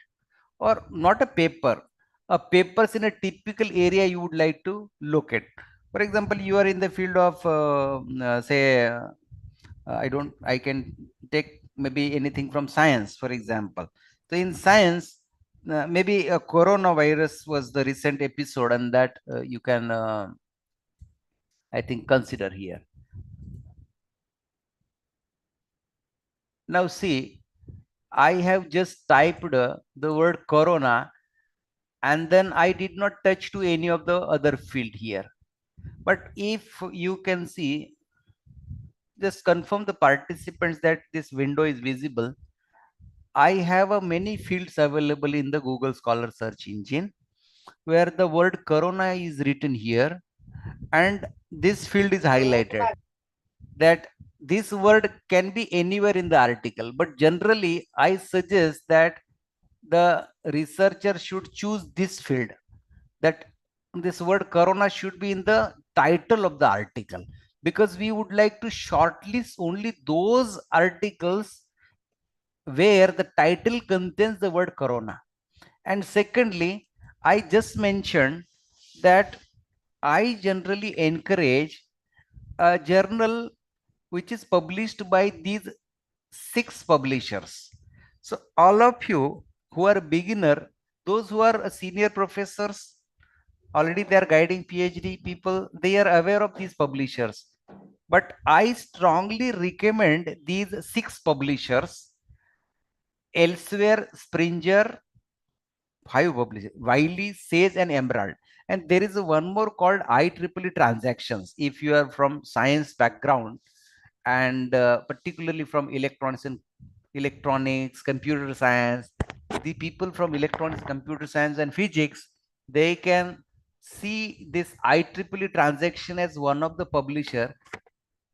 or not a papers in a typical area you would like to locate. For example, you are in the field of say I can take maybe anything from science, for example. So in science, maybe a coronavirus was the recent episode, and that you can I think consider here. Now see, I have just typed the word corona, and then I did not touch to any of the other field here. But if you can see, just confirm the participants that this window is visible. I have many fields available in the Google Scholar search engine where the word corona is written here, and this field is highlighted. That this word can be anywhere in the article, but generally I suggest that the researcher should choose this field, that this word corona should be in the title of the article, because we would like to shortlist only those articles where the title contains the word corona. And secondly, I just mentioned that I generally encourage a journal which is published by these 6 publishers. So all of you who are beginner, those who are senior professors, already they are guiding PhD people, they are aware of these publishers. But I strongly recommend these 6 publishers: Elsewhere, Springer, 5 publishers, Wiley, Sage, and Emerald. And there is one more called IEEE Transactions. If you are from science background, and particularly from electronics, computer science, the people from electronics, computer science, and physics, they can see this IEEE transaction as one of the publisher.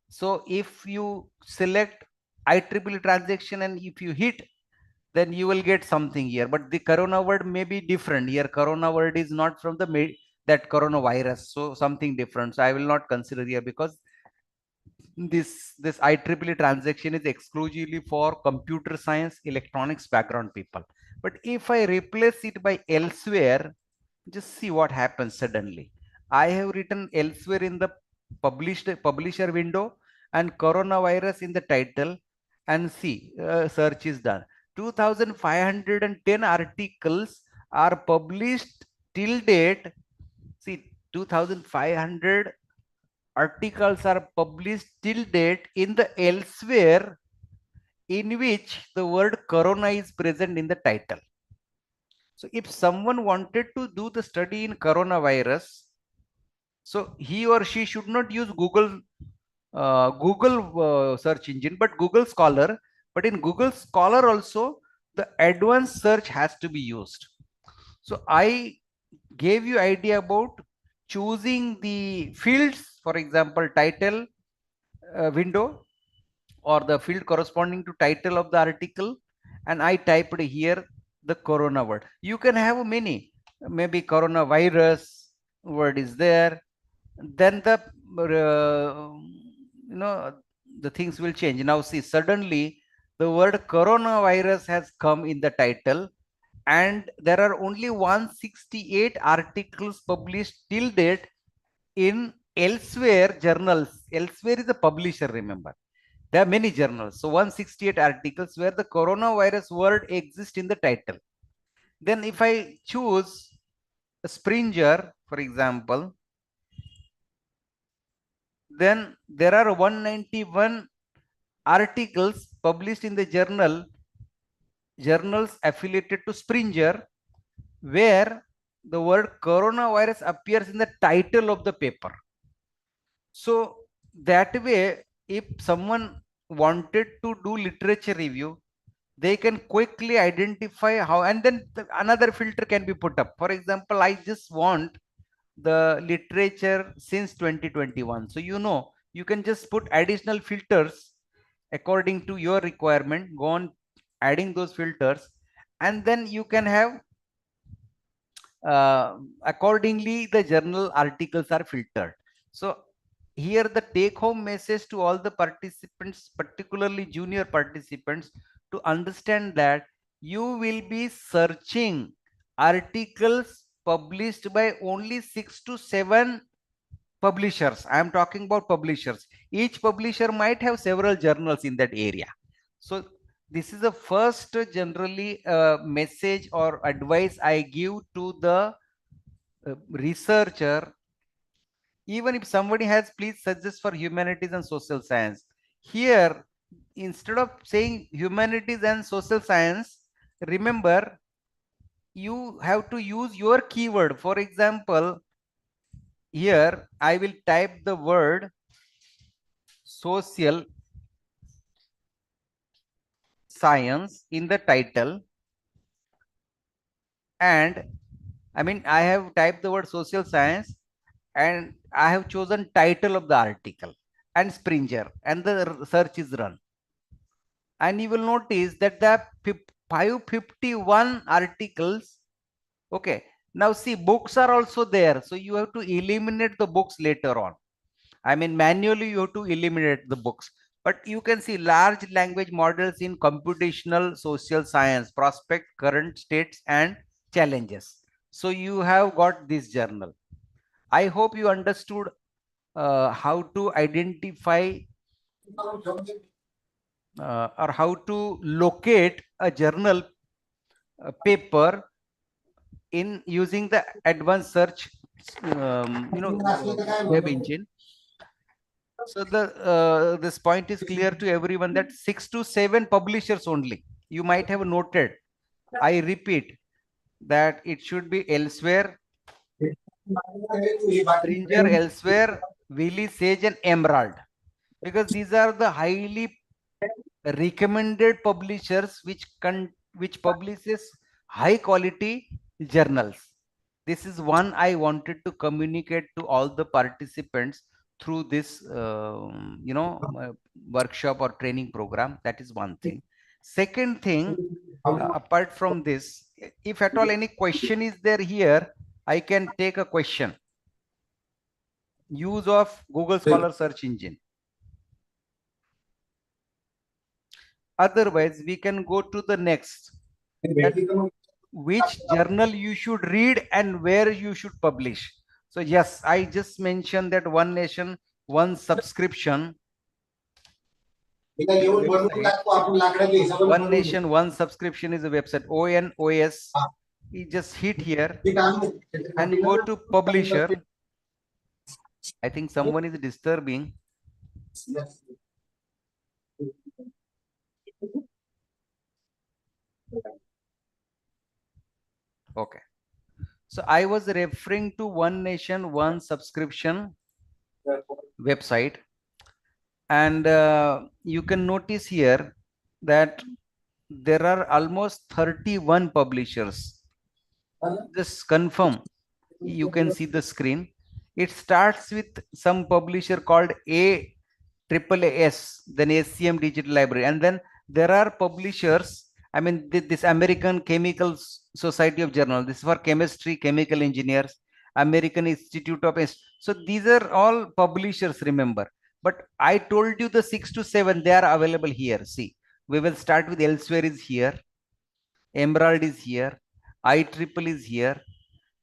So if you select IEEE transaction and if you hit, then you will get something here. But the corona word may be different here. Corona word is not from the that coronavirus, so something different. So I will not consider here, because this IEEE transaction is exclusively for computer science, electronics background people. But if I replace it by elsewhere, just see what happens suddenly. I have written elsewhere in the publisher window and coronavirus in the title, and see, search is done. 2510 articles are published till date. See, 2500 articles are published till date in the elsewhere, in which the word corona is present in the title. So if someone wanted to do the study in coronavirus, so he or she should not use Google search engine, but Google Scholar. But in Google Scholar also, the advanced search has to be used. So I gave you idea about choosing the fields, for example, title window, or the field corresponding to title of the article, and I typed here the corona word. You can have many, maybe coronavirus word is there, then the the things will change. Now see, suddenly the word coronavirus has come in the title, and there are only 168 articles published till date in elsewhere journals. Elsewhere is a publisher, remember. There are many journals. So 168 articles where the coronavirus word exists in the title. Then if I choose Springer, for example, then there are 191 articles published in the journals affiliated to Springer, where the word coronavirus appears in the title of the paper. So that way, if someone wanted to do literature review, they can quickly identify how, and then another filter can be put up. For example, I just want the literature since 2021. So you can just put additional filters according to your requirement, go on adding those filters, and then you can have accordingly the journal articles are filtered. So here the take home message to all the participants, particularly junior participants, to understand that you will be searching articles published by only 6 to 7 publishers. I am talking about publishers. Each publisher might have several journals in that area. So this is the first generally message or advice I give to the researcher. Even if somebody has, please suggest for humanities and social science. Here instead of saying humanities and social science, remember you have to use your keyword. For example, here I will type the word social science in the title, and I mean I have typed the word social science and I have chosen title of the article and Springer, and the search is run. And you will notice that the 551 articles. Okay, now see, books are also there, so you have to eliminate the books later on. I mean, manually you have to eliminate the books, but you can see large language models in computational social science, prospect, current states and challenges. So you have got this journal. I hope you understood how to identify or how to locate a journal paper in using the advanced search web engine. So this point is clear to everyone that 6 to 7 publishers only. You might have noted, I repeat, that it should be elsewhere, Springer, elsewhere, Willy, Sage and Emerald, because these are the highly recommended publishers which publishes high quality journals. This is one I wanted to communicate to all the participants through this workshop or training program. That is one thing. Second thing, apart from this, if at all any question is there here, I can take a question. Use of Google Scholar search engine. Otherwise, we can go to the next. Which journal you should read and where you should publish. So yes, I just mentioned that One Nation, One Subscription. One Nation, One Subscription is a website. ONOS. You just hit here and go to publisher. I think someone is disturbing. Okay. So I was referring to One Nation, One Subscription website. And you can notice here that there are almost 31 publishers. Just confirm. You can see the screen. It starts with some publisher called AAAS, then SCM Digital Library. And then there are publishers. I mean, this American Chemical Society of Journal. This is for chemistry, chemical engineers, American Institute of. So these are all publishers, remember. But I told you the 6 to 7, they are available here. See, we will start with Elsewhere is here. Emerald is here. IEEE is here.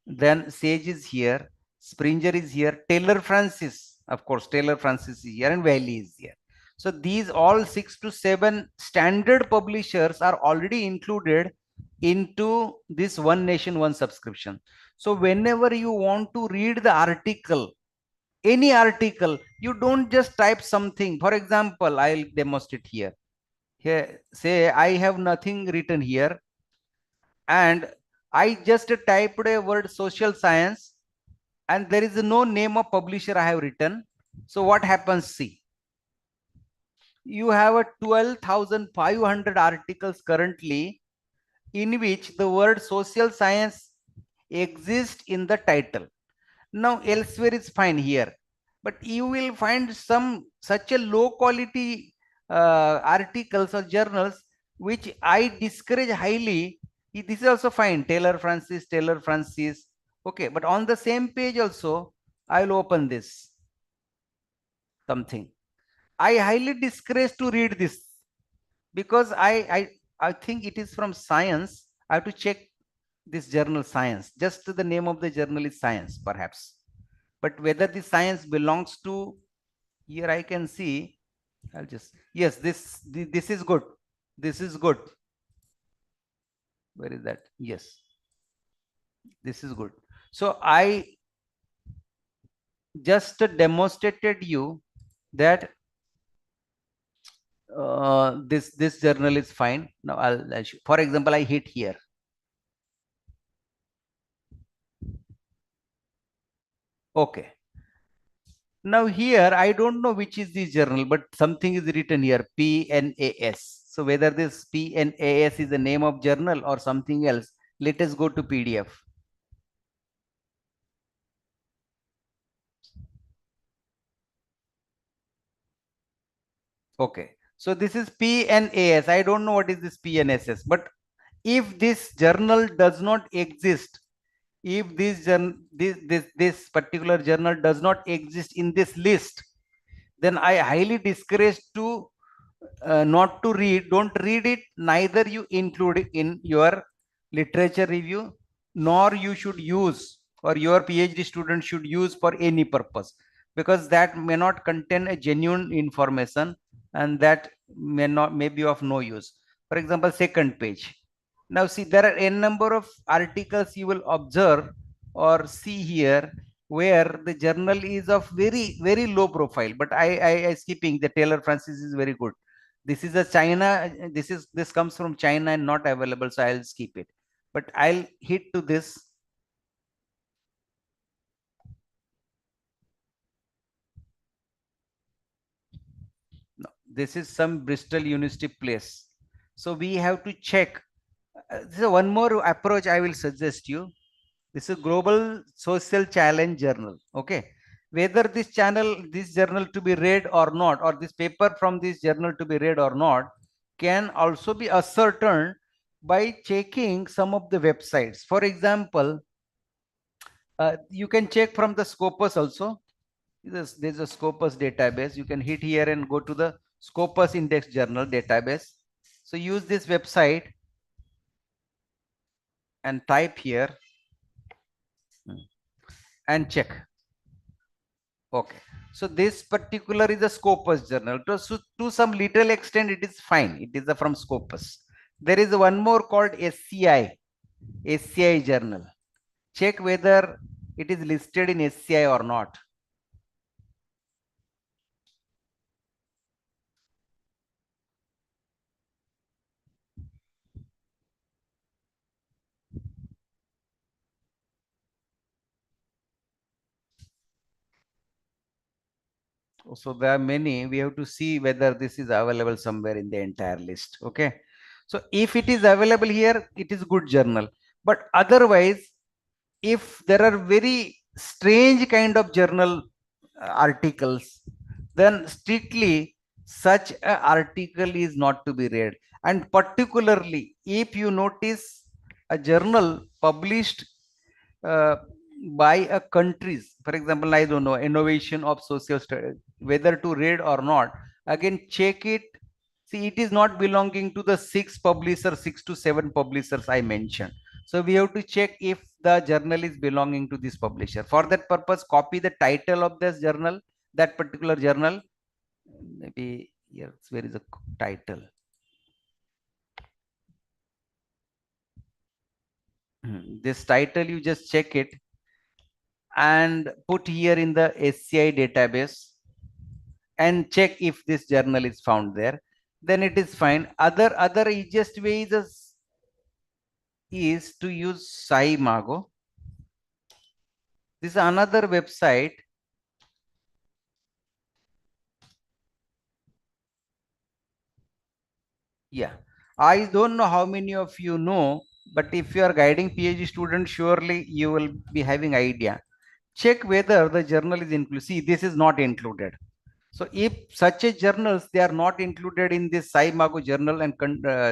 Then Sage is here. Springer is here. Taylor Francis, of course, Taylor Francis is here, and Wiley is here. So these all 6 to 7 standard publishers are already included into this One Nation, One Subscription. So whenever you want to read the article, any article, you don't just type something. For example, I'll demonstrate here. Here, say I have nothing written here, and I just typed a word social science, and there is no name of publisher I have written. So what happens? See, you have a 12,500 articles currently in which the word social science exists in the title. Now elsewhere is fine here, but you will find some such a low quality articles or journals which I discourage highly. This is also fine. Taylor Francis. Okay, but on the same page also, I will open this something. I highly discourage to read this because I think it is from science. I have to check this journal Science. Just the name of the journal is Science, perhaps. But whether the science belongs to, here I can see, I'll just, yes, this is good. This is good. Where is that? Yes, this is good. So I just demonstrated you that this journal is fine. Now I'll show. For example, I hit here. Okay. Now here, I don't know which is this journal, but something is written here, PNAS. So whether this PNAS is the name of journal or something else, let us go to PDF. Okay. So this is PNAS. I don't know what is this PNSS, but if this journal does not exist, if this particular journal does not exist in this list, then I highly discourage to not to read. Don't read it. Neither you include it in your literature review, nor you should use, or your PhD student should use for any purpose, because that may not contain a genuine information, and that may be of no use. For example, second page. Now see, there are n number of articles you will observe or see here where the journal is of very low profile, but I skipping. The Taylor Francis is very good. This is a China. This comes from China and not available, so I'll skip it. But I'll hit to this. No, this is some Bristol University place. So we have to check. This is one more approach I will suggest you. This is Global Social Challenge Journal. Okay, whether this journal to be read or not, or this paper from this journal to be read or not, can also be ascertained by checking some of the websites. For example, you can check from the Scopus also. There's a Scopus database. You can hit here and go to the Scopus Index Journal database. So use this website and type here and check. Okay, so this particular is a Scopus journal. To some little extent, it is fine. It is from Scopus. There is one more called SCI journal. Check whether it is listed in SCI or not. So there are many. We have to see whether this is available somewhere in the entire list. Okay, so if it is available here, it is good journal. But otherwise, if there are very strange kind of journal articles, then strictly such an article is not to be read. And particularly if you notice a journal published uh, by a countries, for example, I don't know, innovation of social studies, whether to read or not, again check it. See, it is not belonging to the 6 to 7 publishers I mentioned. So we have to check if the journal is belonging to this publisher. For that purpose, copy the title of this journal, that particular journal. Maybe yes, where is the title? This title, you just check it and put here in the SCI database and check if this journal is found there. Then it is fine. Other easiest way is to use SciMago. This is another website. Yeah, I don't know how many of you know, but if you are guiding PhD students, surely you will be having idea. Check whether the journal is included. See, this is not included. So if such a journals, they are not included in this SciMago journal and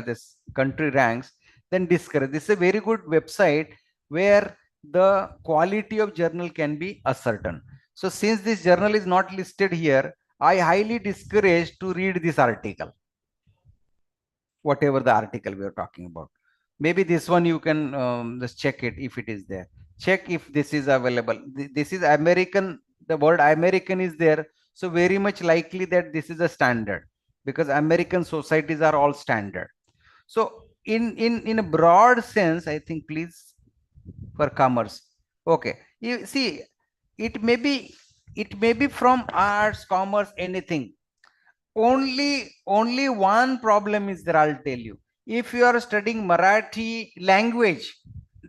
this country ranks, then discourage. This is a very good website where the quality of journal can be ascertained. So since this journal is not listed here, I highly discourage to read this article, whatever the article we are talking about. Maybe this one you can just check it if it is there. Check if this is available. This is American. The word American is there. So very much likely that this is a standard, because American societies are all standard. So in a broad sense, I think, please, for commerce. Okay. You see, it may be from arts, commerce, anything. Only one problem is there, I'll tell you. If you are studying Marathi language,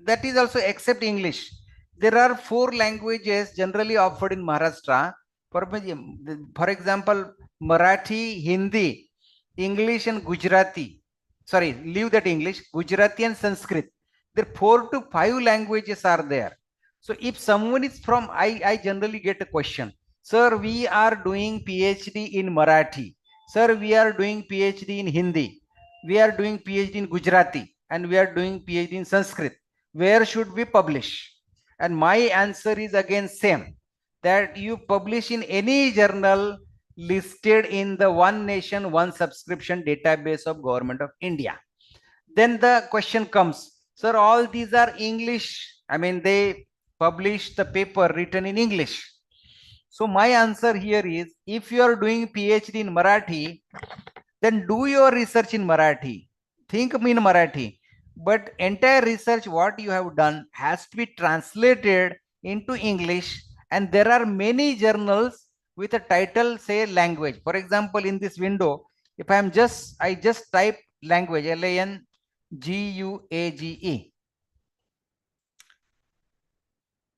that is also except English. There are 4 languages generally offered in Maharashtra. For example, Marathi, Hindi, English and Gujarati. Sorry, leave that English, Gujarati and Sanskrit. There 4 to 5 languages are there. So if someone is from, I generally get a question, sir, we are doing PhD in Marathi. Sir, we are doing PhD in Hindi. We are doing PhD in Gujarati. And we are doing PhD in Sanskrit. Where should we publish? And my answer is again same, that you publish in any journal listed in the One Nation, One Subscription database of Government of India. Then the question comes, sir, all these are English. I mean, they publish the paper written in English. So my answer here is, if you are doing PhD in Marathi, then do your research in Marathi. Think in Marathi. But entire research what you have done has to be translated into English. And there are many journals with a title, say language. For example, in this window, if I just type language, LANGUAGE.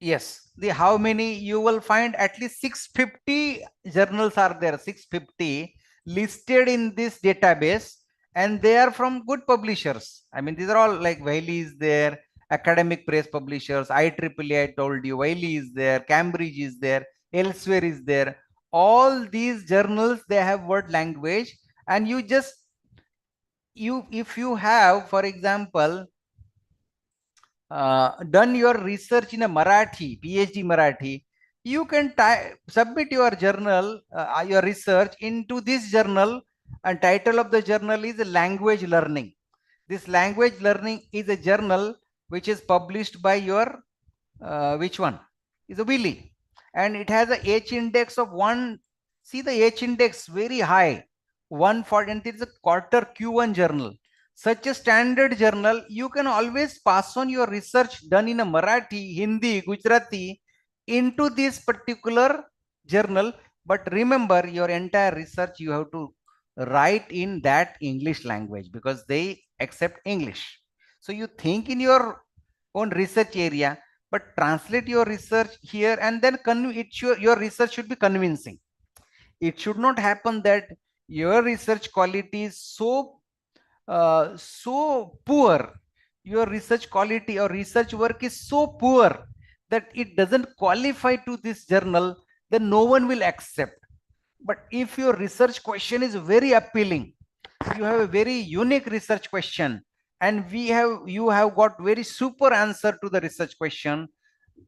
Yes, how many? You will find at least 650 journals are there, 650 listed in this database, and they are from good publishers. I mean, these are all like Wiley is there, academic press publishers, IEEE, I told you, Wiley is there, Cambridge is there, elsewhere is there. All these journals, they have word language, and if you have, for example, done your research in a Marathi, PhD Marathi, you can submit your journal, your research into this journal, and title of the journal is Language Learning. This Language Learning is a journal which is published by your, which one? Is a Wiley. And it has a H index of 1, see the H index very high, 140, and it is a quarter Q1 journal. Such a standard journal, you can always pass on your research done in a Marathi, Hindi, Gujarati into this particular journal. But remember, your entire research you have to write in that English language, because they accept English. So you think in your own research area, but translate your research here, and then your research should be convincing. It should not happen that your research quality is so poor, your research quality or research work is so poor that it doesn't qualify to this journal, then no one will accept. But if your research question is very appealing, you have a very unique research question, and you have got very super answer to the research question,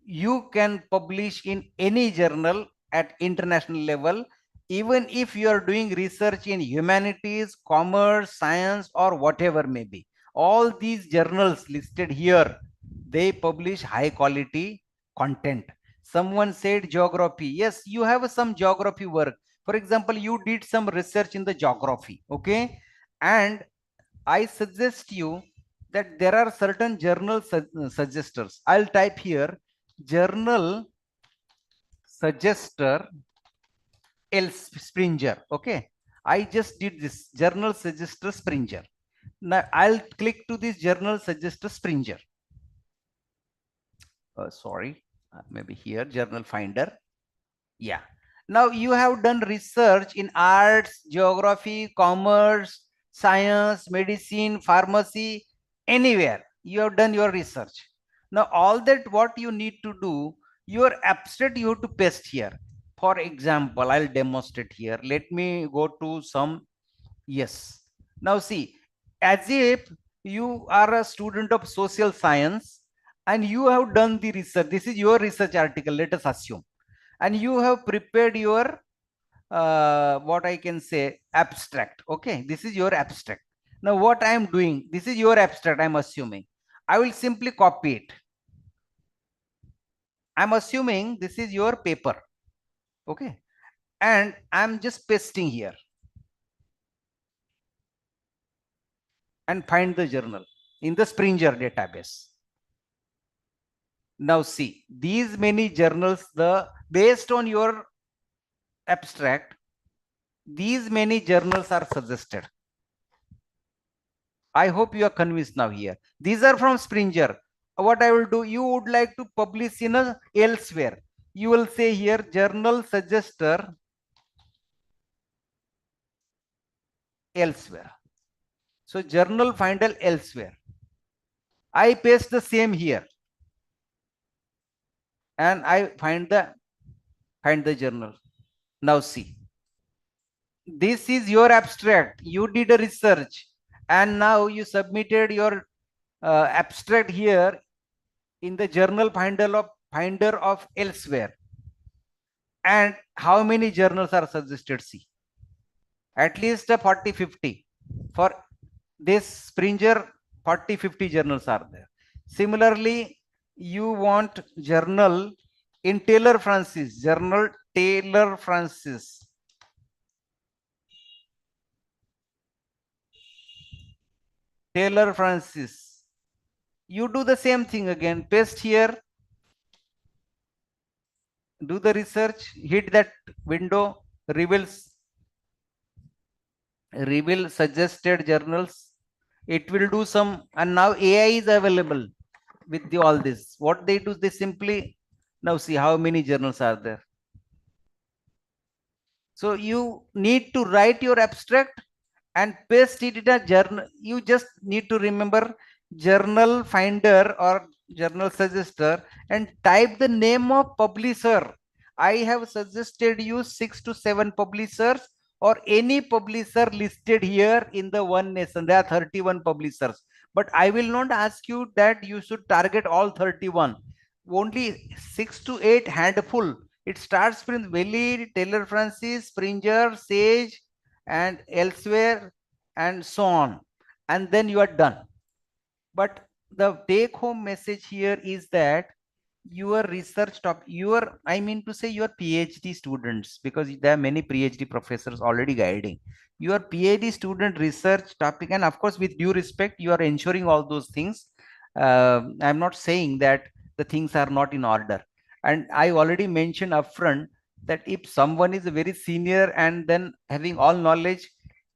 you can publish in any journal at international level, even if you are doing research in humanities, commerce, science, or whatever may be. All these journals listed here, they publish high quality content. Someone said geography. Yes, you have some geography work. For example, you did some research in the geography, okay? And I suggest you that there are certain journal suggesters. I'll type here journal suggester Springer. Okay, I just did this journal suggester Springer. Now I'll click to this journal suggester Springer. Sorry, maybe here journal finder. Yeah. Now you have done research in arts, geography, commerce, science, medicine, pharmacy, anywhere. You have done your research. Now all that what you need to do, your abstract you have to paste here. For example, I'll demonstrate here. Let me go to some, yes. Now see, as if you are a student of social science and you have done the research. This is your research article, let us assume. And you have prepared your, what I can say, abstract. Okay, this is your abstract. Now what I am doing, this is your abstract, I'm assuming. I will simply copy it. I'm assuming this is your paper. Okay, and I'm just pasting here and find the journal in the Springer database. Now see, these many journals, based on your abstract, these many journals are suggested. I hope you are convinced now here. These are from Springer. What I will do, you would like to publish in a elsewhere. You will say here journal suggester elsewhere. So journal finder elsewhere. I paste the same here. And I find the journal. Now see. This is your abstract. You did a research and now you submitted your abstract here in the journal finder of elsewhere. And how many journals are suggested? See, at least 40-50 for this Springer. 40-50 journals are there. Similarly, you want journal in Taylor Francis, journal Taylor Francis. Taylor Francis. You do the same thing again, paste here, do the research, hit that window, reveal suggested journals. It will do some, and now AI is available with all this. What they do, they simply, now see how many journals are there. So you need to write your abstract and paste it in a journal. You just need to remember journal finder or journal suggester and type the name of publisher. I have suggested you 6 to 7 publishers or any publisher listed here in the One Nation. There are 31 publishers, but I will not ask you that you should target all 31. Only 6 to 8 handful. It starts with Valley, Taylor Francis, Springer, Sage, and elsewhere, and so on, and then you are done. But the take home message here is that your research topic, I mean to say your PhD students, because there are many PhD professors already guiding your PhD student research topic, and of course with due respect you are ensuring all those things. I'm not saying that the things are not in order, and I already mentioned upfront that if someone is a very senior and then having all knowledge,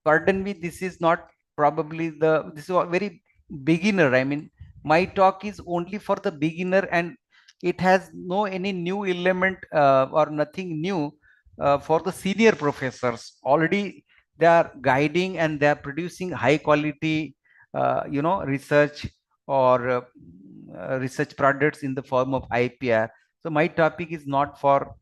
pardon me, this is not probably this is a very beginner. I mean, my talk is only for the beginner and it has no any new element or nothing new for the senior professors. Already they are guiding and they are producing high quality research or research products in the form of IPR. So my topic is not for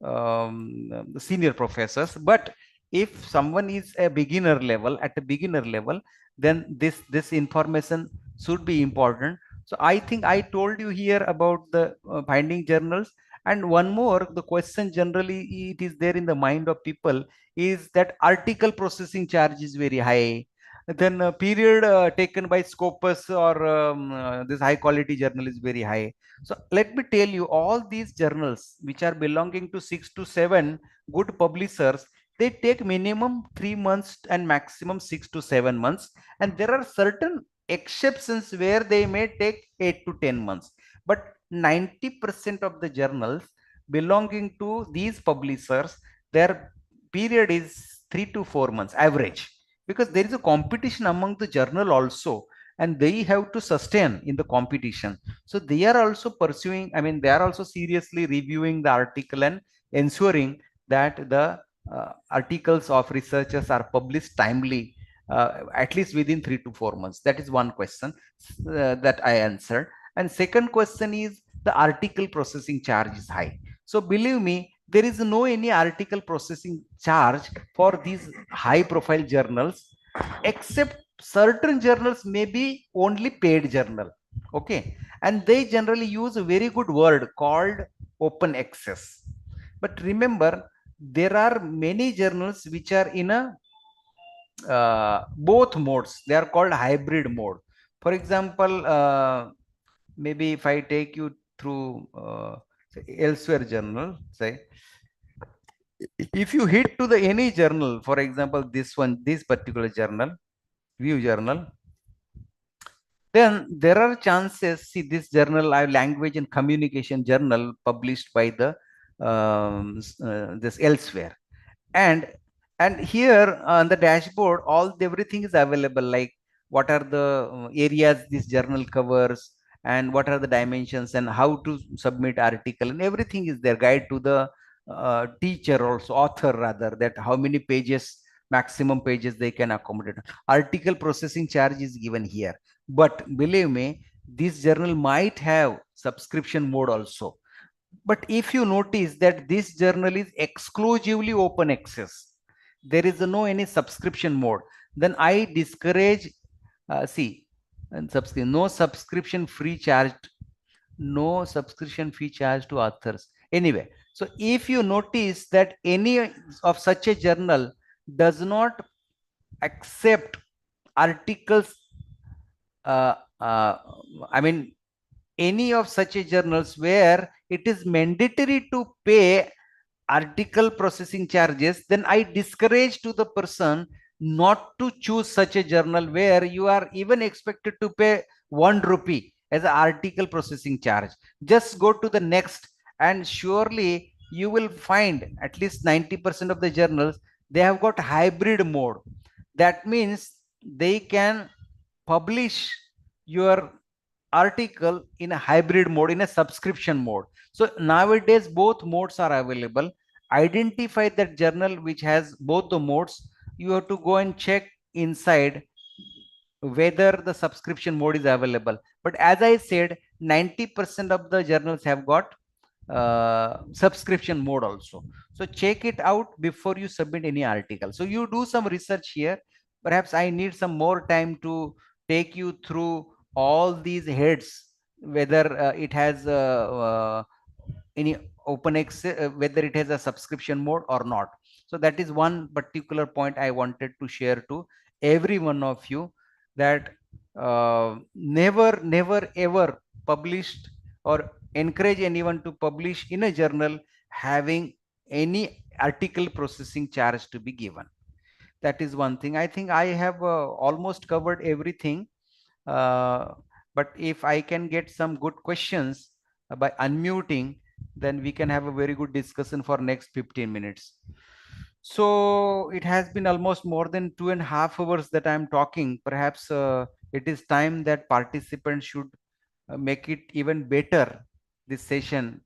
the senior professors, but if someone is a beginner level, at a beginner level, then this information should be important. So I think I told you here about the finding journals. And one more, the question generally it is there in the mind of people is that article processing charge is very high. Then period taken by Scopus or this high quality journal is very high. So let me tell you, all these journals which are belonging to 6 to 7 good publishers, they take minimum 3 months and maximum 6 to 7 months. And there are certain exceptions where they may take 8 to 10 months. But 90% of the journals belonging to these publishers, their period is 3 to 4 months average, because there is a competition among the journal also, and they have to sustain in the competition. So they are also pursuing, I mean, they are also seriously reviewing the article and ensuring that the articles of researchers are published timely, at least within 3 to 4 months. That is one question that I answered. And second question is the article processing charge is high. So believe me, there is no any article processing charge for these high profile journals, except certain journals may be only paid journal. Okay, and they generally use a very good word called open access. But remember, there are many journals which are in a both modes. They are called hybrid mode. For example, maybe if I take you through elsewhere journal, say if you hit to the any journal, for example this one, this particular journal, view journal, then there are chances. See, this journal, language and communication journal published by the this elsewhere, and And here on the dashboard, everything is available, like what are the areas this journal covers, and what are the dimensions, and how to submit article, and everything is there. Guide to the teacher, also author rather, that how many pages, maximum pages they can accommodate. Article processing charge is given here, but believe me, this journal might have subscription mode also. But if you notice that this journal is exclusively open access, there is no any subscription mode, then I discourage, see, and no subscription free charged, no subscription fee charged to authors. Anyway, so if you notice that any of such a journal does not accept articles, I mean, any of such a journals where it is mandatory to pay article processing charges, then I discourage to the person not to choose such a journal where you are even expected to pay 1 rupee as an article processing charge. Just go to the next, and surely you will find at least 90% of the journals, they have got hybrid mode. That means they can publish your article in a hybrid mode, in a subscription mode. So nowadays both modes are available. Identify that journal which has both the modes. You have to go and check inside whether the subscription mode is available. But as I said, 90% of the journals have got subscription mode also. So check it out before you submit any article. So you do some research here. Perhaps I need some more time to take you through all these heads, whether it has any open access, whether it has a subscription mode or not. So that is one particular point I wanted to share to every one of you, that never ever published or encourage anyone to publish in a journal having any article processing charge to be given. That is one thing. I think I have almost covered everything. But if I can get some good questions by unmuting, then we can have a very good discussion for next 15 minutes. So it has been almost more than 2.5 hours that I'm talking. Perhaps it is time that participants should make it even better. This session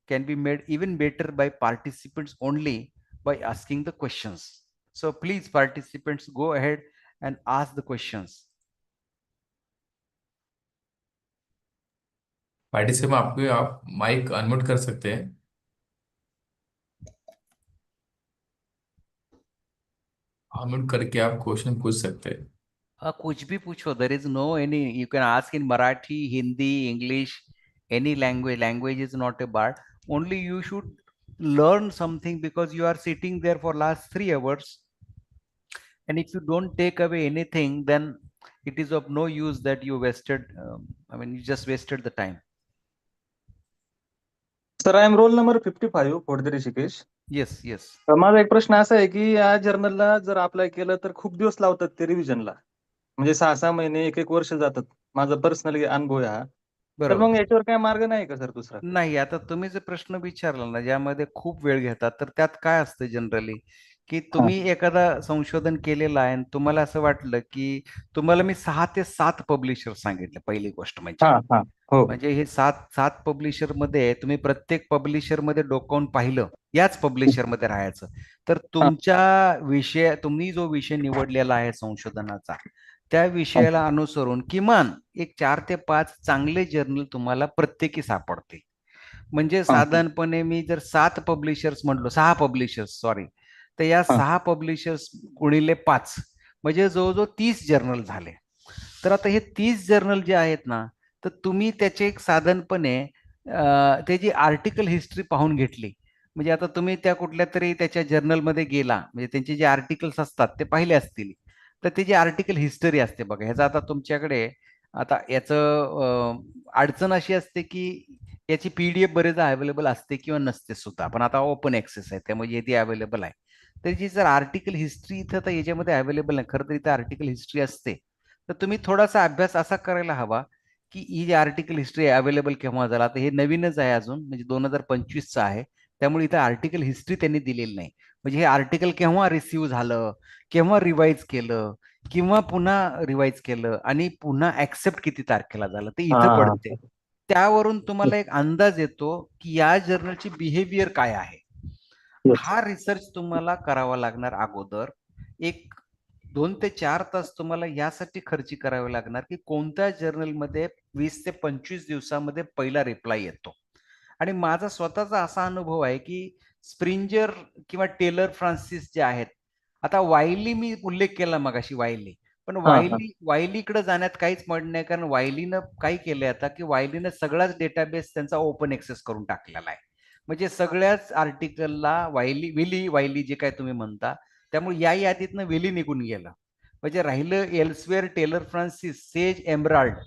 can be made even better by participants only by asking the questions. So please, participants, go ahead and ask the questions. Participant आपको आप mic unmute कर सकते हैं. Unmute करके आप question पूछ सकते हैं. कुछ भी पूछो. There is no any, you can ask in Marathi, Hindi, English, any language. Language is not a bar. Only you should learn something, because you are sitting there for last 3 hours. And if you don't take away anything, then it is of no use that you wasted, I mean, you just wasted the time. Sir I am roll number 55 फोडदरी शिकेश. Yes, yes. माझा एक प्रश्न असा आहे की या जर्नलला जर अप्लाय केलं तर खूप दिवस लावतात ते रिव्हिजनला, म्हणजे 6-6 महिने 1-1 वर्ष जातात. माझा पर्सनली अनुभव आहे हा. तर मग याच्यावर काय मार्ग नाही का सर दुसरा? नाही, आता तुम्ही जे प्रश्न विचारला ना, ज्यामध्ये खूप वेळ घेतात, तर त्यात काय असतं जनरली, की तुम्ही एखादा संशोधन केलेलं आहे आणि तुम्हाला असं वाटलं की तुम्हाला मी 6 ते 7 पब्लिशर सांगितले. पहिली गोष्ट म्हणजे हे 7 पब्लिशर मध्ये तुम्ही प्रत्येक पब्लिशर मध्ये डोकावून पाहिलं, याच पब्लिशर मध्ये राहायचं, तर तुमच्या विषय, तुम्ही जो विषय निवडलेला आहे संशोधनाचा, त्या विषयाला अनुसरून किमान एक 4 ते 5 चांगले जर्नल तुम्हाला प्रत्येकी सापडते. म्हणजे साधारणपणे मी जर 7 पब्लिशर्स म्हटलो, 6 पब्लिशर्स सॉरी, तर या 6 पब्लिशर्स गुणिले 5 म्हणजे जवळजवळ 30 जर्नल झाले. तर आता हे 30 जर्नल जे आहेत ना, तर तुम्ही त्याचे एक साधारणपणे त्याची आर्टिकल हिस्ट्री पाहून घेतली. म्हणजे आता तुम्ही त्या कुठल्या तरी त्याच्या जर्नलमध्ये गेला, म्हणजे त्यांचे जे आर्टिकल्स असतात ते पाहिले असतील, तर त्याची आर्टिकल हिस्टरी असते बघा. ह्याचा आता तुमच्याकडे, आता याचं अडचण अशी असते की याची PDF बरेचदा अवेलेबल असते किंवा नसते सुद्धा, पण आता ओपन ऍक्सेस आहे त्यामुळे ती अवेलेबल आहे. त्याची जर आर्टिकल हिस्ट्री इथं तर याच्यामध्ये अवेलेबल नाही, खरं तर इथं आर्टिकल हिस्ट्री असते. तर तुम्ही थोडासा अभ्यास असा करायला हवा की ही जी आर्टिकल हिस्ट्री अवेलेबल केव्हा झाला. आता हे नवीनच आहे अजून, म्हणजे 2025चं आहे, त्यामुळे इथं आर्टिकल हिस्ट्री त्यांनी दिलेली नाही. म्हणजे हे आर्टिकल केव्हा रिसीव्ह झालं, केव्हा रिवाइज केलं, किंवा पुन्हा रिवाइज केलं आणि पुन्हा ऍक्सेप्ट किती तारखेला झालं ते इथं पडते. त्यावरून तुम्हाला एक अंदाज येतो की या जर्नलची बिहेवियर काय आहे. हा रिसर्च तुम्हाला करावा लागणार अगोदर. एक 2 ते 4 तास तुम्हाला यासाठी खर्ची करावे लागणार की कोणत्या जर्नलमध्ये 20 ते 25 दिवसामध्ये पहिला रिप्लाय येतो. आणि माझा स्वतःचा असा अनुभव आहे की स्प्रिंजर किंवा टेलर फ्रान्सिस जे आहेत, आता वायली मी उल्लेख केला मगाशी वायली, पण वायलीकडे जाण्यात काहीच मड नाही, कारण वायलीनं काय केलंय आता की वायलीनं सगळाच डेटाबेस त्यांचा ओपन एक्सेस करून टाकलेला आहे. म्हणजे सगळ्याच आर्टिकलला वायली जे काय तुम्ही म्हणता, त्यामुळे या यादीतनं वेली निघून गेलं. म्हणजे राहिलं एल्सवेअर, टेलर फ्रान्सिस, सेज, एम्ब्राल्ड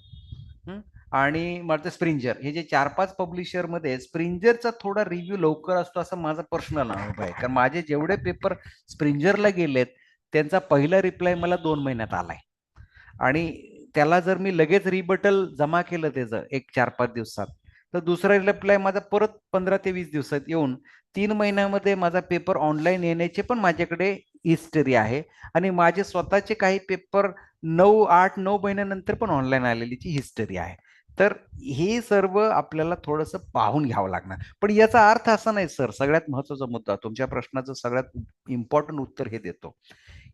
आणि मला स्प्रिंजर, हे जे 4-5 पब्लिशर मध्ये स्प्रिंजरचा थोडा रिव्ह्यू लवकर असतो असा माझा पर्सनल अनुभव आहे. कारण माझे जेवढे पेपर स्प्रिंजरला गेलेत त्यांचा पहिला रिप्लाय मला 2 महिन्यात आलाय. आणि त्याला जर मी लगेच रिबटल जमा केलं त्याचं 1-4-5 दिवसात, तर दुसरा रिप्लाय माझा परत 15 ते 20 दिवसात येऊन 3 महिन्यामध्ये माझा पेपर ऑनलाईन येण्याचे पण माझ्याकडे हिस्टरी आहे. आणि माझे स्वतःचे काही पेपर 8-9 महिन्यानंतर पण ऑनलाईन आलेलीची हिस्टरी आहे. तर हे सर्व आपल्याला थोडंसं पाहून घ्यावं लागणार. पण याचा अर्थ असा नाही सर, सगळ्यात महत्वाचा मुद्दा, तुमच्या प्रश्नाचं सगळ्यात इम्पॉर्टंट उत्तर हे देतो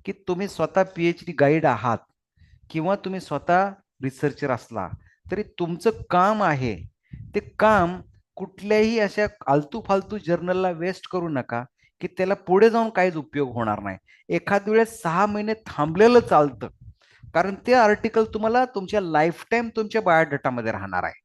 की तुम्ही स्वतः PhD गाईड आहात किंवा तुम्ही स्वतः रिसर्चर असला तरी तुमचं काम आहे ते काम कुठल्याही अशा आलतू फालतू जर्नलला वेस्ट करू नका की त्याला पुढे जाऊन काहीच उपयोग होणार नाही. एखाद वेळेस 6 महिने थांबलेलं चालतं, कारण ते आर्टिकल तुम्हाला तुमच्या लाईफ टाईम तुमच्या बायोडाटामध्ये राहणार आहे.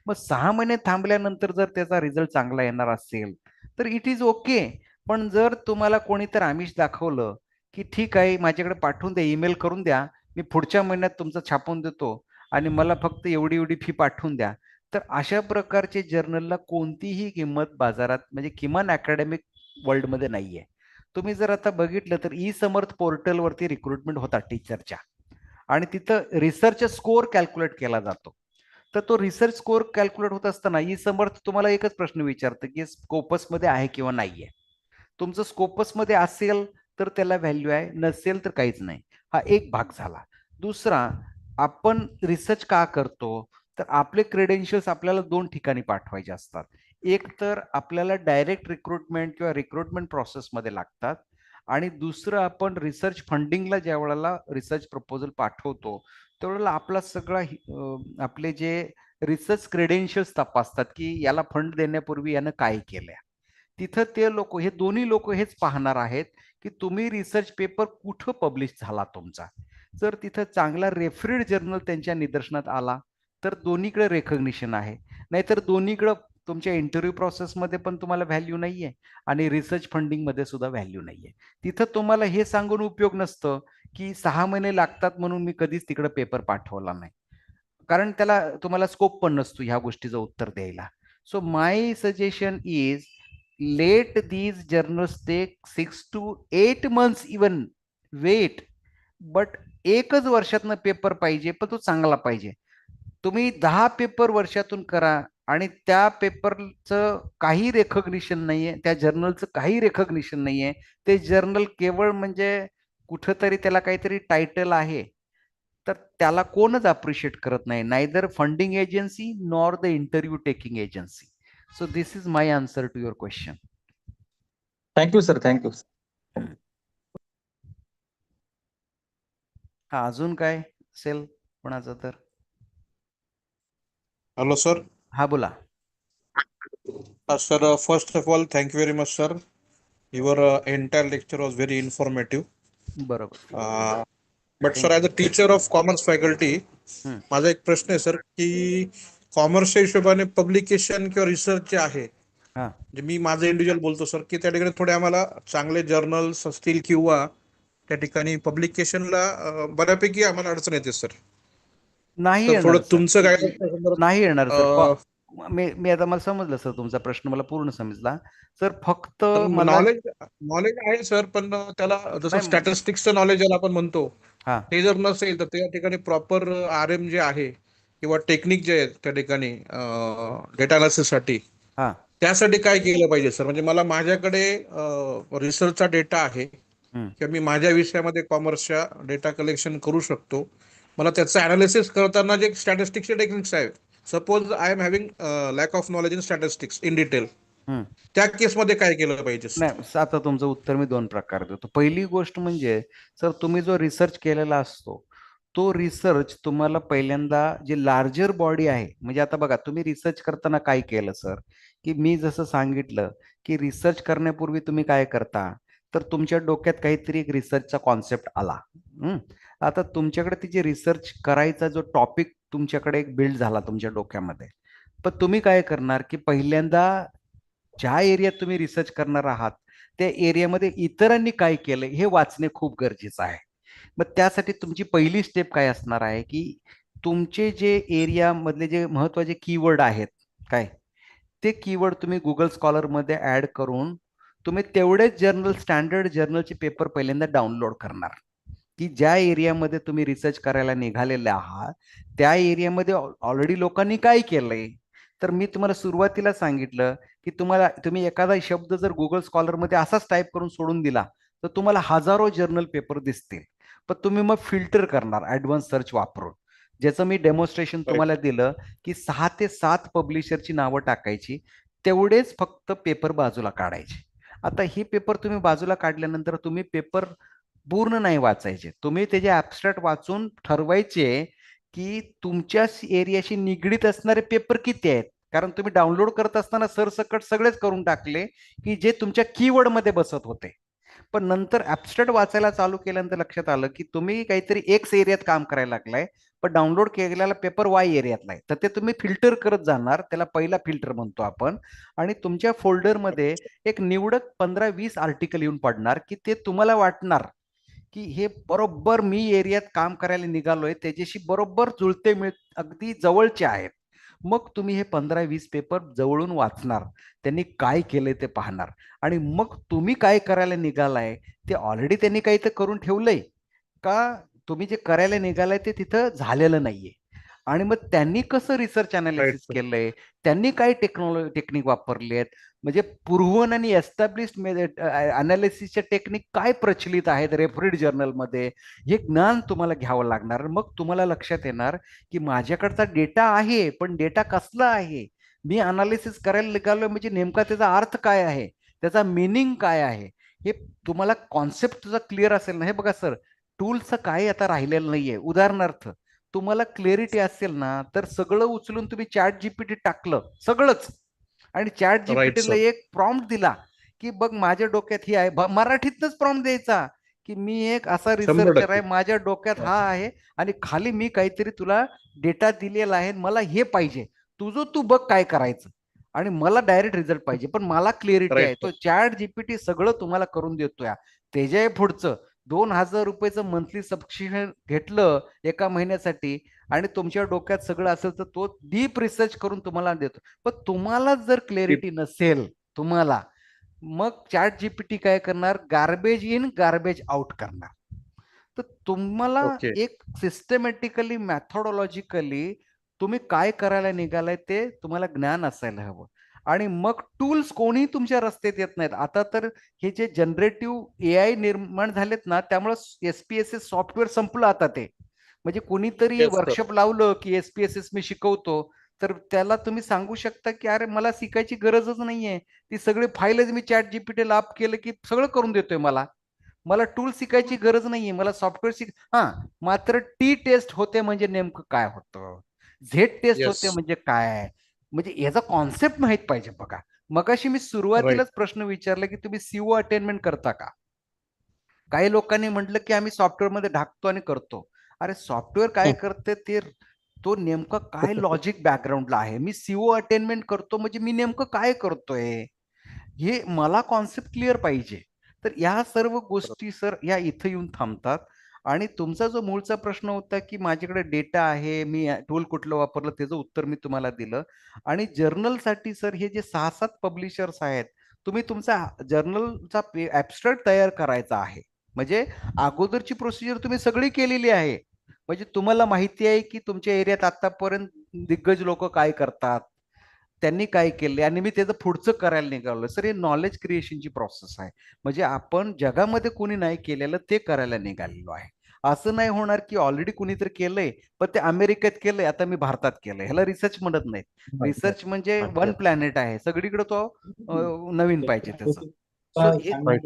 मग 6 महिने थांबल्यानंतर जर त्याचा रिझल्ट चांगला येणार असेल तर इट इज ओके. पण जर तुम्हाला कोणीतरी आमिष दाखवलं की ठीक आहे माझ्याकडे पाठवून द्या, ईमेल करून द्या, मी पुढच्या महिन्यात तुमचं छापून देतो आणि मला फक्त एवढी एवढी फी पाठवून द्या, तर अशा प्रकारचे जर्नलला कोणतीही किंमत बाजारात म्हणजे किमान अकॅडमिक वर्ल्डमध्ये नाहीये. तुम्ही जर आता बघितलं तर समर्थ पोर्टलवरती रिक्रुटमेंट होता टीचरच्या, आणि तिथं रिसर्च स्कोअर कॅल्क्युलेट केला जातो. तर तो रिसर्च स्कोअर कॅल्क्युलेट होत असताना समर्थ तुम्हाला एकच प्रश्न विचारतं की स्कोपसमध्ये आहे किंवा नाहीये. तुमचं स्कोपसमध्ये असेल तर त्याला व्हॅल्यू आहे, नसेल तर काहीच नाही. हा एक भाग झाला. दुसरा, आपण रिसर्च का करतो, तर आपले क्रेडेन्शियल्स आपल्याला 2 ठिकाणी पाठवायचे असतात. एक तर आपल्याला डायरेक्ट रिक्रुटमेंट किंवा रिक्रुटमेंट प्रोसेसमध्ये लागतात, आणि दुसरं आपण रिसर्च फंडिंगला ज्या वेळेला रिसर्च प्रपोजल पाठवतो त्यावेळेला आपला सगळा आपले जे रिसर्च क्रेडेन्शियल्स तपासतात की याला फंड देण्यापूर्वी यानं काय केलंय. तिथं ते लोक, हे दोन्ही लोक हेच पाहणार आहेत की तुम्ही रिसर्च पेपर कुठं पब्लिश झाला तुमचा. जर तिथं चांगला रेफरेड जर्नल त्यांच्या निदर्शनात आला तर दोन्हीकडे रेकग्निशन आहे, नाहीतर दोन्हीकडे तुमच्या इंटरव्ह्यू प्रोसेसमध्ये पण तुम्हाला व्हॅल्यू नाहीये आणि रिसर्च फंडिंग मध्ये सुद्धा व्हॅल्यू नाहीये. तिथं तुम्हाला हे सांगून उपयोग नसतं की 6 महिने लागतात म्हणून मी कधीच तिकडे पेपर पाठवला नाही, कारण त्याला तुम्हाला स्कोप पण नसतो ह्या गोष्टीचं उत्तर द्यायला. So my suggestion is let these journals take 6 to 8 months even wait, but 1च वर्षातनं पेपर पाहिजे, पण तो चांगला पाहिजे. तुम्ही 10 पेपर वर्षातून करा आणि त्या पेपरचं काही रेकग्निशन नाहीये, त्या जर्नलचं काही रेकग्निशन नाहीये, ते जर्नल केवळ म्हणजे कुठंतरी त्याला काहीतरी टायटल आहे, तर त्याला कोणच अप्रिशिएट करत नाही, neither funding agency nor the interview taking agency. So this is my answer to your question. Thank you sir, thank you. हा, अजून काय असेल कोणाचं तर? Hello, sir. हा, बोला. Sir, first of all, thank you very much, sir. Your entire lecture was very informative. बरोबर. But sir, as a teacher of commerce faculty, माझा एक प्रश्न आहे सर की कॉमर्सच्या हिशोबाने पब्लिकेशन किंवा रिसर्च जे आहे, म्हणजे मी माझं इंडिव्हिज्युअल बोलतो सर, की त्या ठिकाणी थोडे आम्हाला चांगले जर्नल्स असतील किंवा त्या ठिकाणी पब्लिकेशनला बऱ्यापैकी आम्हाला अडचण येते सर. नाही तर येणार थोडं सर, तुमचं काय नाही येणार सर. मी आता मला समजलं सर, तुमचा प्रश्न मला पूर्ण समजला सर. फक्त मला नॉलेज आहे सर, पण त्याला जसं नाही, स्टॅटिस्टिक्सचं नॉलेज ज्याला आपण म्हणतो हा, ते जर नसेल तर त्या ठिकाणी प्रॉपर RM जे आहे किंवा टेक्निक जे आहेत त्या ठिकाणी डेटा अनालिसिस साठी, हा, त्यासाठी काय केलं पाहिजे सर? म्हणजे मला माझ्याकडे रिसर्चचा डेटा आहे किंवा मी माझ्या विषयामध्ये कॉमर्सच्या डेटा कलेक्शन करू शकतो. मला त्याचं अनालिसिस करताना जे स्टॅटिस्टिक्सचे टेक्निक्स आहेत, suppose I am having lack of knowledge in statistics in detail, त्या केसमध्ये काय केलं पाहिजे? नाही, आता तुमचं उत्तर मी दोन प्रकार देतो. पहिली गोष्ट म्हणजे सर, तुम्ही जो रिसर्च केलेला असतो तो रिसर्च तुम्हाला पहिल्यांदा जे लार्जर बॉडी आहे, म्हणजे आता बघा तुम्ही रिसर्च करताना काय केलं सर, की मी जसं सांगितलं की रिसर्च करण्यापूर्वी तुम्ही काय करता, तर तुमच्या डोक्यात काहीतरी एक रिसर्चचा कॉन्सेप्ट आला. आता तुमच्याकडे तिचे रिसर्च करायचा जो टॉपिक तुमच्याकडे एक बिल्ड झाला तुमच्या डोक्यामध्ये, पण तुम्ही काय करणार की पहिल्यांदा ज्या एरियात तुम्ही रिसर्च करणार आहात त्या एरियामध्ये इतरांनी काय केलं हे वाचणे खूप गरजेचं आहे. मग त्यासाठी तुमची पहिली स्टेप काय असणार आहे की तुमचे जे एरिया मधले जे महत्वाचे कीवर्ड आहेत काय, ते कीवर्ड तुम्ही गुगल स्कॉलर मध्ये ऍड करून तुम्ही तेवढेच जर्नल, स्टँडर्ड जर्नलचे पेपर पहिल्यांदा डाउनलोड करणार, की ज्या एरियामध्ये तुम्ही रिसर्च करायला निघालेले आहात त्या एरियामध्ये ऑलरेडी लोकांनी काय केलंय. तर मी तुम्हाला सुरुवातीला सांगितलं की तुम्ही एखादा शब्द जर गुगल स्कॉलर मध्ये असाच टाईप करून सोडून दिला तर तुम्हाला हजारो जर्नल पेपर दिसतील, पण तुम्ही मग फिल्टर करणार ऍडव्हान्स सर्च वापरून, ज्याचं मी डेमॉन्स्ट्रेशन तुम्हाला दिलं की 6 ते 7 पब्लिशरची नावं टाकायची, तेवढेच फक्त पेपर बाजूला काढायचे. आता ही पेपर तुम्ही बाजूला काढल्यानंतर तुम्ही पेपर पूर्ण नाही वाचायचे, तुम्ही त्याचे ऍबस्ट्रॅक्ट वाचून ठरवायचे की तुमच्या एरियाशी निगडीत असणारे पेपर किती आहेत, कारण तुम्ही डाउनलोड करत असताना सरसकट सगळेच करून टाकले की जे तुमच्या कीवर्ड मध्ये बसत होते. पण नंतर ऍबस्ट्रॅक्ट वाचायला चालू केल्यानंतर लक्षात आलं की तुम्ही काहीतरी एक्स एरियात काम करायला लागलाय, पण डाउनलोड केलेला पेपर वाय एरियातला आहे, तर ते तुम्ही फिल्टर करत जाणार, त्याला पहिला फिल्टर म्हणतो आपण. आणि तुमच्या फोल्डरमध्ये एक निवडक 15-20 आर्टिकल येऊन पडणार की ते तुम्हाला वाटणार की हे बरोबर मी एरियात काम करायला निघालोय त्याच्याशी बरोबर जुळते, अगदी जवळचे आहेत. मग तुम्ही हे 15-20 पेपर जवळून वाचणार, त्यांनी काय केलंय ते पाहणार, आणि मग तुम्ही काय करायला निघालाय ते ऑलरेडी त्यांनी काही तर करून ठेवलंय का, तुम्ही जे करायला निघालाय ते तिथं झालेलं नाहीये, आणि मग त्यांनी कसं रिसर्च अनालिसिस केलंय, त्यांनी काय टेक्निक वापरली आहेत, म्हणजे पूर्वन आणि एस्टॅब्लिश्ड अनालिसिसच्या टेक्निक काय प्रचलित आहेत रेफरेड जर्नलमध्ये, हे ज्ञान तुम्हाला घ्यावं लागणार. मग तुम्हाला लक्षात येणार की माझ्याकडचा डेटा आहे, पण डेटा कसला आहे, मी अनालिसिस करायला निघालोय म्हणजे नेमका त्याचा अर्थ काय आहे, त्याचा मिनिंग काय आहे, हे तुम्हाला कॉन्सेप्ट तुझा क्लिअर असेल ना. हे बघा सर, टूलचं काय आता राहिलेलं नाहीये. उदाहरणार्थ तुम्हाला क्लॅरिटी असेल ना तर सगळं उचलून तुम्ही चॅट जीपीटी टाकलं सगळंच, आणि चॅट जीपीटीला एक प्रॉम्प्ट दिला की बघ माझ्या डोक्यात ही आहे, मराठीतच प्रॉम्प्ट द्यायचा की मी एक असा रिसर्चर आहे, माझ्या डोक्यात हा आहे, आणि खाली मी काहीतरी तुला डेटा दिलेला आहे, मला हे पाहिजे, तुझं तू बघ काय करायचं, आणि मला डायरेक्ट रिझल्ट पाहिजे, पण मला क्लिअरिटी आहे. तो चॅट जीपीटी सगळं तुम्हाला करून देतोय. त्याच्या पुढचं 2,000 रुपयाचं मंथली सबस्क्रिप्शन घेतलं एका महिन्यासाठी आणि तुमच्या डोक्यात सगळं असेल तर तो डीप रिसर्च करून तुम्हाला देतो. पण तुम्हाला जर क्लॅरिटी नसेल तुम्हाला, मग चॅट जीपीटी काय करणार, गार्बेज इन गार्बेज आउट करणार. तर तुम्हाला एक सिस्टमॅटिकली मॅथोडॉलॉजिकली तुम्ही काय करायला निघालाय ते तुम्हाला ज्ञान असायला हवं, आणि मग टूल्स कोणीही तुमच्या रस्त्यात येत नाहीत. आता तर हे जे जनरेटिव्ह एआय निर्माण झालेत ना, त्यामुळे एसपीएसएस सॉफ्टवेअर संपलं आता ते, म्हणजे कोणीतरी वर्कशॉप लावलं की एसपीएसएस मी शिकवतो, तर त्याला तुम्ही सांगू शकता की अरे मला शिकायची गरजच नाहीये, ती सगळी फाईलच मी चॅट जीपीटीला अप केलं की सगळं करून देतोय, मला टूल शिकायची गरज नाहीये, मला सॉफ्टवेअर मात्र टी टेस्ट होते म्हणजे नेमकं काय होतं, झेड टेस्ट होते म्हणजे काय, म्हणजे याचा कॉन्सेप्ट माहित पाहिजे. बघा मगाशी मी सुरुवातीलाच प्रश्न विचारला की तुम्ही सीओ अटेनमेंट करता का. काही लोकांनी म्हटलं की आम्ही सॉफ्टवेअर मध्ये ढाकतो आणि करतो. अरे सॉफ्टवेअर काय करते ते, तो नेमका काय लॉजिक बॅकग्राऊंडला आहे, मी सीओ अटेनमेंट करतो म्हणजे मी नेमकं काय करतोय, हे मला कॉन्सेप्ट क्लिअर पाहिजे. तर या सर्व गोष्टी सर या इथं येऊन थांबतात. आणि तुमचा जो मूळचा प्रश्न होता की माझ्याकडे डेटा आहे, मी टूल कुठलं वापरलं, त्याचं उत्तर मी तुम्हाला दिलं. आणि जर्नलसाठी सर हे जे 6-7 पब्लिशर्स आहेत, तुम्ही तुमचा जर्नलचा ऍबस्ट्रॅक्ट तयार करायचा आहे, म्हणजे अगोदरची प्रोसिजर तुम्ही सगळी केलेली आहे, म्हणजे तुम्हाला माहिती आहे की तुमच्या एरियात आतापर्यंत दिग्गज लोक काय करतात, त्यांनी काय केले आणि मी त्याचं पुढचं करायला निघालो. सर हे नॉलेज क्रिएशनची प्रोसेस आहे. म्हणजे आपण जगामध्ये कोणी नाही केलेलं ते करायला निघालेलो आहे. असं नाही होणार की ऑलरेडी कुणीतरी केलंय पण ते अमेरिकेत केलंय आता मी भारतात केलंय. ह्याला रिसर्च म्हणत नाहीत. रिसर्च म्हणजे वन प्लॅनेट आहे, सगळीकडे तो नवीन पाहिजे त्याचं.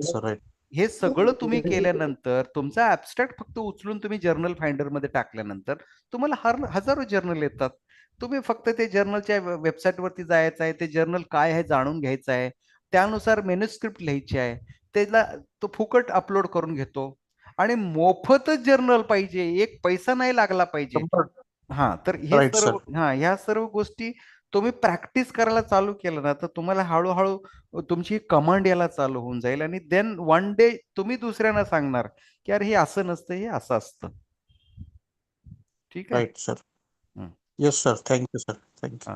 सो हे सगळं तुम्ही केल्यानंतर तुमचा ऍबस्ट्रॅक्ट फक्त उचलून तुम्ही जर्नल फाइंडर मध्ये टाकल्यानंतर तुम्हाला हजारो जर्नल येतात. तुम्ही फक्त ते जर्नलच्या वेबसाईटवरती जायचं आहे, ते जर्नल काय आहे जाणून घ्यायचं आहे, त्यानुसार मेन्युस्क्रिप्ट लिहायची आहे, त्याला तो फुकट अपलोड करून घेतो आणि मोफतच जर्नल पाहिजे, एक पैसा नाही लागला पाहिजे. हा तर हे सर्व ह्या सर्व गोष्टी तुम्ही प्रॅक्टिस करायला चालू केलं ना तर तुम्हाला हळूहळू तुमची कमांड यायला चालू होऊन जाईल आणि देन वन डे तुम्ही दुसऱ्यांना सांगणार की अरे हे असं नसतं, हे असं असतं. ठीक आहे. Right sir. Yes sir, thank you sir, thank you.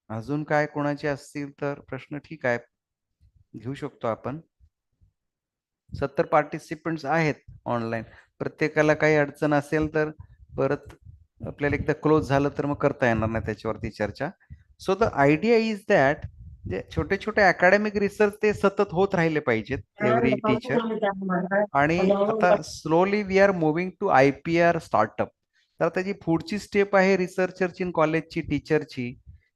अजून काय कोणाचे असतील तर प्रश्न ठीक आहे, घेऊ शकतो आपण. 70 पार्टिसिपंट्स आहेत ऑनलाईन. प्रत्येकाला काही अडचण असेल तर परत आपल्याला एकदा क्लोज झालं तर मग करता येणार नाही त्याच्यावरती चर्चा. So the idea is that जे छोटे छोटे अकॅडमिक रिसर्च ते सतत होत राहिले पाहिजेत एव्हरी टीचर. आणि आता slowly we are moving to IPR startup. तर त्याची पुढची स्टेप आहे रिसर्चरची कॉलेजची टीचरची.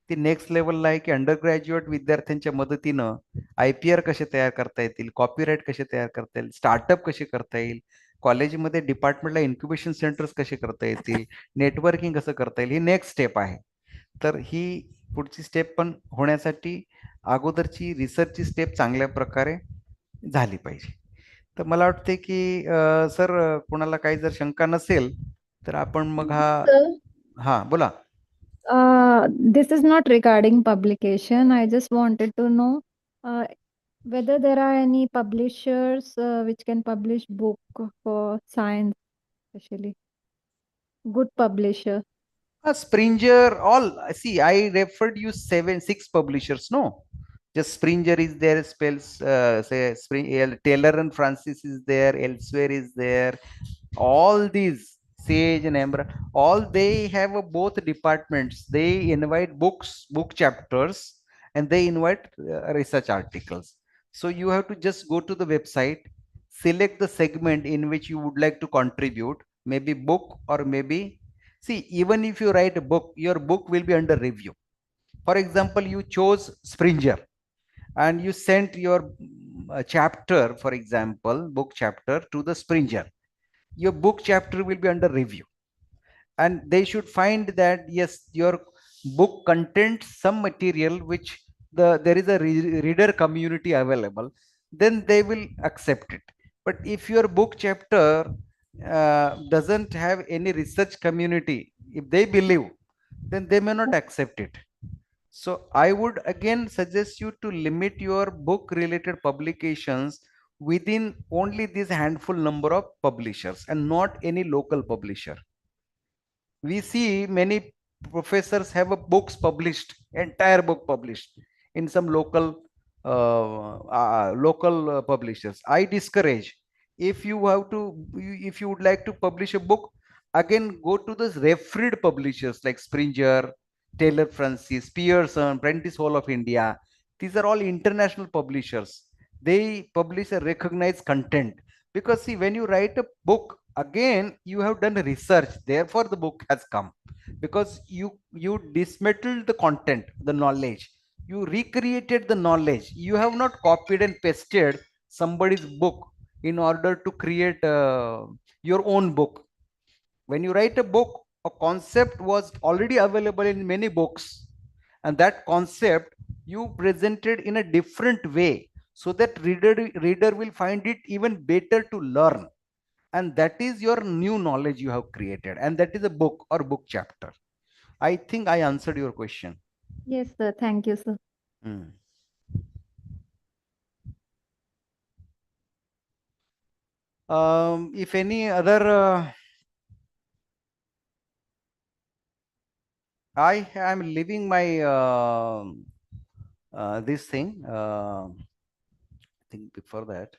ती नेक्स्ट लेवलला आहे की अंडर ग्रॅज्युएट विद्यार्थ्यांच्या मदतीनं IPR कसे तयार करता येतील, कॉपीराईट कसे तयार करता येईल, स्टार्टअप कसे करता येईल, कॉलेजमध्ये डिपार्टमेंटला इन्क्युबेशन सेंटर्स कसे करता येतील, नेटवर्किंग कसं करता येईल, ही नेक्स्ट स्टेप आहे. तर ही पुढची स्टेप पण होण्यासाठी अगोदरची रिसर्चची स्टेप चांगल्या प्रकारे झाली पाहिजे. तर मला वाटते की सर कोणाला काही जर शंका नसेल तर आपण मग हा बोला. This is not regarding publication. I just wanted to know whether there are any publishers which can publish book for science, especially good publisher. Springer, all see, I referred you 6 publishers. No, just Springer is there, spells say Spring, Taylor and Francis is there, elsewhere is there. All these Sage and Embra, all they have both departments. They invite books, book chapters, and they invite research articles. So you have to just go to the website, select the segment in which you would like to contribute, maybe book or maybe. See, even if you write a book, your book will be under review. For example, you chose Springer and you sent your chapter, for example, book chapter to the Springer. Your book chapter will be under review. And they should find that, yes, your book contains some material which there is a reader community available, then they will accept it. But if your book chapter doesn't have any research community, if they believe, then they may not accept it. So I would again suggest you to limit your book related publications within only this handful number of publishers and not any local publisher. We see many professors have a books published, entire book published in some local publishers. I discourage. If you would like to publish a book, again go to the referred publishers like Springer, Taylor Francis, Pearson, Prentice Hall of India. These are all international publishers. They publish a recognized content. Because see, when you write a book, again you have done research, therefore the book has come. Because you dismantled the content, the knowledge, you recreated the knowledge. You have not copied and pasted somebody's book in order to create your own book. When you write a book, a concept was already available in many books, and that concept you presented in a different way so that reader will find it even better to learn. And that is your new knowledge you have created, and that is a book or book chapter. I think I answered your question. Yes, sir. Thank you, sir. If any other, I am leaving my this thing. I think before that.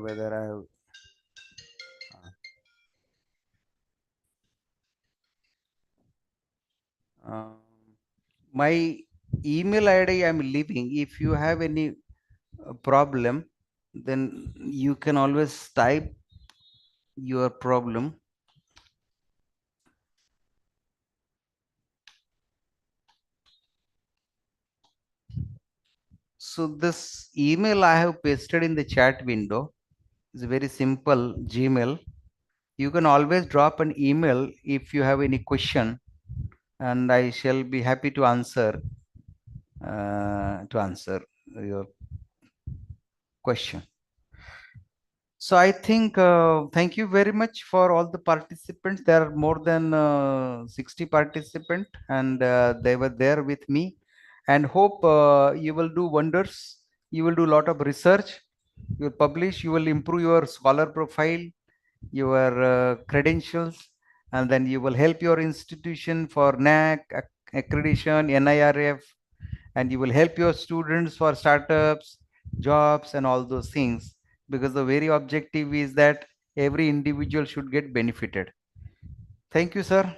whether I have. My email ID I'm leaving. If you have any problem, then you can always type your problem. So this email I have pasted in the chat window. It's a very simple Gmail. You can always drop an email if you have any question, and I shall be happy to answer your question. So I think thank you very much for all the participants. There are more than 60 participants, and they were there with me, and hope you will do wonders. You will do a lot of research. You will publish. You will improve your scholar profile, your credentials, and then you will help your institution for NAC accreditation, NIRF, and you will help your students for startups, jobs, and all those things, because the very objective is that every individual should get benefited. Thank you, sir.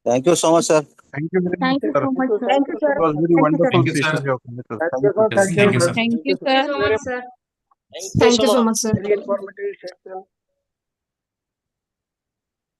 Thank you so much, sir. Thank you very much, Thank you sir. so much, sir. Thank you, sir. It was very wonderful Thank you, session sir. you have conducted. Thank Thank you, you. sir. Yes, Thank thank you. you, sir. Thank you, Thank you sir. so much, sir. Thank you Thank so you so much. much, sir. Very informative session.